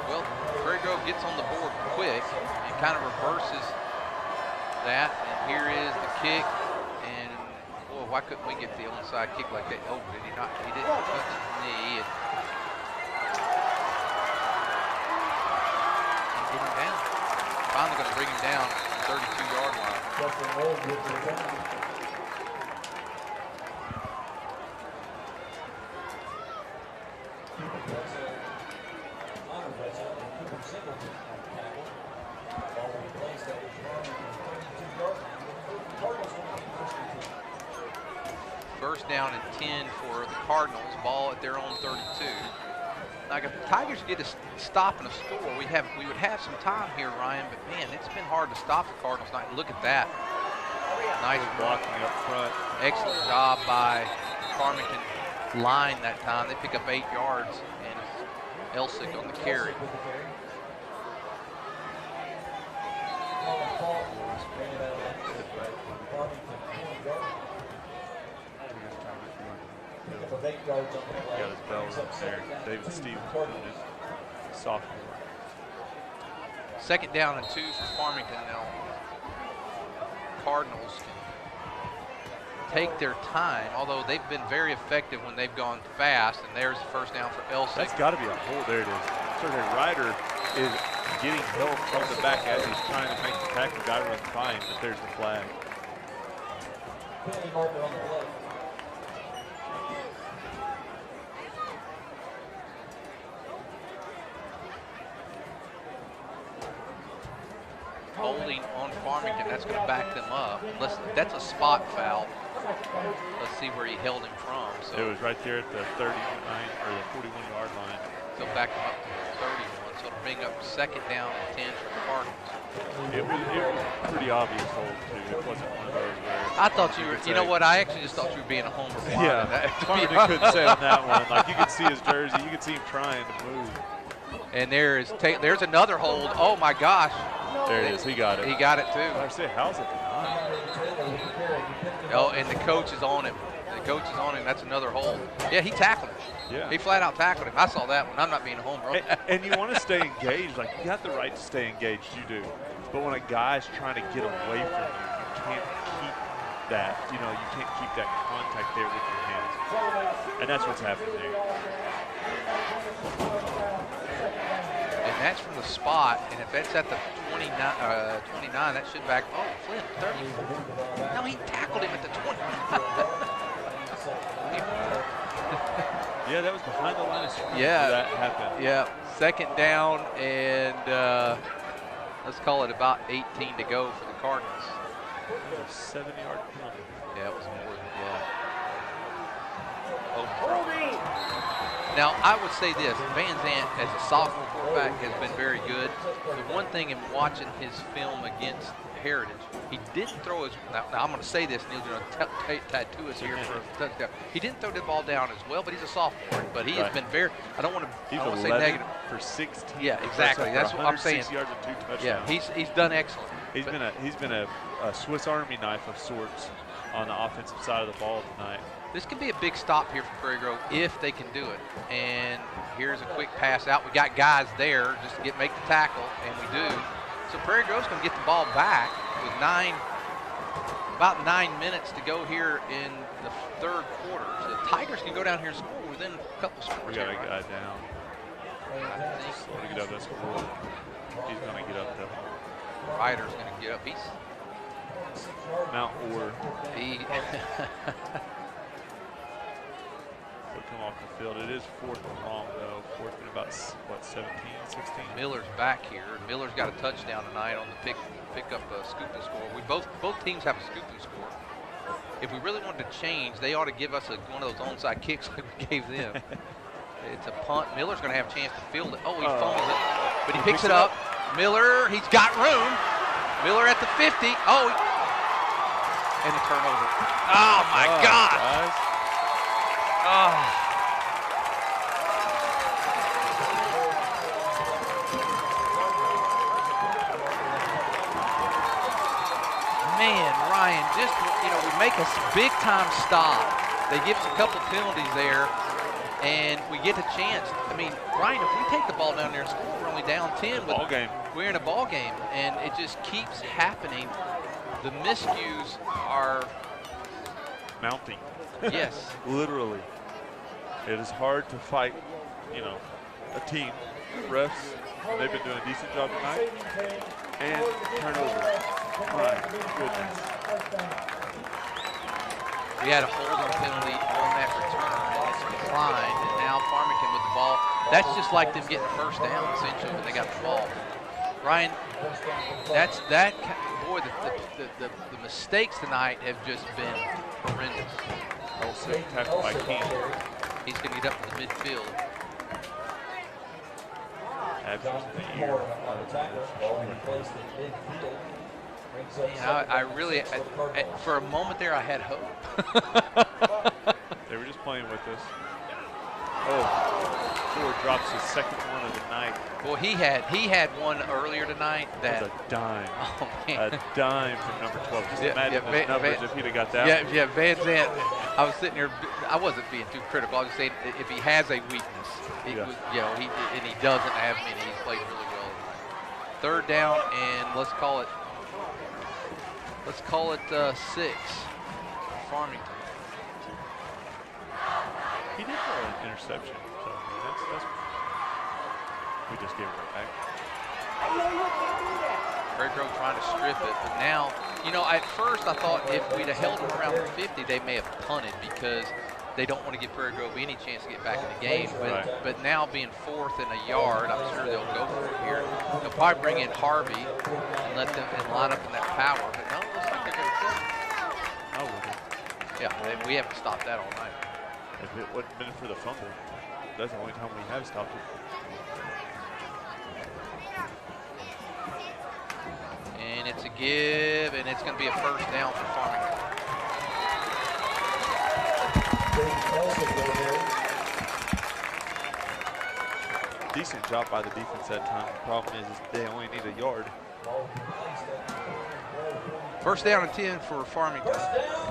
Well, Prairie Grove gets on the board quick and kind of reverses that. And here is the kick. And boy, why couldn't we get the onside kick like that? Oh, did he not? He didn't touch his knee. And get him down. Finally going to bring him down to the 32-yard line. First down and 10 for the Cardinals. Ball at their own 32. Now, if the Tigers get a stop and a score, we would have some time here, Ryan. But man, it's been hard to stop the Cardinals tonight. Look at that. Nice blocking up front. Excellent job by Farmington line that time. They pick up 8 yards, and it's Elsick on the carry. Got his bell up there. David Stevens, sophomore. Second down and 2 for Farmington now. Cardinals can take their time, although they've been very effective when they've gone fast, and there's the first down for Elsick. That's got to be a hold. There it is. Sergey Ryder is getting help from the back as he's trying to make the tackle. Guy runs fine, but there's the flag. Penalty marker on the play. Holding on Farmington, that's going to back them up. That's a spot foul. Let's see where he held him from. So it was right there at the 39 or the 41-yard line. So back him up to the 31. So it'll bring up second down and 10 for the Cardinals. It was pretty obvious hold too. It wasn't one of those where I thought you were. You know what? I actually just thought you were being a homer. Yeah, Farmington couldn't say on that one. Like you could see his jersey, you could see him trying to move. And there's another hold. Oh my gosh. There it is. He got it. He got it too. I say, how's it denied? Oh, and the coach is on him. The coach is on him. That's another hold. Yeah, he tackled him. Yeah. He flat out tackled him. I saw that one. I'm not being a homer. And you want to stay engaged. Like you got the right to stay engaged. You do. But when a guy's trying to get away from you, you can't keep that. You know, you can't keep that contact there with your hands. And that's what's happening there. And that's from the spot, and if that's at the 29, that should back. Oh, Flynn, 34. No, he tackled him at the 20. Yeah, that was behind the line of scrimmage. Yeah, that happened. Yeah, second down, and let's call it about 18 to go for the Cardinals. It was a 7-yard penalty. Yeah, it was more than Now, I would say this, Van Zant, as a sophomore quarterback, has been very good. The one thing in watching his film against Heritage, he didn't throw his, now I'm going to say this, and he's going to tattoo us here for a touchdown. He didn't throw the ball down as well, but he's a sophomore. But he has been very, I don't want to say negative. For 16. Yeah, exactly. That's what I'm saying. 6 yards and 2 touchdowns. Yeah, he's done excellent. He's been a Swiss Army knife of sorts on the offensive side of the ball tonight. This could be a big stop here for Prairie Grove if they can do it. And here's a quick pass out. We got guys there just to make the tackle, and we do. So Prairie Grove's going to get the ball back with about 9 minutes to go here in the third quarter. So the Tigers can go down here and score within a couple scores. We got a guy down. Just want to get up that score. He's going to get up though. Ryder's going to get up. He's Mount Orr. He'll come off the field. It is 4th and long, though. 4th and about, what, 17, 16? Miller's back here. Miller's got a touchdown tonight on the pick up a scoop and score. Both teams have a scoop and score. if we really wanted to change, they ought to give us one of those onside kicks like we gave them. It's a punt. Miller's going to have a chance to field it. Oh, he fumbles it, but he picks it up. Miller, he's got room. Miller at the 50. Oh, and a turnover. Oh, my God. Oh. Man, Ryan, just, we make a big-time stop. They give us a couple penalties there, and we get a chance. I mean, Ryan, if we take the ball down there and score, we're only down 10. Ball game. We're in a ball game, and it just keeps happening. The miscues are mounting. Yes. Literally. It is hard to fight, a team. Refs, they've been doing a decent job tonight. And turnover. My goodness. We had a holding penalty on that return, and it's declined, and now Farmington with the ball. That's just like them getting a first down, essentially, when they got the ball. Ryan, boy, the mistakes tonight have just been horrendous. Also tackled by King. He's going to get up to the midfield. I really, for a moment there, I had hope. They were just playing with us. Oh, Ford drops his second one of the night. Well, he had one earlier tonight that was a dime. Oh man, a dime from number 12. Just imagine those numbers if he'd have got that. Yeah, Van Zandt. I was sitting there. I wasn't being too critical. I was just saying if he has a weakness, he doesn't have many. He's played really well tonight. Third down, and let's call it 6. Farmington. He did throw an interception, so that's we just gave it right back. Prairie Grove trying to strip it, but now, at first I thought if we'd have held them around the 50, they may have punted because they don't want to give Prairie Grove any chance to get back in the game. But now being 4th and a yard, I'm sure they'll go for it here. They'll probably bring in Harvey and let them line up in that power. But no, it looks like they're going to kill it. Yeah, we haven't stopped that all night. If it wouldn't have been for the fumble, that's the only time we have stopped it. And it's a give, and it's going to be a first down for Farmington. Decent job by the defense that time. The problem is they only need a yard. First down and 10 for Farmington.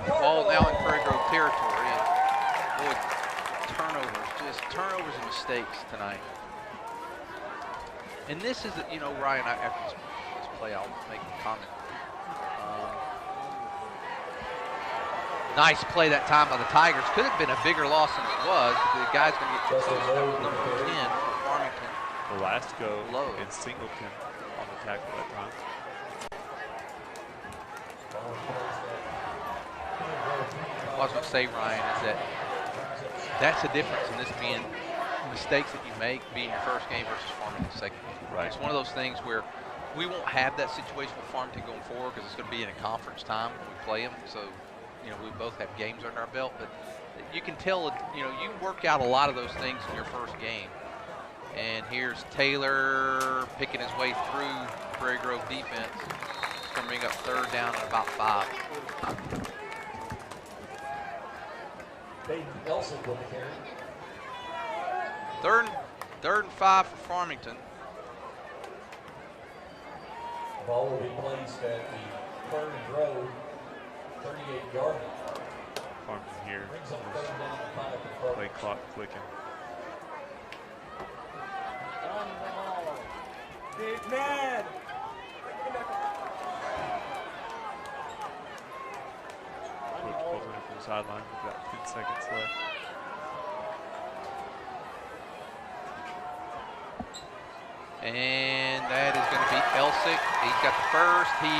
Ball now in Prairie Grove territory. And boy, turnovers and mistakes tonight. And this is, Ryan, after this play, I'll make a comment. Nice play that time by the Tigers. Could have been a bigger loss than it was. The guy's going to get too close. That was number 10 for Farmington. Velasco and Singleton on the tackle that time. What I was going to say, Ryan, is that's the difference in this being mistakes that you make being your first game versus Farmington's second game. Right. It's one of those things where we won't have that situation with Farmington going forward because it's going to be in a conference time when we play them. So, we both have games under our belt, but you can tell, you work out a lot of those things in your first game. And here's Taylor picking his way through Prairie Grove defense. It's going to bring up third down at about 5. Third and 5 for Farmington. Ball will be placed at the Prairie Grove 38-yard line. Farmington here. Play clock clicking. Big man. Coach pulls in from the sideline. We've got 10 seconds left. And that is going to be Elsick. He's got the first. He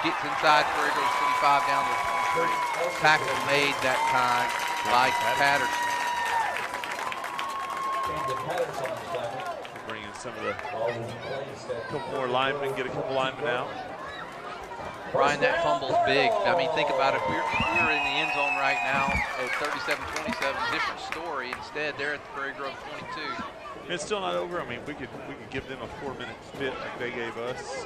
gets inside Prairie Grove 25 down to 23. Tackle made that time by Patterson. Bring in some of the couple more linemen, get a couple linemen out. Ryan, that fumble's big. I mean, think about it. If we were in the end zone right now at 37-27, different story. Instead, they're at the Prairie Grove 22. It's still not over. I mean, we could give them a 4-minute fit like they gave us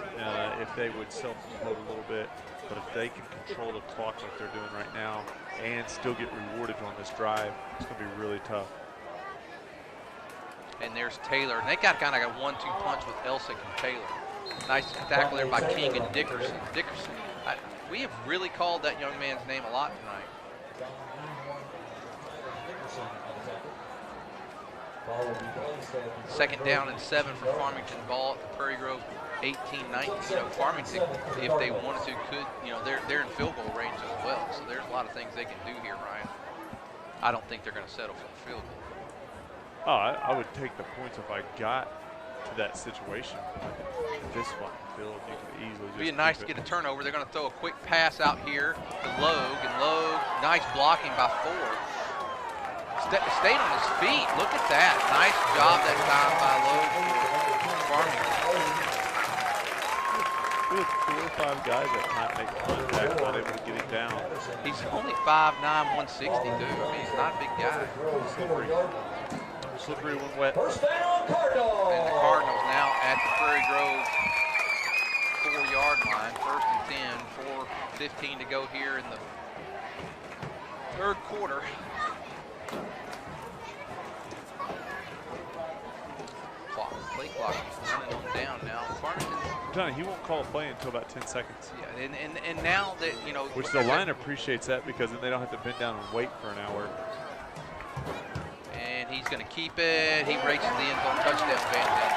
if they would self-implode a little bit. But if they can control the clock like they're doing right now and still get rewarded on this drive, it's going to be really tough. And there's Taylor. And they got kind of like a 1-2 punch with Elsick and Taylor. Nice tackle there by King and Dickerson. We have really called that young man's name a lot tonight. Second down and 7 for Farmington. Ball at the Prairie Grove 18-19. You know, Farmington, if they wanted to, could, you know, they're in field goal range as well. So there's a lot of things they can do here, Ryan. I don't think they're going to settle for the field goal. Oh, I would take the points if I got to that situation. At this spot in the field, you could easily just be nice to get a turnover. They're going to throw a quick pass out here to Logue, and Logue, nice blocking by Ford. Stayed on his feet. Look at that. Nice job that time by Logue for Farmington. We had 4 or 5 guys that time make contact, not able to get him down. He's only 5'9", 160, dude. I mean, he's not a big guy. Slippery one wet. First down, Cardinals. And the Cardinals now at the Prairie Grove 4-yard line. First and 10, 4:15 to go here in the third quarter. Play clock running on down now. Farmington. He won't call a play until about 10 seconds. Yeah, and now that, you know. Which the line appreciates that because then they don't have to bend down and wait for an hour. And he's going to keep it. He races the end zone, touchdown, Van Zen.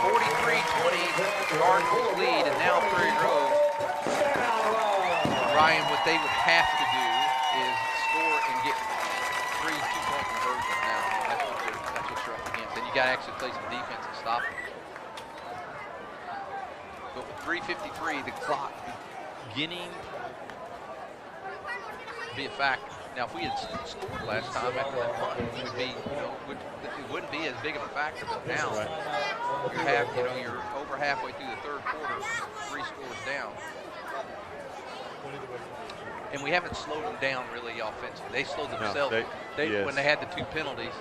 43-20, Cardinals lead, and now Prairie Grove. Ryan, what they would have to do is score and get 3 2-point conversions now. That's what you're up against. Then you got to actually play some defense and stop them. But with 3:53, the clock beginning to be a factor. Now, if we had scored last time after that punt, it would be, you know, it wouldn't be as big of a factor. But now, you're over halfway through the third quarter, 3 scores down, and we haven't slowed them down really offensively. They slowed themselves when they had the 2 penalties.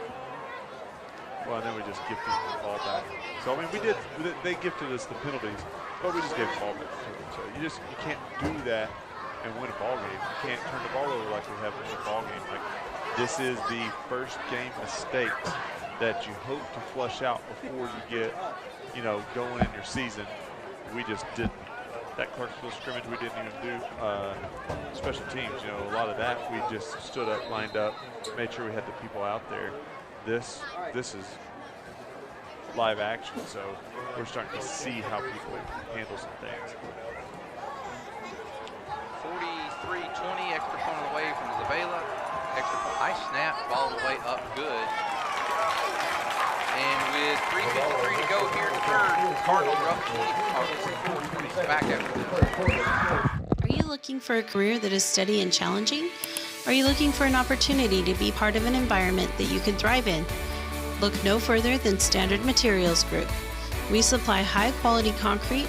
Well, and then we just gifted the ball back. So I mean, they gifted us the penalties, but we just gave the ball back to them. So you can't do that and win a ball game. You can't turn the ball over like we have in a ball game. Like, this is the first game mistakes that you hope to flush out before you get, going in your season. We just didn't. That Clarksville scrimmage, we didn't even do special teams. A lot of that we just stood up, lined up, made sure we had the people out there. This is live action, so we're starting to see how people handle some things. 43-20, extra point away from Zabela. Extra point, nice snap, ball the way up, good. And with 3:53 to go here in the third, Cardinals are up 44-20, back after this. Are you looking for a career that is steady and challenging? Are you looking for an opportunity to be part of an environment that you can thrive in? Look no further than Standard Materials Group. We supply high-quality concrete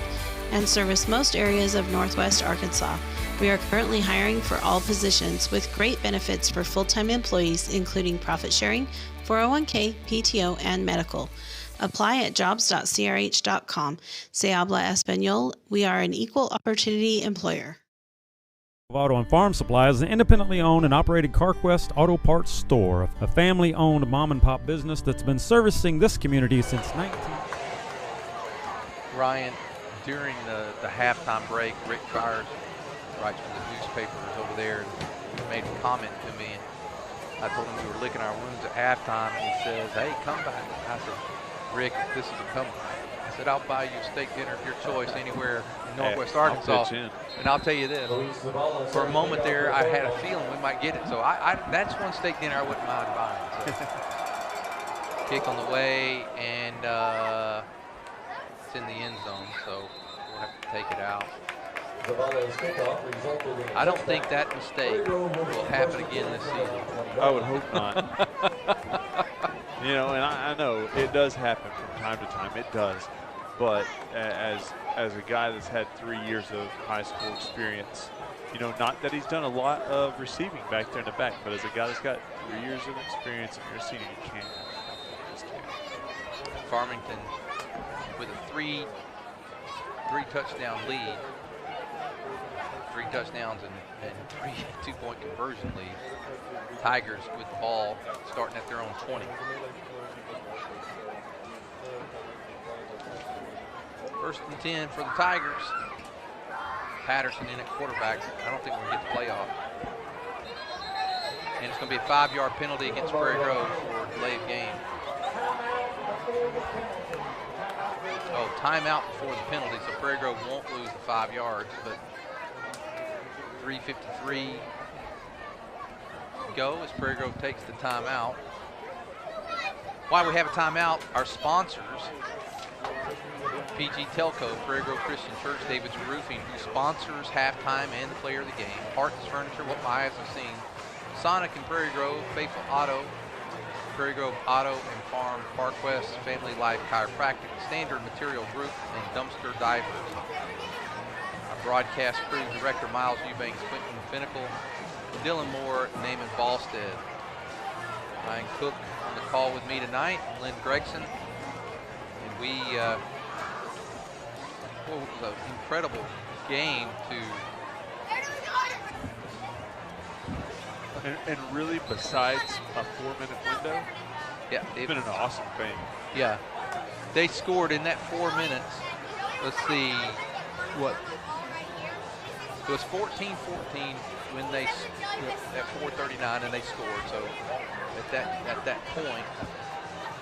and service most areas of Northwest Arkansas. We are currently hiring for all positions with great benefits for full-time employees, including profit sharing, 401k, PTO, and medical. Apply at jobs.crh.com. Se habla español. We are an equal opportunity employer. Auto and Farm Supply is an independently owned and operated CarQuest auto parts store, a family-owned mom-and-pop business that's been servicing this community since 19... Ryan, during the halftime break, Rick Tryers writes for the newspapers over there and made a comment to me. And I told him we were licking our wounds at halftime, and he says, "Hey, come back." I said, "Rick, this is a comeback." I said, "I'll buy you a steak dinner of your choice anywhere in Northwest Arkansas." And I'll tell you this, for a moment there, I had a feeling we might get it. So that's one steak dinner I wouldn't mind buying. So. Kick on the way, and it's in the end zone, so we'll have to take it out. I don't think that mistake will happen again this season. I would hope not. And I know it does happen from time to time. It does. but as a guy that's had 3 years of high school experience, you know, not that he's done a lot of receiving back there in the back, but as a guy that's got 3 years of experience, if you're a senior, you can't. Just can't. Farmington with a three touchdown lead, 3 touchdowns and 3 2-point conversion lead. Tigers with the ball starting at their own 20. First and 10 for the Tigers. Patterson in at quarterback. I don't think we're going to get the playoff. And it's going to be a 5-yard penalty against Prairie Grove for delay of game. Oh, timeout before the penalty, so Prairie Grove won't lose the 5 yards, but 3:53 go as Prairie Grove takes the timeout. While we have a timeout, our sponsors, PG Telco, Prairie Grove Christian Church, David's Roofing, who sponsors halftime and the player of the game, Parts Furniture, what my eyes have seen, Sonic and Prairie Grove, Faithful Auto, Prairie Grove Auto and Farm, ParkWest, Family Life Chiropractic, Standard Material Group, and Dumpster Divers. Our broadcast crew director, Miles Eubanks, Quentin Finnicle, Dylan Moore, Naaman Ballstead. Ryan Cook on the call with me tonight, Lynn Gregson. And we, what was an incredible game to... And really, besides a 4-minute window, yeah, it's been an awesome thing. Yeah. They scored in that 4 minutes. Let's see, what? It was 14-14 when they, at 4:39, and they scored. So at that point,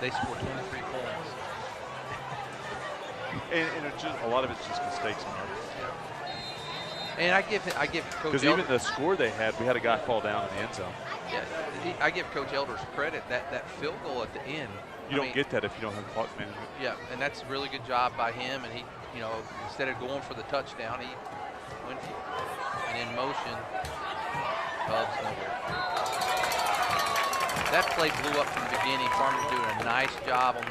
they scored 23 points. And it just, a lot of it's just mistakes on our part. And I give Coach because even the score they had, we had a guy fall down in the end zone. Yeah, I give Coach Elders credit that field goal at the end. You don't get that if you don't have clock management. Yeah, and that's a really good job by him. And he, you know, instead of going for the touchdown, he went for it. And in motion, Cubs nowhere. That play blew up from the beginning. Farmington doing a nice job on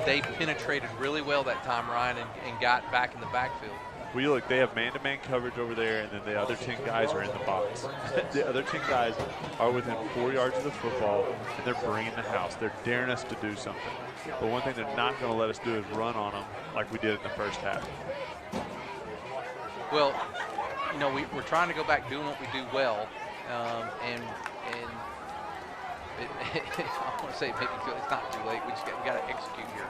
they penetrated really well that time, Ryan, and got back in the backfield. Well, you look, they have man-to-man coverage over there, and then the other 10 guys are in the box. The other 10 guys are within 4 yards of the football, and they're bringing the house. They're daring us to do something. But one thing they're not going to let us do is run on them like we did in the first half. Well, you know, we're trying to go back doing what we do well, and I want to say maybe it's not too late. We got to execute here.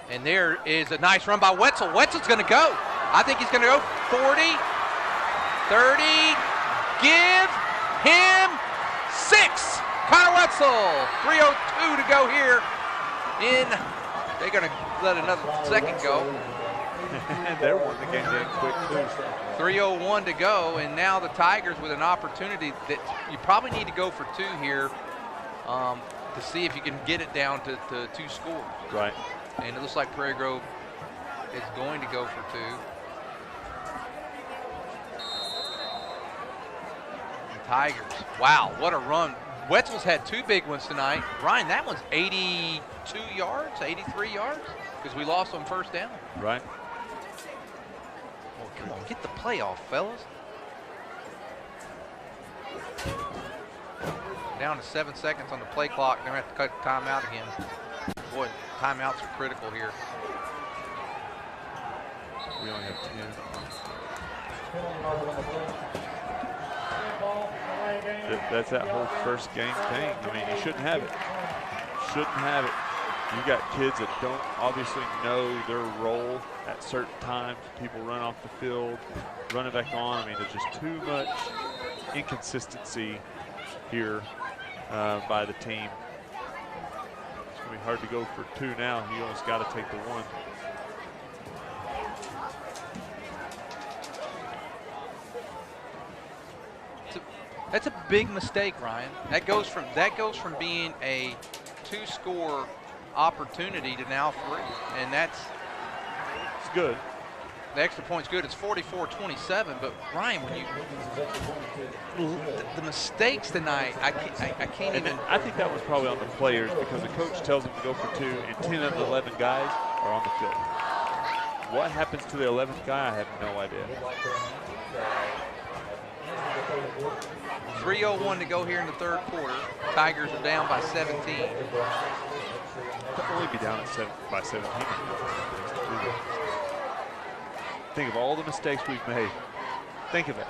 And there is a nice run by Wetzel. Wetzel's going to go. I think he's going to go 40, 30, give him 6. Connor Wetzel, 3:02 to go here. They're going to let another second go. And they're wanting the game to end quick too. 3:01 to go, and now the Tigers with an opportunity that you probably need to go for 2 here to see if you can get it down to 2 scores. Right. And it looks like Prairie Grove is going to go for 2. The Tigers, wow, what a run. Wetzel's had 2 big ones tonight. Ryan, that one's 82 yards, 83 yards, because we lost on first down. Right. Well, come on, get the playoff, fellas. Down to 7 seconds on the play clock. They're going to have to cut timeout again. Boy, timeouts are critical here. We only have 10. That's that whole first game thing. I mean, you shouldn't have it. Shouldn't have it. You got kids that don't obviously know their role at certain times. People run off the field, run it back on. I mean, there's just too much inconsistency here by the team. It's going to be hard to go for 2 now. You almost got to take the 1. That's a big mistake, Ryan. That goes from being a 2-score opportunity to now 3, and it's good. The extra point's good. It's 44-27. But Ryan, when the mistakes tonight, I can't even. I think that was probably on the players because the coach tells them to go for 2, and 10 of the 11 guys are on the field. What happens to the 11th guy, I have no idea. 3:01 to go here in the third quarter. Tigers are down by 17. They'll only be down by 17. Think of all the mistakes we've made. Think of it.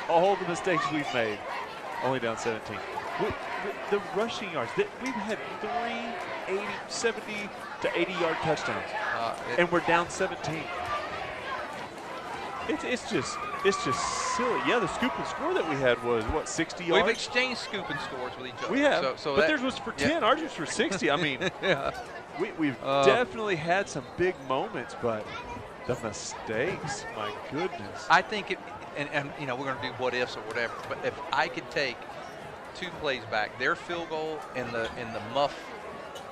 All the mistakes we've made. Only down 17. The rushing yards, we've had 70 to 80-yard touchdowns, and we're down 17. It's just silly. Yeah, the scoop and score that we had was, what, 60 yards? We've exchanged scoop and scores with each other. We have, so but theirs was for 10, ours was for 60. I mean, yeah. we've definitely had some big moments, but the mistakes, my goodness. I think it, and you know, we're going to do what ifs or whatever, but if I could take 2 plays back, their field goal and the muff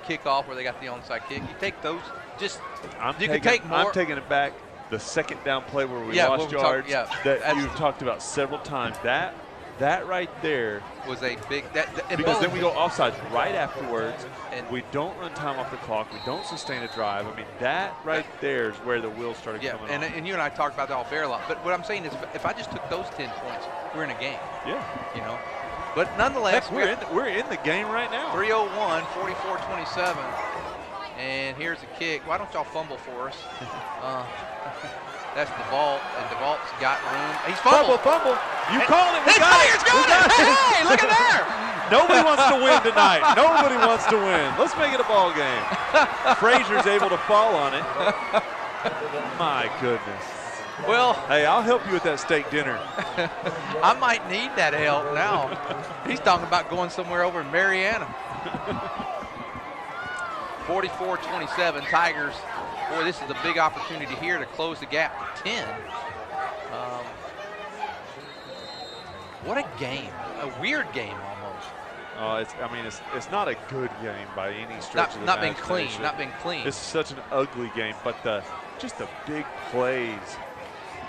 kickoff where they got the onside kick, you take those, you can take more. I'm taking it back. The second down play where we lost yards that you've talked about several times. That right there was a big because then we go offsides right afterwards, and we don't run time off the clock. We don't sustain a drive. I mean, that right there is where the wheels started coming off. And you and I talked about that off air a lot. But what I'm saying is, if I just took those 10 points, we're in a game. Yeah. You know. But nonetheless, we're in the game right now. 3:01, 44-27, and here's a kick. Why don't y'all fumble for us? That's DeVault, and DeVault's got room. He's fumbled. Fumble. You called it. We got it. Hey, look at there. Nobody wants to win tonight. Nobody wants to win. Let's make it a ball game. Frazier's able to fall on it. My goodness. Well, hey, I'll help you with that steak dinner. I might need that help now. He's talking about going somewhere over in Mariana. 44-27, Tigers. Boy, this is a big opportunity here to close the gap to 10. What a game. A weird game almost. It's not a good game by any stretch of the Not being imagination. clean. Not being clean. It's such an ugly game, but just the big plays.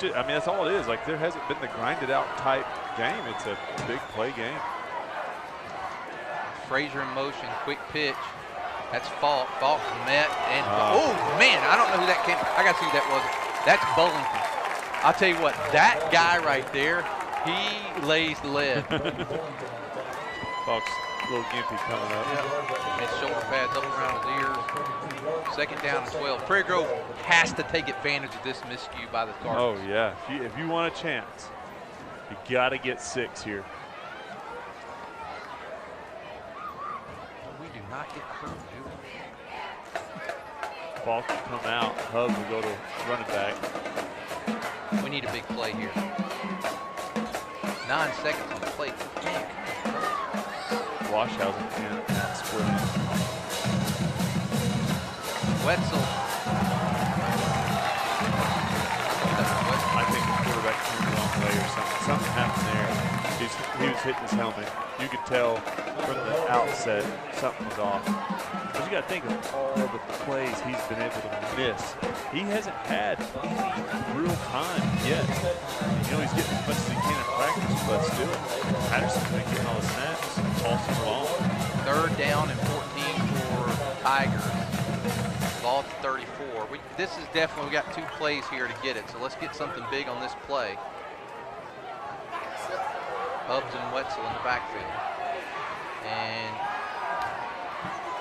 That's all it is. Like, there hasn't been the grinded out type game. It's a big play game. Frazier in motion, quick pitch. That's Falk. Falk met and oh man, I don't know who that came. I got to see who that was. That's Bullington. I'll tell you what, that guy right there, he lays the lead. Falk's little gimpy coming up. Yeah. His shoulder pads up around his ears. Second down and 12. Prairie Grove has to take advantage of this miscue by the Cardinals. Oh yeah, if you want a chance, you got to get 6 here. We do not get hurt, do we? Falk will come out. Hub will go to running back. We need a big play here. 9 seconds on the plate. Man. Washhausen can't split. Wetzel. I think the quarterback turned the wrong way or something. Something happened there. He was hitting his helmet. You could tell from the outset something was off. But you got to think of all the plays he's been able to miss. He hasn't had any real time yet. He's getting as much as he can in practice, but still, Patterson's been getting all the snaps all summer long. 3rd down and 14 for Tigers. Ball at 34. This is definitely, we got 2 plays here to get it, so let's get something big on this play. Hubbs and Wetzel in the backfield. And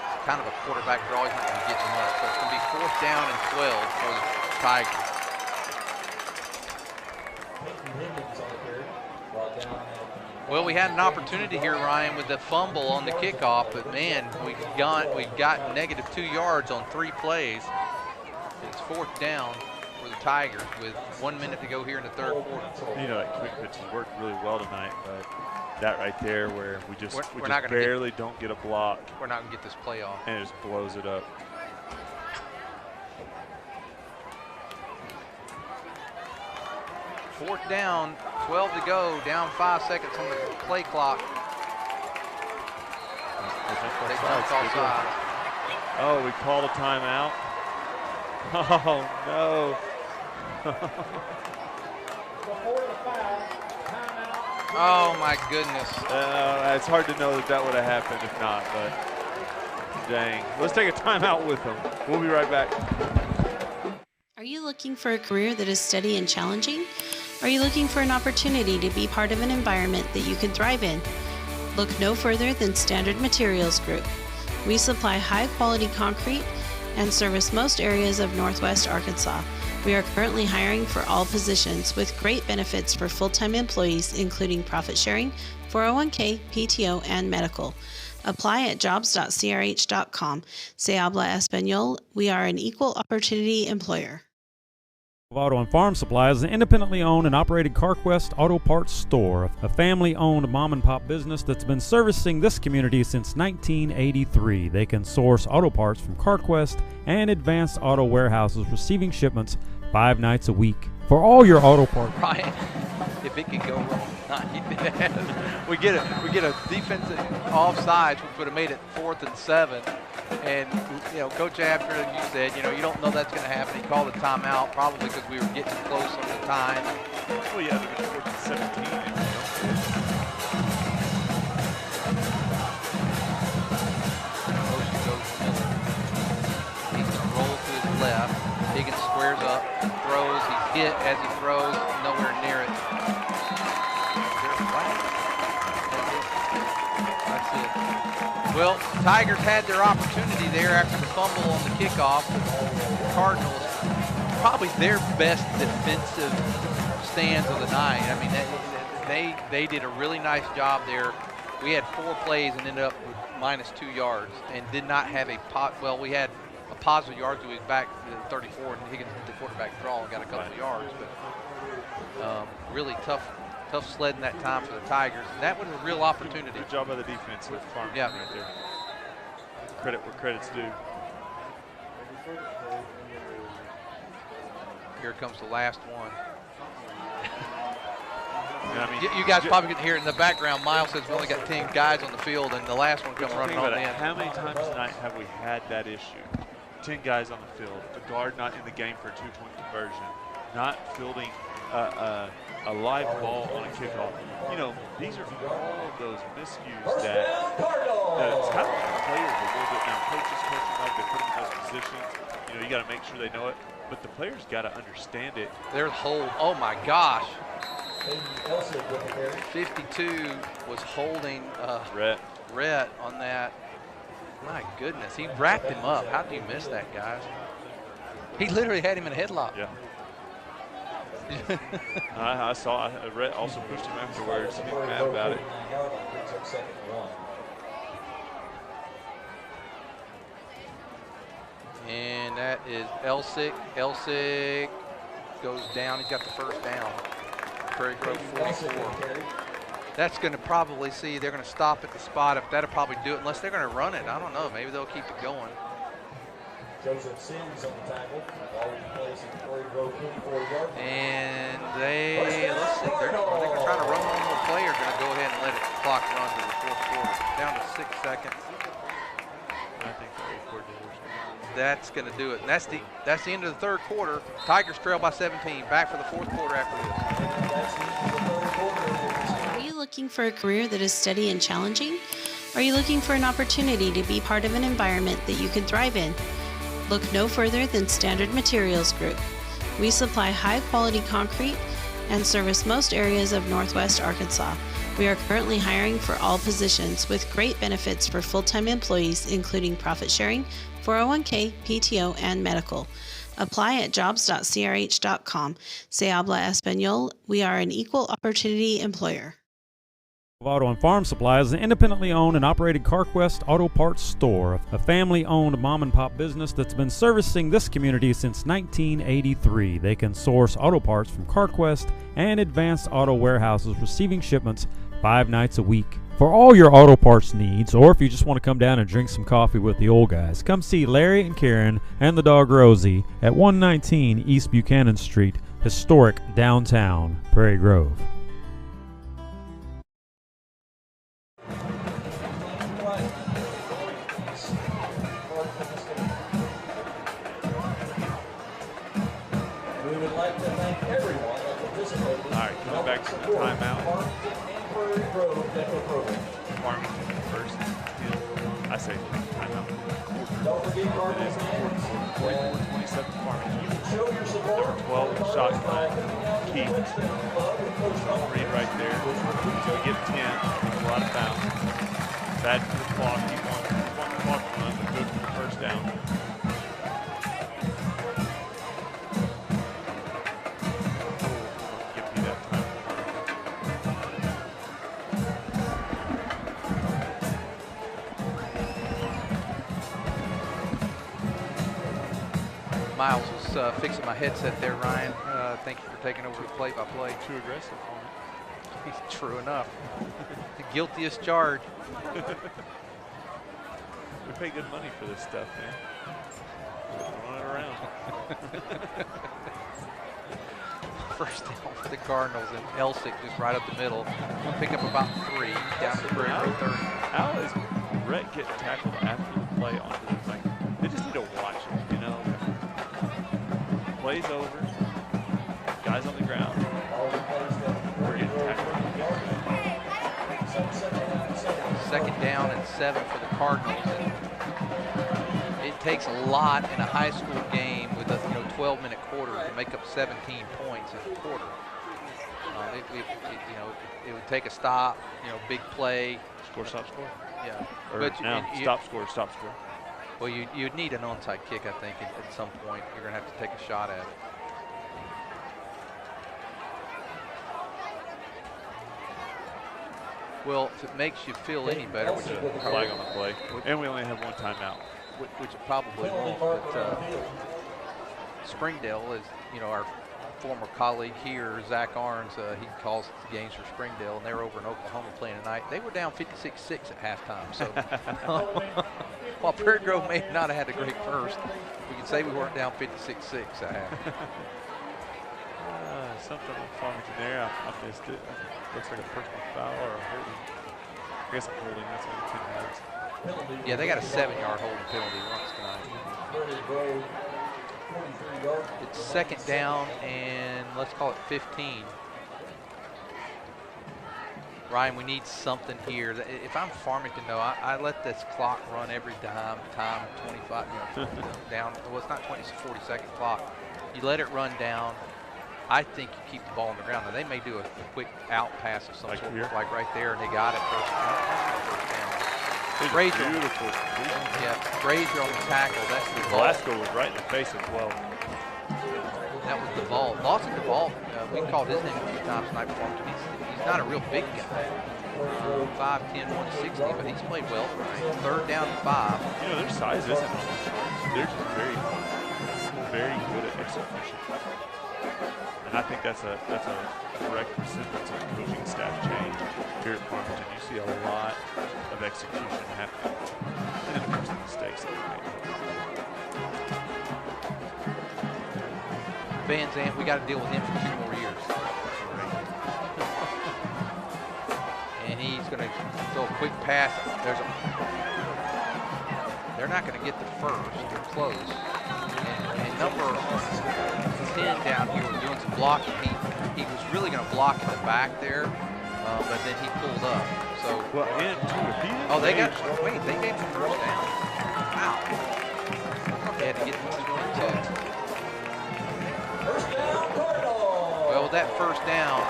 it's kind of a quarterback draw. He's not going to get much. So it's going to be 4th down and 12 for the Tigers. Well, we had an opportunity here, Ryan, with the fumble on the kickoff, but man, we've got -2 yards on 3 plays. It's 4th down for the Tigers with 1 minute to go here in the third quarter. That quick pitch has worked really well tonight, but that right there where we just barely don't get a block. We're not going to get this play off. And it just blows it up. Fourth down, 12 to go, down 5 seconds on the play clock. They jumped offside. Oh, we called a timeout. Oh, no. Oh, my goodness. It's hard to know that would have happened if not, but dang. Let's take a timeout with them. We'll be right back. Are you looking for a career that is steady and challenging? Are you looking for an opportunity to be part of an environment that you can thrive in? Look no further than Standard Materials Group. We supply high-quality concrete and service most areas of Northwest Arkansas. We are currently hiring for all positions with great benefits for full-time employees, including profit sharing, 401k, PTO, and medical. Apply at jobs.crh.com. Se habla español. We are an equal opportunity employer. Auto and Farm Supply is an independently owned and operated CarQuest auto parts store, a family-owned mom-and-pop business that's been servicing this community since 1983. They can source auto parts from CarQuest and Advanced Auto Warehouses, receiving shipments 5 nights a week. For all your auto parts. Ryan, if it could go wrong, we get a defensive offsides, which would have made it 4th and 7. And, Coach After, you said, you don't know that's going to happen. He called a timeout probably because we were getting close on the time. Well, yeah, they're going to 4th and 17. Motion goes to Miller. He's going to roll to his left. Higgins squares up, throws. He's hit as he throws, nowhere near it. Is there a flag? That's it. Well, Tigers had their opportunity there after the fumble on the kickoff. The Cardinals, probably their best defensive stands of the night. I mean, they did a really nice job there. We had 4 plays and ended up with -2 yards and did not have well, we had a positive yards. We was back to 34, and Higgins did the quarterback draw and got a couple of yards. But really tough sledding that time for the Tigers. And that was a real opportunity. Good job by the defense with Farmington right there. Credit where credit's due. Here comes the last one. I mean, you guys probably can hear it in the background. Miles says we only got 10 guys on the field, and the last one come running on in. How many times tonight have we had that issue? 10 guys on the field, a guard not in the game for a 2-point conversion, not fielding a live ball on a kickoff. These are all of those miscues that it's kind of like the players a little bit now. Coaches coaching like they put them in those positions. You got to make sure they know it, but the players got to understand it. There's hold. Oh my gosh. 52 was holding Rhett on that. My goodness, he wrapped him up. How do you miss that, guys? He literally had him in a headlock. Yeah. I saw. Rhett also pushed him afterwards. He was mad about it. And that is Elsick. Elsick goes down. He's got the first down. Prairie Grove 44. That's going to probably they're going to stop at the spot. If that'll probably do it, unless they're going to run it. I don't know. Maybe they'll keep it going. Joseph Sims on the tackle. And let's see. They're going to try to run one more play or going to go ahead and let it clock run to the 4th quarter. Down to 6 seconds. I think that's going to do it. And that's the end of the 3rd quarter. Tigers trail by 17. Back for the 4th quarter after this. Are you looking for a career that is steady and challenging? Are you looking for an opportunity to be part of an environment that you can thrive in? Look no further than Standard Materials Group. We supply high-quality concrete and service most areas of Northwest Arkansas. We are currently hiring for all positions with great benefits for full-time employees, including profit sharing, 401k, PTO, and medical. Apply at jobs.crh.com. Se habla español. We are an equal opportunity employer. Auto and Farm Supply is an independently owned and operated CarQuest auto parts store, a family-owned mom-and-pop business that's been servicing this community since 1983. They can source auto parts from CarQuest and Advanced Auto Warehouses, receiving shipments 5 nights a week. For all your auto parts needs, or if you just want to come down and drink some coffee with the old guys, come see Larry and Karen and the dog Rosie at 119 East Buchanan Street, historic downtown Prairie Grove. We would like to thank everyone that participated. All right, coming back to the timeout. Farmington first. I say timeout. is 44-27 Farmington. Number 12 in the shotgun, Keith. Reed right there. So we get 10, a lot of bounds. Bad for the clock. He won the clock run, but good for the first down. Miles was fixing my headset there, Ryan. Thank you for taking over the play-by-play. Too aggressive on it. He's true enough. The guiltiest charge. We pay good money for this stuff, man. Run it around. First down for the Cardinals, and Elsick just right up the middle. We'll pick up about 3 down to Prairie Grove 30. How is Brett getting tackled after the play onto the thing? They just need to watch it, you know? Play's over. Guys on the ground. We're getting tackled. Second down and 7 for the Cardinals. And it takes a lot in a high school game with a 12-minute quarter to make up 17 points in a quarter. It would take a stop, big play. Score, stop, score. Yeah. Or but now, stop, score, stop, score. Well, you'd need an onside kick, I think, at some point. You're going to have to take a shot at it. Well, if it makes you feel any better, Which is a flag on the play, and we only have one timeout. Which it probably won't, but Springdale is, our former colleague here, Zach Arns, he calls the games for Springdale, and they're over in Oklahoma playing tonight. They were down 56-6 at halftime, so while Prairie Grove may not have had a great first, we can say we weren't down 56-6 at half. Something on Farmington there, I missed it. Looks like a personal foul or a holding. I guess I'm holding, that's only 10 yards. Yeah, they got a 7-yard holding penalty once tonight. It's second down and let's call it 15. Ryan, we need something here. If I'm Farmington, though, I let this clock run every time 25, down. Well, it's not 20, it's a 40-second clock. You let it run down. I think you keep the ball on the ground. Now, they may do a quick out pass of some sort, like right there, and they got it first down. Brazier. Beautiful. Yeah, Brazier on the tackle. That's the ball. Glasgow was right in the face as well. That was the ball. Lawson Duvall, we called his name a few times tonight before. He's not a real big guy. 5'10", 160, but he's played well tonight. Third down and 5. Their size isn't on the charts. They're just very good at execution. And I think that's a direct resemblance of the coaching staff change here at Farmington. You see a lot of execution happening, and of course the mistakes that we made. Van Zandt, we got to deal with him for 2 more years. And he's going to throw a quick pass. They're not going to get the first. They're close. And number 10 down here was doing some blocking. He was really going to block in the back there, but then he pulled up. So they gave the first down. Wow. They had to get to 22. First down, Cardinals. Well, with that first down,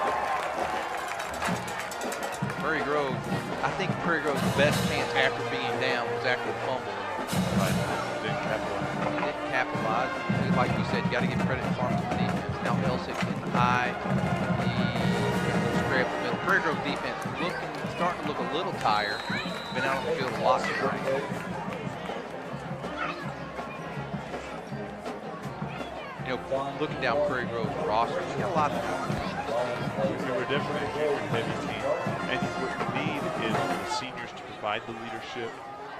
Prairie Grove, I think Prairie Grove's best chance after being down was after the fumble. Right. Didn't capitalize. Like you said, you got to give credit to Farmington defense. Now Elsick in the high. He straight up the middle. Prairie Grove defense starting to look a little tired. Been out on the field a lot tonight. Looking down Prairie Grove's roster, we got a lot of we were definitely a heavy team. And what we need is the seniors to provide the leadership,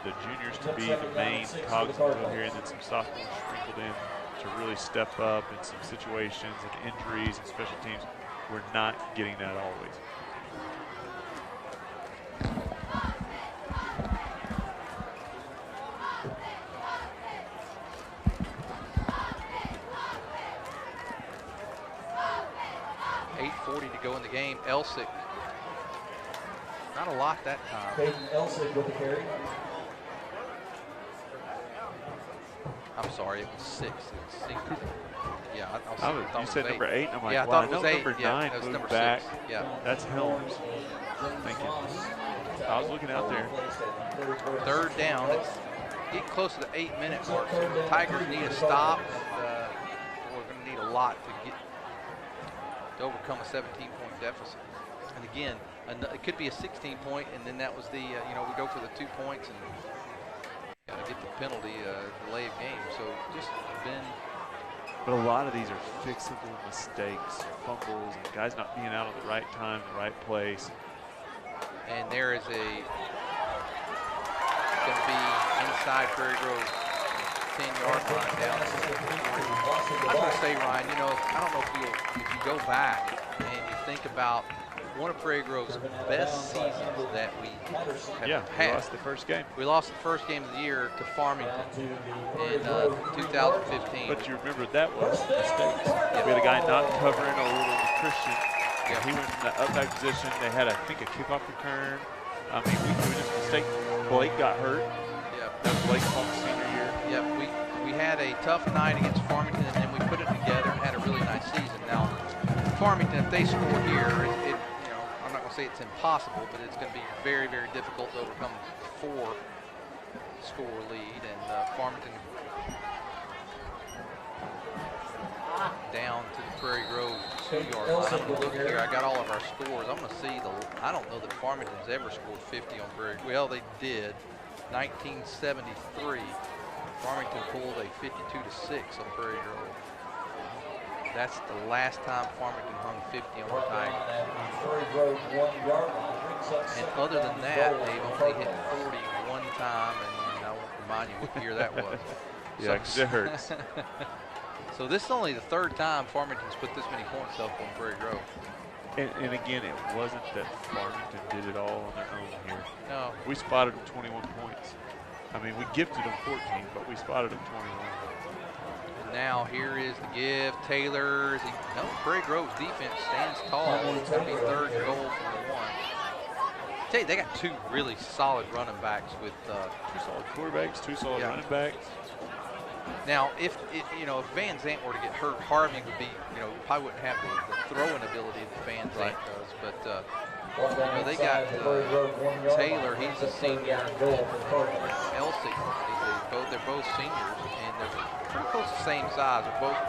the juniors to be the main cogs in the wheel here, and then some sophomores sprinkled in to really step up in some situations and injuries and special teams. We're not getting that always. .40 to go in the game. Elsick, not a lot that time. Elsick with the carry. I'm sorry, it was 6. It was 6. Yeah, You said number 8. I'm like, yeah, I wow, thought it was 8. number 9 yeah, it was moved number back. 6. Yeah. That's Helms. Thinking. I was looking out there. 3rd down. It's getting close to the 8-minute mark. So the Tigers need a stop. We're going to need a lot to overcome a 17-point deficit. And again, it could be a 16-point, and then that was the, we go for the 2 points and got to get the penalty, delay of game. So just been. But a lot of these are fixable mistakes, fumbles, and guys not being out at the right time, the right place. And there is going to be inside Prairie Grove 10-yard line down. I was going to say, Ryan, I don't know if you go back and you think about one of Prairie Grove's best seasons that we have had. We lost the first game. We lost the first game of the year to Farmington in 2015. But you remember that was mistakes. We had a guy not covering a little Christian. Yeah, he went in the up back position. They had, I think, a kickoff return. I mean, we just mistake. Blake got hurt. Yeah. That was Blake's senior year. Yeah, we had a tough night against Farmington, and then we put it together and had a really nice season. Now, Farmington, if they score here, I'm not going to say it's impossible, but it's going to be very, very difficult to overcome 4-score lead. And Farmington down to the Prairie Grove 2-yard line. I'm going to look here. I got all of our scores. I'm going to see I don't know that Farmington's ever scored 50 on Prairie. Well, they did. 1973, Farmington pulled a 52-6 on Prairie Grove. That's the last time Farmington hung 50 on the Tigers. And other than that, they've only hit 40 one time, and I won't remind you what year that was. Yeah, because it hurts. So this is only the 3rd time Farmington's put this many points up on Prairie Grove. And again, it wasn't that Farmington did it all on their own here. No. We spotted them 21 points. I mean, we gifted them 14, but we spotted them 21. And now here is the give. Taylor, Prairie Grove's defense stands tall. It's going to be 3rd and goal from the 1. I tell you, they got 2 really solid running backs with 2 solid quarterbacks, 2 solid running backs. Now, if Van Zant were to get hurt, Harvey would be, probably wouldn't have the throwing ability that Van Zant does. But they got Taylor, he's a senior. Elsie, they're both seniors, and they're pretty close to the same size. They're both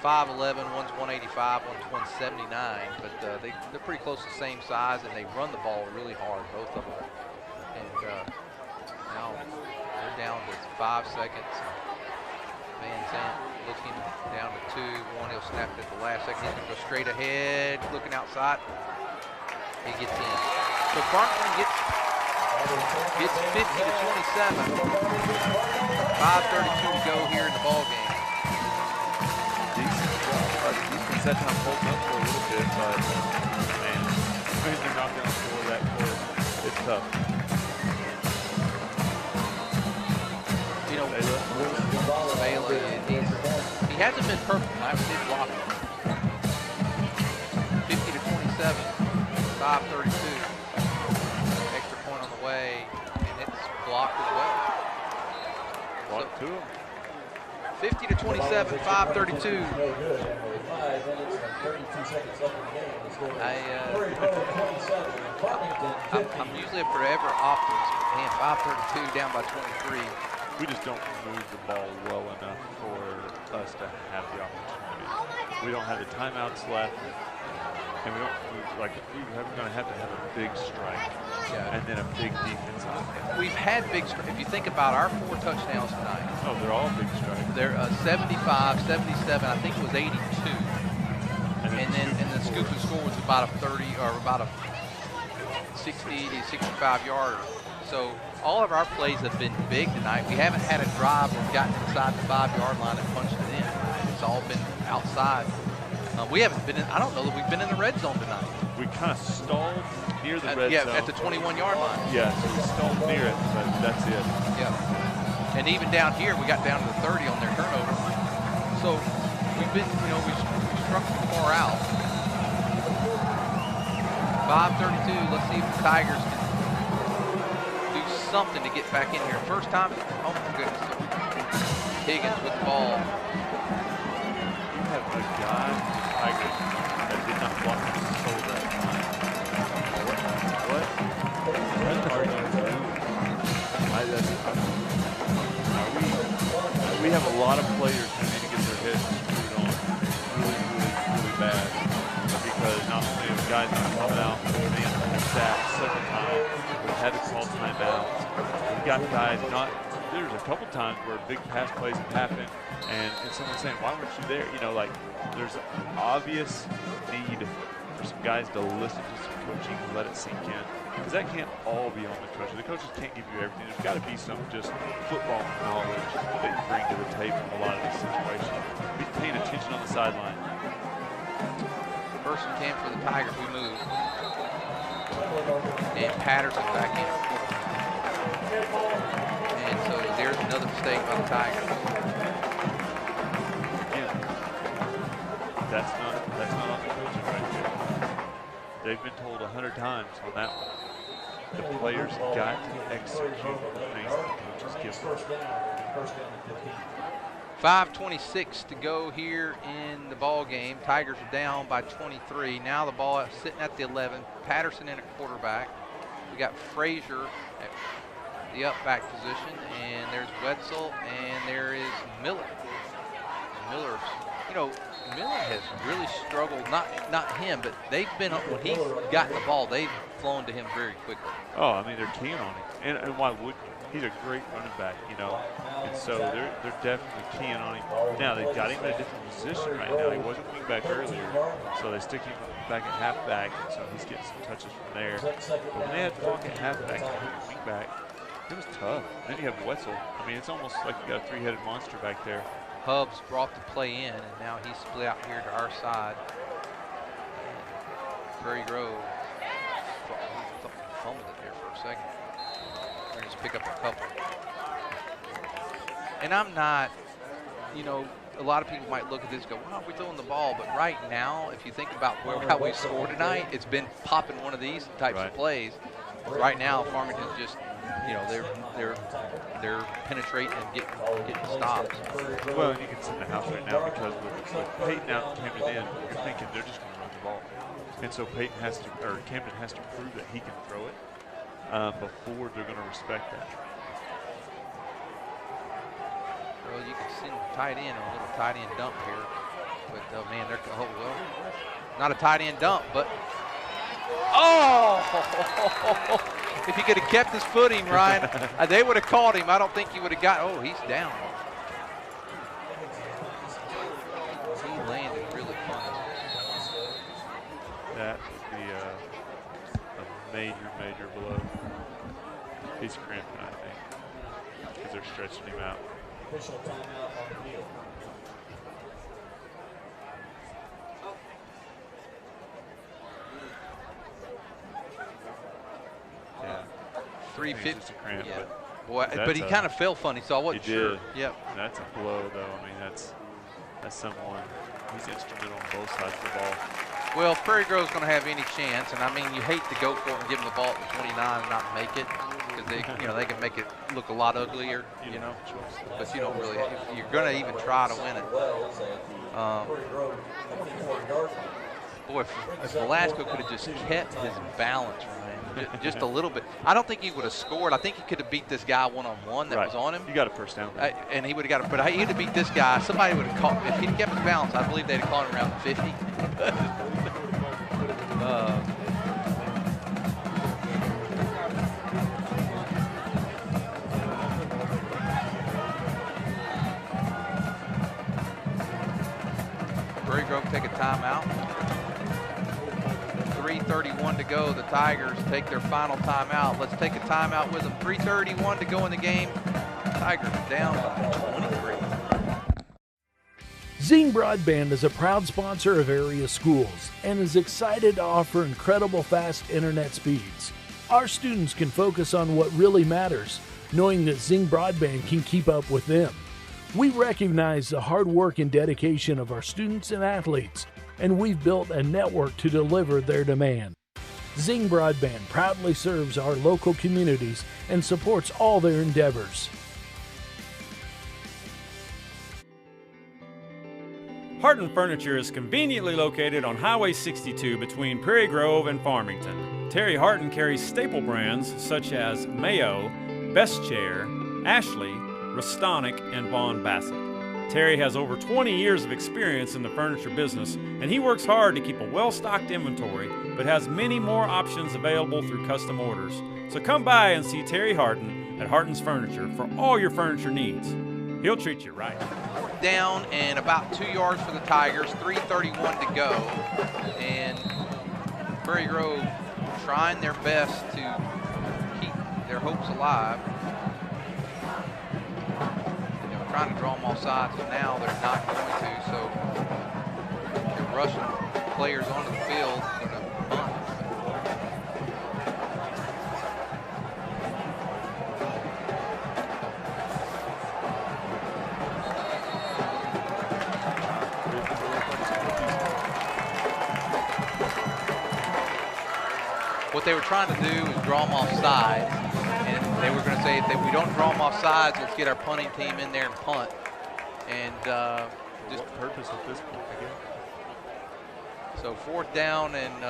5'11", one's 185, one's 179, but they're pretty close to the same size, and they run the ball really hard, both of them. And now they're down to 5 seconds. Van Zant looking down to 2. He'll snap it at the last second. He's going to go straight ahead, looking outside. He gets in. So Farmington gets 50 to 27. 5:32 to go here in the ball game. Defense that time holding up for a little bit, but man, they're not going to score that close. It's tough. Bailey, he hasn't been perfect tonight, but he's blocking. 50 to 27, 5:32. Extra point on the way, and it's blocked as well. Blocked to him. 50 to 27, 5:32. I'm usually a forever optimist. Man, 5:32 down by 23. We just don't move the ball well enough for us to have the opportunity. We don't have the timeouts left, and we don't we're going to have a big strike, and then a big defense on it. We've had big strikes. If you think about our 4 touchdowns tonight. Oh, they're all big strikes. They're 75, 77, I think it was 82. And the scoop and score was about a 30 or about a 60 to 65 yarder. So all of our plays have been big tonight. We haven't had a drive where we've gotten inside the 5-yard line and punched it in. It's all been outside. We haven't been in, I don't know that we've been in the red zone tonight. We kind of stalled near the red zone. Yeah, at the 21-yard line. Yeah, so we stalled near it, but that's it. Yeah. And even down here, we got down to the 30 on their turnover. So we've been, we struck too far out. 5:32, let's see if the Tigers can do something to get back in here. First time, oh my goodness. Higgins with the ball. You have a guy in the Tigers that did not block his soul that time. What are you doing? We have a lot of players who need to get their heads screwed on really bad. Because not only have guys not coming out, man, sacked several times, we've had to call timeouts. We've got guys not. There's a couple times where big pass plays have happened, and someone's saying, "Why weren't you there?" You know, like there's an obvious need for some guys to listen to some coaching and let it sink in, because that can't all be on the coaches. The coaches can't give you everything. There's got to be some just football knowledge that you bring to the table in a lot of these situations. Be paying attention on the sideline. First and 10 for the Tigers. We move. And Patterson back in. And so there's another mistake by the Tigers. Again, that's not on the coaches right there. They've been told 100 times on that one. The players got to execute things that the coaches give them. 5:26 to go here in the ball game. Tigers are down by 23. Now the ball is sitting at the 11. Patterson in at quarterback. We got Frazier at the up back position, and there's Wetzel, and there is Miller. Miller's, you know, Miller has really struggled. Not him, but they've been, when he's gotten the ball, they've flown to him very quickly. Oh, I mean, they're keying on him, and why would you? He's a great running back, you know, and so they're definitely keying on him. Now they've got him in a different position right now. He wasn't wing back earlier, so they stick him back at halfback, and so he's getting some touches from there. But when they had to walk at halfback and wing back, it was tough. Then you have Wetzel. I mean, it's almost like you got a three-headed monster back there. Hubbs brought the play in, and now he's split out here to our side. Prairie Grove fumbled it there for a second. We're going to pick up a couple. And I'm not, you know, a lot of people might look at this and go, wow, we're throwing the ball. But right now, if you think about how we scored tonight, it's been popping one of these types of plays. Right now, Farmington's just, you know, they're penetrating and getting stops. Well, you can sit in the house right now because with Peyton out and Camden in, you're thinking they're just going to run the ball. And so Peyton has to, or Camden has to prove that he can throw it before they're going to respect that. Well, you can send tight end on a little tight end dump here. But, man, they're, oh, well, not a tight end dump, but, oh! If he could have kept his footing, Ryan, they would have caught him. I don't think he would have got, oh, he's down. He landed really funny. That would be a major blow. He's cramping, I think, because they're stretching him out. Official timeout on the field. Yeah. 350. Just a cramp, yeah. Boy, but he kind of fell funny, so I wasn't sure. Did. Yep. That's a blow, though. I mean, that's someone. He's instrumental on both sides of the ball. Well, if Prairie Grove's going to have any chance, and I mean, you hate to go for it and give them the ball at the 29 and not make it, because they, you know, they can make it look a lot uglier, you know. But you don't really. You're going to even try to win it. Boy, if Velasco could have just kept his balance, Ryan, just a little bit. I don't think he would have scored. I think he could have beat this guy one-on-one that was on him. You got a first down. And he would have got it. But he'd have beat this guy. Somebody would have caught. If he'd kept his balance, I believe they'd have caught him around the 50. Prairie Grove take a timeout. 3:31 to go. The Tigers take their final timeout. Let's take a timeout with them. 3:31 to go in the game. Tigers down by 23. Zing Broadband is a proud sponsor of area schools and is excited to offer incredible fast internet speeds. Our students can focus on what really matters, knowing that Zing Broadband can keep up with them. We recognize the hard work and dedication of our students and athletes, and we've built a network to deliver their demand. Zing Broadband proudly serves our local communities and supports all their endeavors. Harton Furniture is conveniently located on Highway 62 between Prairie Grove and Farmington. Terry Harton carries staple brands such as Mayo, Best Chair, Ashley, Restonic, and Vaughn Bassett. Terry has over 20 years of experience in the furniture business, and he works hard to keep a well-stocked inventory, but has many more options available through custom orders. So come by and see Terry Harton at Harton's Furniture for all your furniture needs. He'll treat you right. Down and about 2 yards for the Tigers, 3:31 to go. And Prairie Grove trying their best to keep their hopes alive. They were trying to draw them off sides, but now they're not going to. So they're rushing players onto the field. They're going to punt. What they were trying to do is draw them off sides, and they were going to say, if we don't draw them off sides, let's get our punting team in there and punt. And just what purpose at this point again? So 4th down, and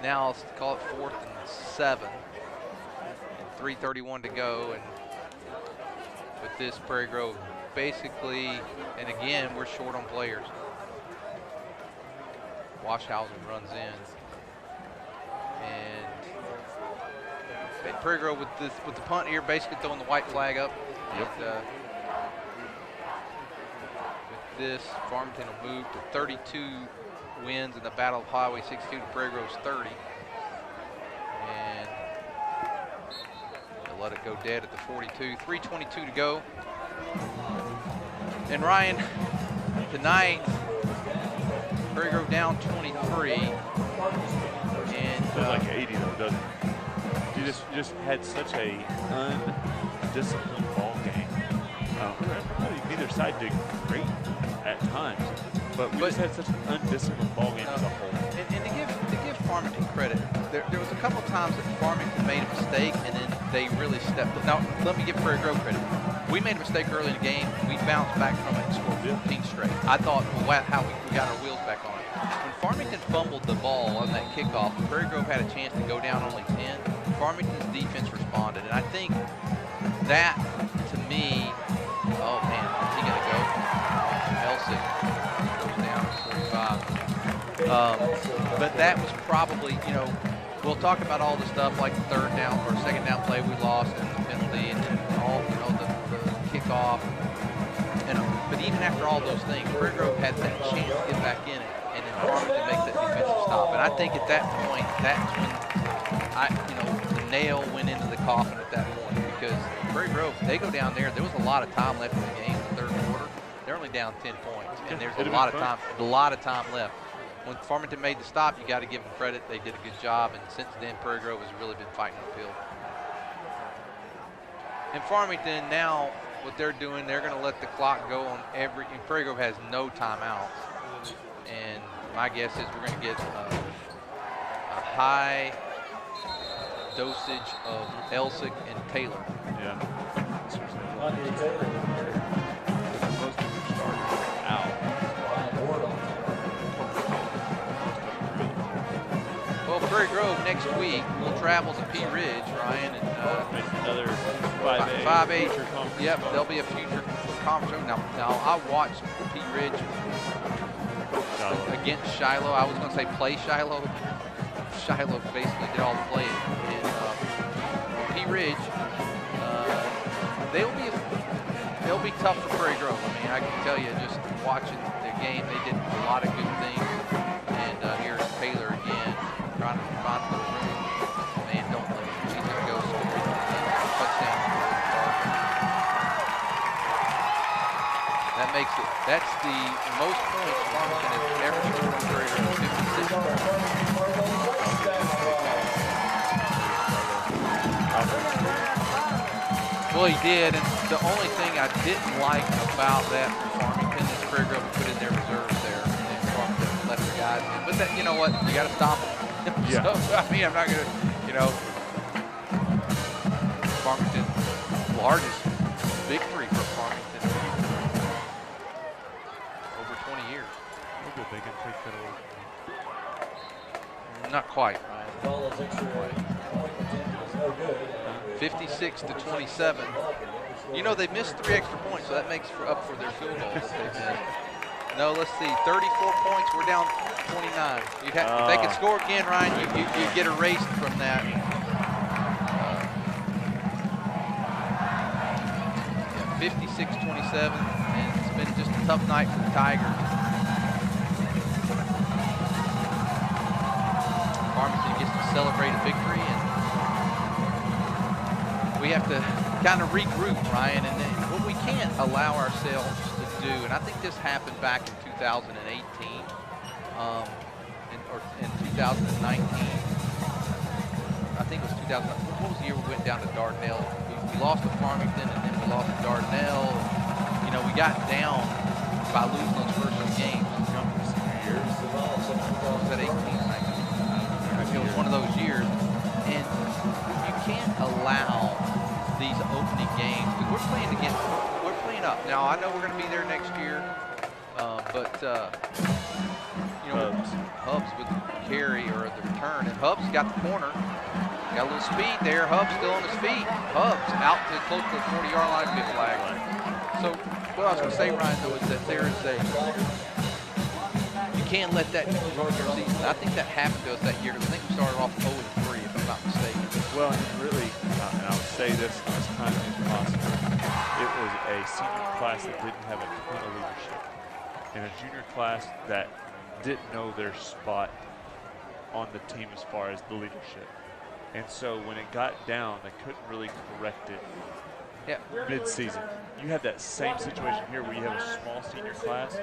now let's call it 4th and 7, and 3:31 to go. And with this, Prairie Grove basically, and again, we're short on players. Washhausen runs in. And Prairie Grove with the punt here, basically throwing the white flag up. Yep. And, with this, Farmington will move to 32 wins in the Battle of Highway 62 to Prairie Grove's 30. And they'll let it go dead at the 42. 3:22 to go. And Ryan, tonight, Prairie Grove down 23. Feels like 80 though, doesn't it? You just had such a undisciplined ball game. Neither side did great at times, but we just had such an undisciplined ball game as a whole. And to give Farmington credit, there was a couple times that Farmington made a mistake and then they really stepped up. Now, let me give Prairie Grove credit. We made a mistake early in the game. We bounced back from it and scored 14 straight. I thought, well, how we got our wheels back on it. When Farmington fumbled the ball on that kickoff, Prairie Grove had a chance to go down only 10. Farmington's defense responded, and I think that, to me, oh man, is he gonna go? Elsick goes down to 45. But that was probably, we'll talk about all the stuff like the 3rd down or 2nd down play we lost and the penalty and then all, the kickoff. But even after all those things, Prairie Grove had that chance to get back in it. And then Farmington makes that defensive stop. And I think at that point, that's when the nail went into the coffin at that point, because Prairie Grove, they go down there. There was a lot of time left in the game in the 3rd quarter. They're only down 10 points, and there's a lot of time left. When Farmington made the stop, you got to give them credit. They did a good job, and since then, Prairie Grove has really been fighting the field. And Farmington now, what they're doing, they're going to let the clock go on every. And Prairie Grove has no timeouts. And my guess is we're going to get a high dosage of Elsick and Taylor. Yeah. Well, Prairie Grove next week will travel to Pea Ridge, Ryan, and another 5A. 5A. Yep, there'll be a future conference. Now I watched Pea Ridge against Shiloh. I was going to say play Shiloh. Shiloh basically did all the playing. And Pea Ridge, they'll be tough for Prairie Grove. I mean, I can tell you, just watching the game, they did a lot of good things. And here's Taylor again, trying to find the room. Man, don't let him. He's going to go score touchdown. That makes it. That's the most points Farmington has ever scored on Prairie Grove, 56 points. Well, he did, and the only thing I didn't like about that from Farmington is Prairie Grove put in their reserves there, and Farmington let their guys in. But that, you know what? You got to stop them. Yeah. So, I mean, I'm not going to, Farmington's largest victory for Farmington. Over years. Look good, they can take that away. Not quite. Ball is extra point attempt is no good. 56 to 27. You know, they missed 3 extra points, so that makes up for their field goals that they've missed. No, let's see, 34 points, we're down 29. If they could score again, Ryan, you get erased from that. 56-27, and it's been just a tough night for the Tigers. Farmington gets to celebrate a victory, and we have to kind of regroup, Ryan, and then what we can't allow ourselves to do, and I think this happened back in 2018, or in 2019. I think it was 2000. What was the year we went down to Dardanelle? We lost to Farmington, and then we lost to Dardanelle. You know, we got down by losing those first 2 games. Was that 18? It was one of those years, and you can't allow these opening games, because we're playing up. Now I know we're going to be there next year, but you know, Hubs with the carry or the return, and Hubs got the corner, got a little speed there. Hubs still on his feet. Hubs out to close to the 40-yard line, big flag. So what I was going to say, Ryan, though, is that there is you can't let that ruin your season. I think that happened to us that year, because I think we started off 0-3, if I'm not mistaken. Well, and really, and I would say this as kind of impossible. It was a senior class that didn't have a ton of leadership, and a junior class that didn't know their spot on the team as far as the leadership. And so when it got down, they couldn't really correct it mid-season. You have that same situation here where you have a small senior class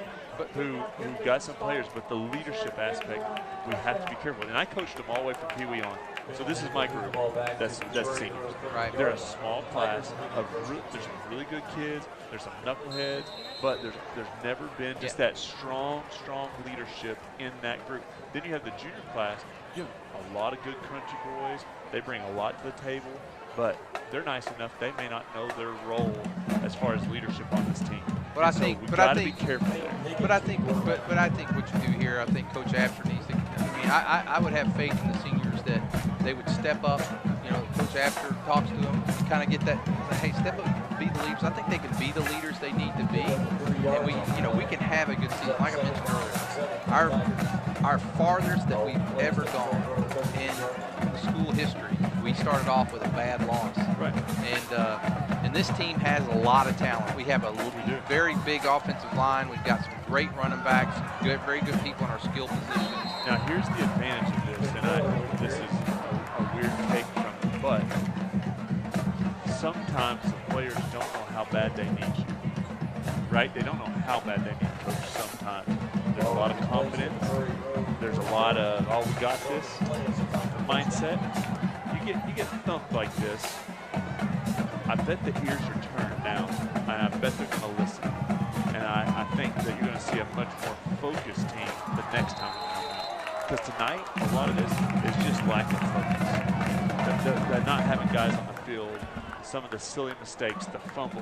who got some players, but the leadership aspect, we have to be careful. And I coached them all the way from Pee Wee on. So this is my group. That's seniors. Right. They're a small class of there's some really good kids. There's some knuckleheads, but there's never been just that strong leadership in that group. Then you have the junior class. You have a lot of good crunchy boys. They bring a lot to the table, but they're nice enough. They may not know their role as far as leadership on this team. But I think, we got to be careful there. But I think what you do here, I think Coach After needs to. I mean, I would have faith in the seniors that they would step up. You know, Coach After talks to them, kind of get that. Hey, step up, be the leaders. I think they can be the leaders they need to be, and we can have a good season. Like I mentioned earlier, our farthest that we've ever gone in school history. We started off with a bad loss, right? And this team has a lot of talent. We have a very big offensive line. We've got some great running backs, very good people in our skill positions. Now here's the advantage of this, and I think this is a weird take from me, but sometimes the players don't know how bad they need you, right? They don't know how bad they need coach sometimes. There's a lot of confidence. There's a lot of, oh, we got this mindset. You get thumped like this. I bet the ears are turned now, and I bet they're going to listen. And I think that you're going to see a much more focused team the next time we come out. Because tonight, a lot of this is just lack of focus. They're not having guys on the field. Some of the silly mistakes, the fumble,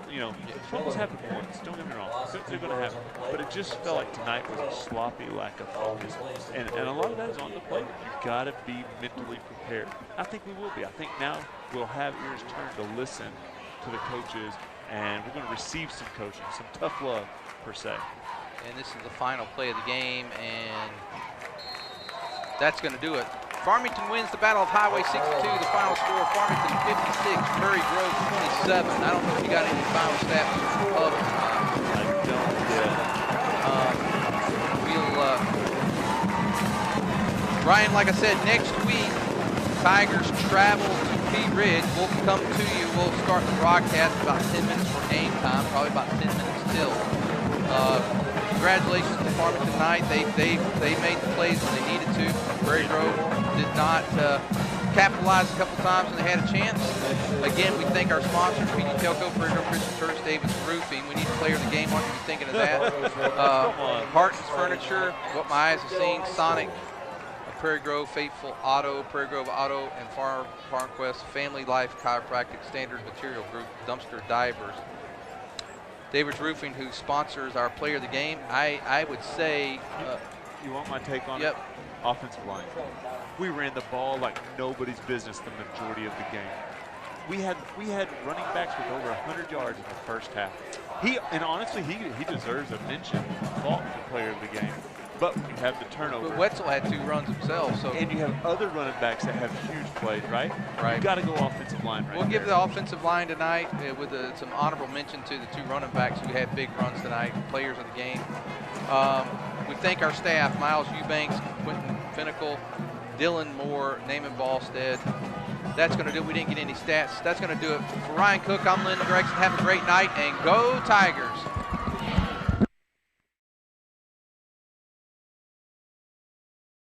fumbles happen once, don't get me wrong, they're going to happen. But it just felt like tonight was a sloppy lack of focus. And a lot of that is on the player. You've got to be mentally prepared. I think we will be. I think now we'll have ears turned to listen to the coaches, and we're going to receive some coaching, some tough love, per se. And this is the final play of the game, and that's going to do it. Farmington wins the Battle of Highway 62. The final score, Farmington 56, Prairie Grove 27. I don't know if you got any final stats of it. I don't yet. Ryan, like I said, next week, Tigers travel to Pea Ridge. We'll come to you. We'll start the broadcast about 10 minutes for game time, probably about 10 minutes till. Congratulations to Farmington tonight. They made the plays when they needed to. Prairie Grove did not capitalize a couple times when they had a chance. Again, we thank our sponsors, PD Telco, Prairie Grove Christian Church, Davis Roofing. We need a player of the game. What are you thinking of that? Harton's Furniture, What My Eyes Have Seen, Sonic, Prairie Grove Faithful Auto, Prairie Grove Auto, and FarmQuest, Family Life Chiropractic, Standard Material Group, Dumpster Divers. David's Roofing, who sponsors our player of the game. I would say. You want my take on it? Offensive line. We ran the ball like nobody's business the majority of the game. We had running backs with over 100 yards in the first half. Honestly, he deserves a mention, fought for player of the game. But you have the turnover. But Wetzel had 2 runs himself, so. And you have other running backs that have huge plays, right? Right. You got to go offensive line right We'll give there. the offensive line tonight with some honorable mention to the 2 running backs who had big runs tonight, players of the game. We thank our staff: Miles Eubanks, Quentin Finnicle, Dylan Moore, Naaman Ballstead. That's going to do it. We didn't get any stats. That's going to do it. For Ryan Cook, I'm Lyndon Gregson. Have a great night, and go Tigers.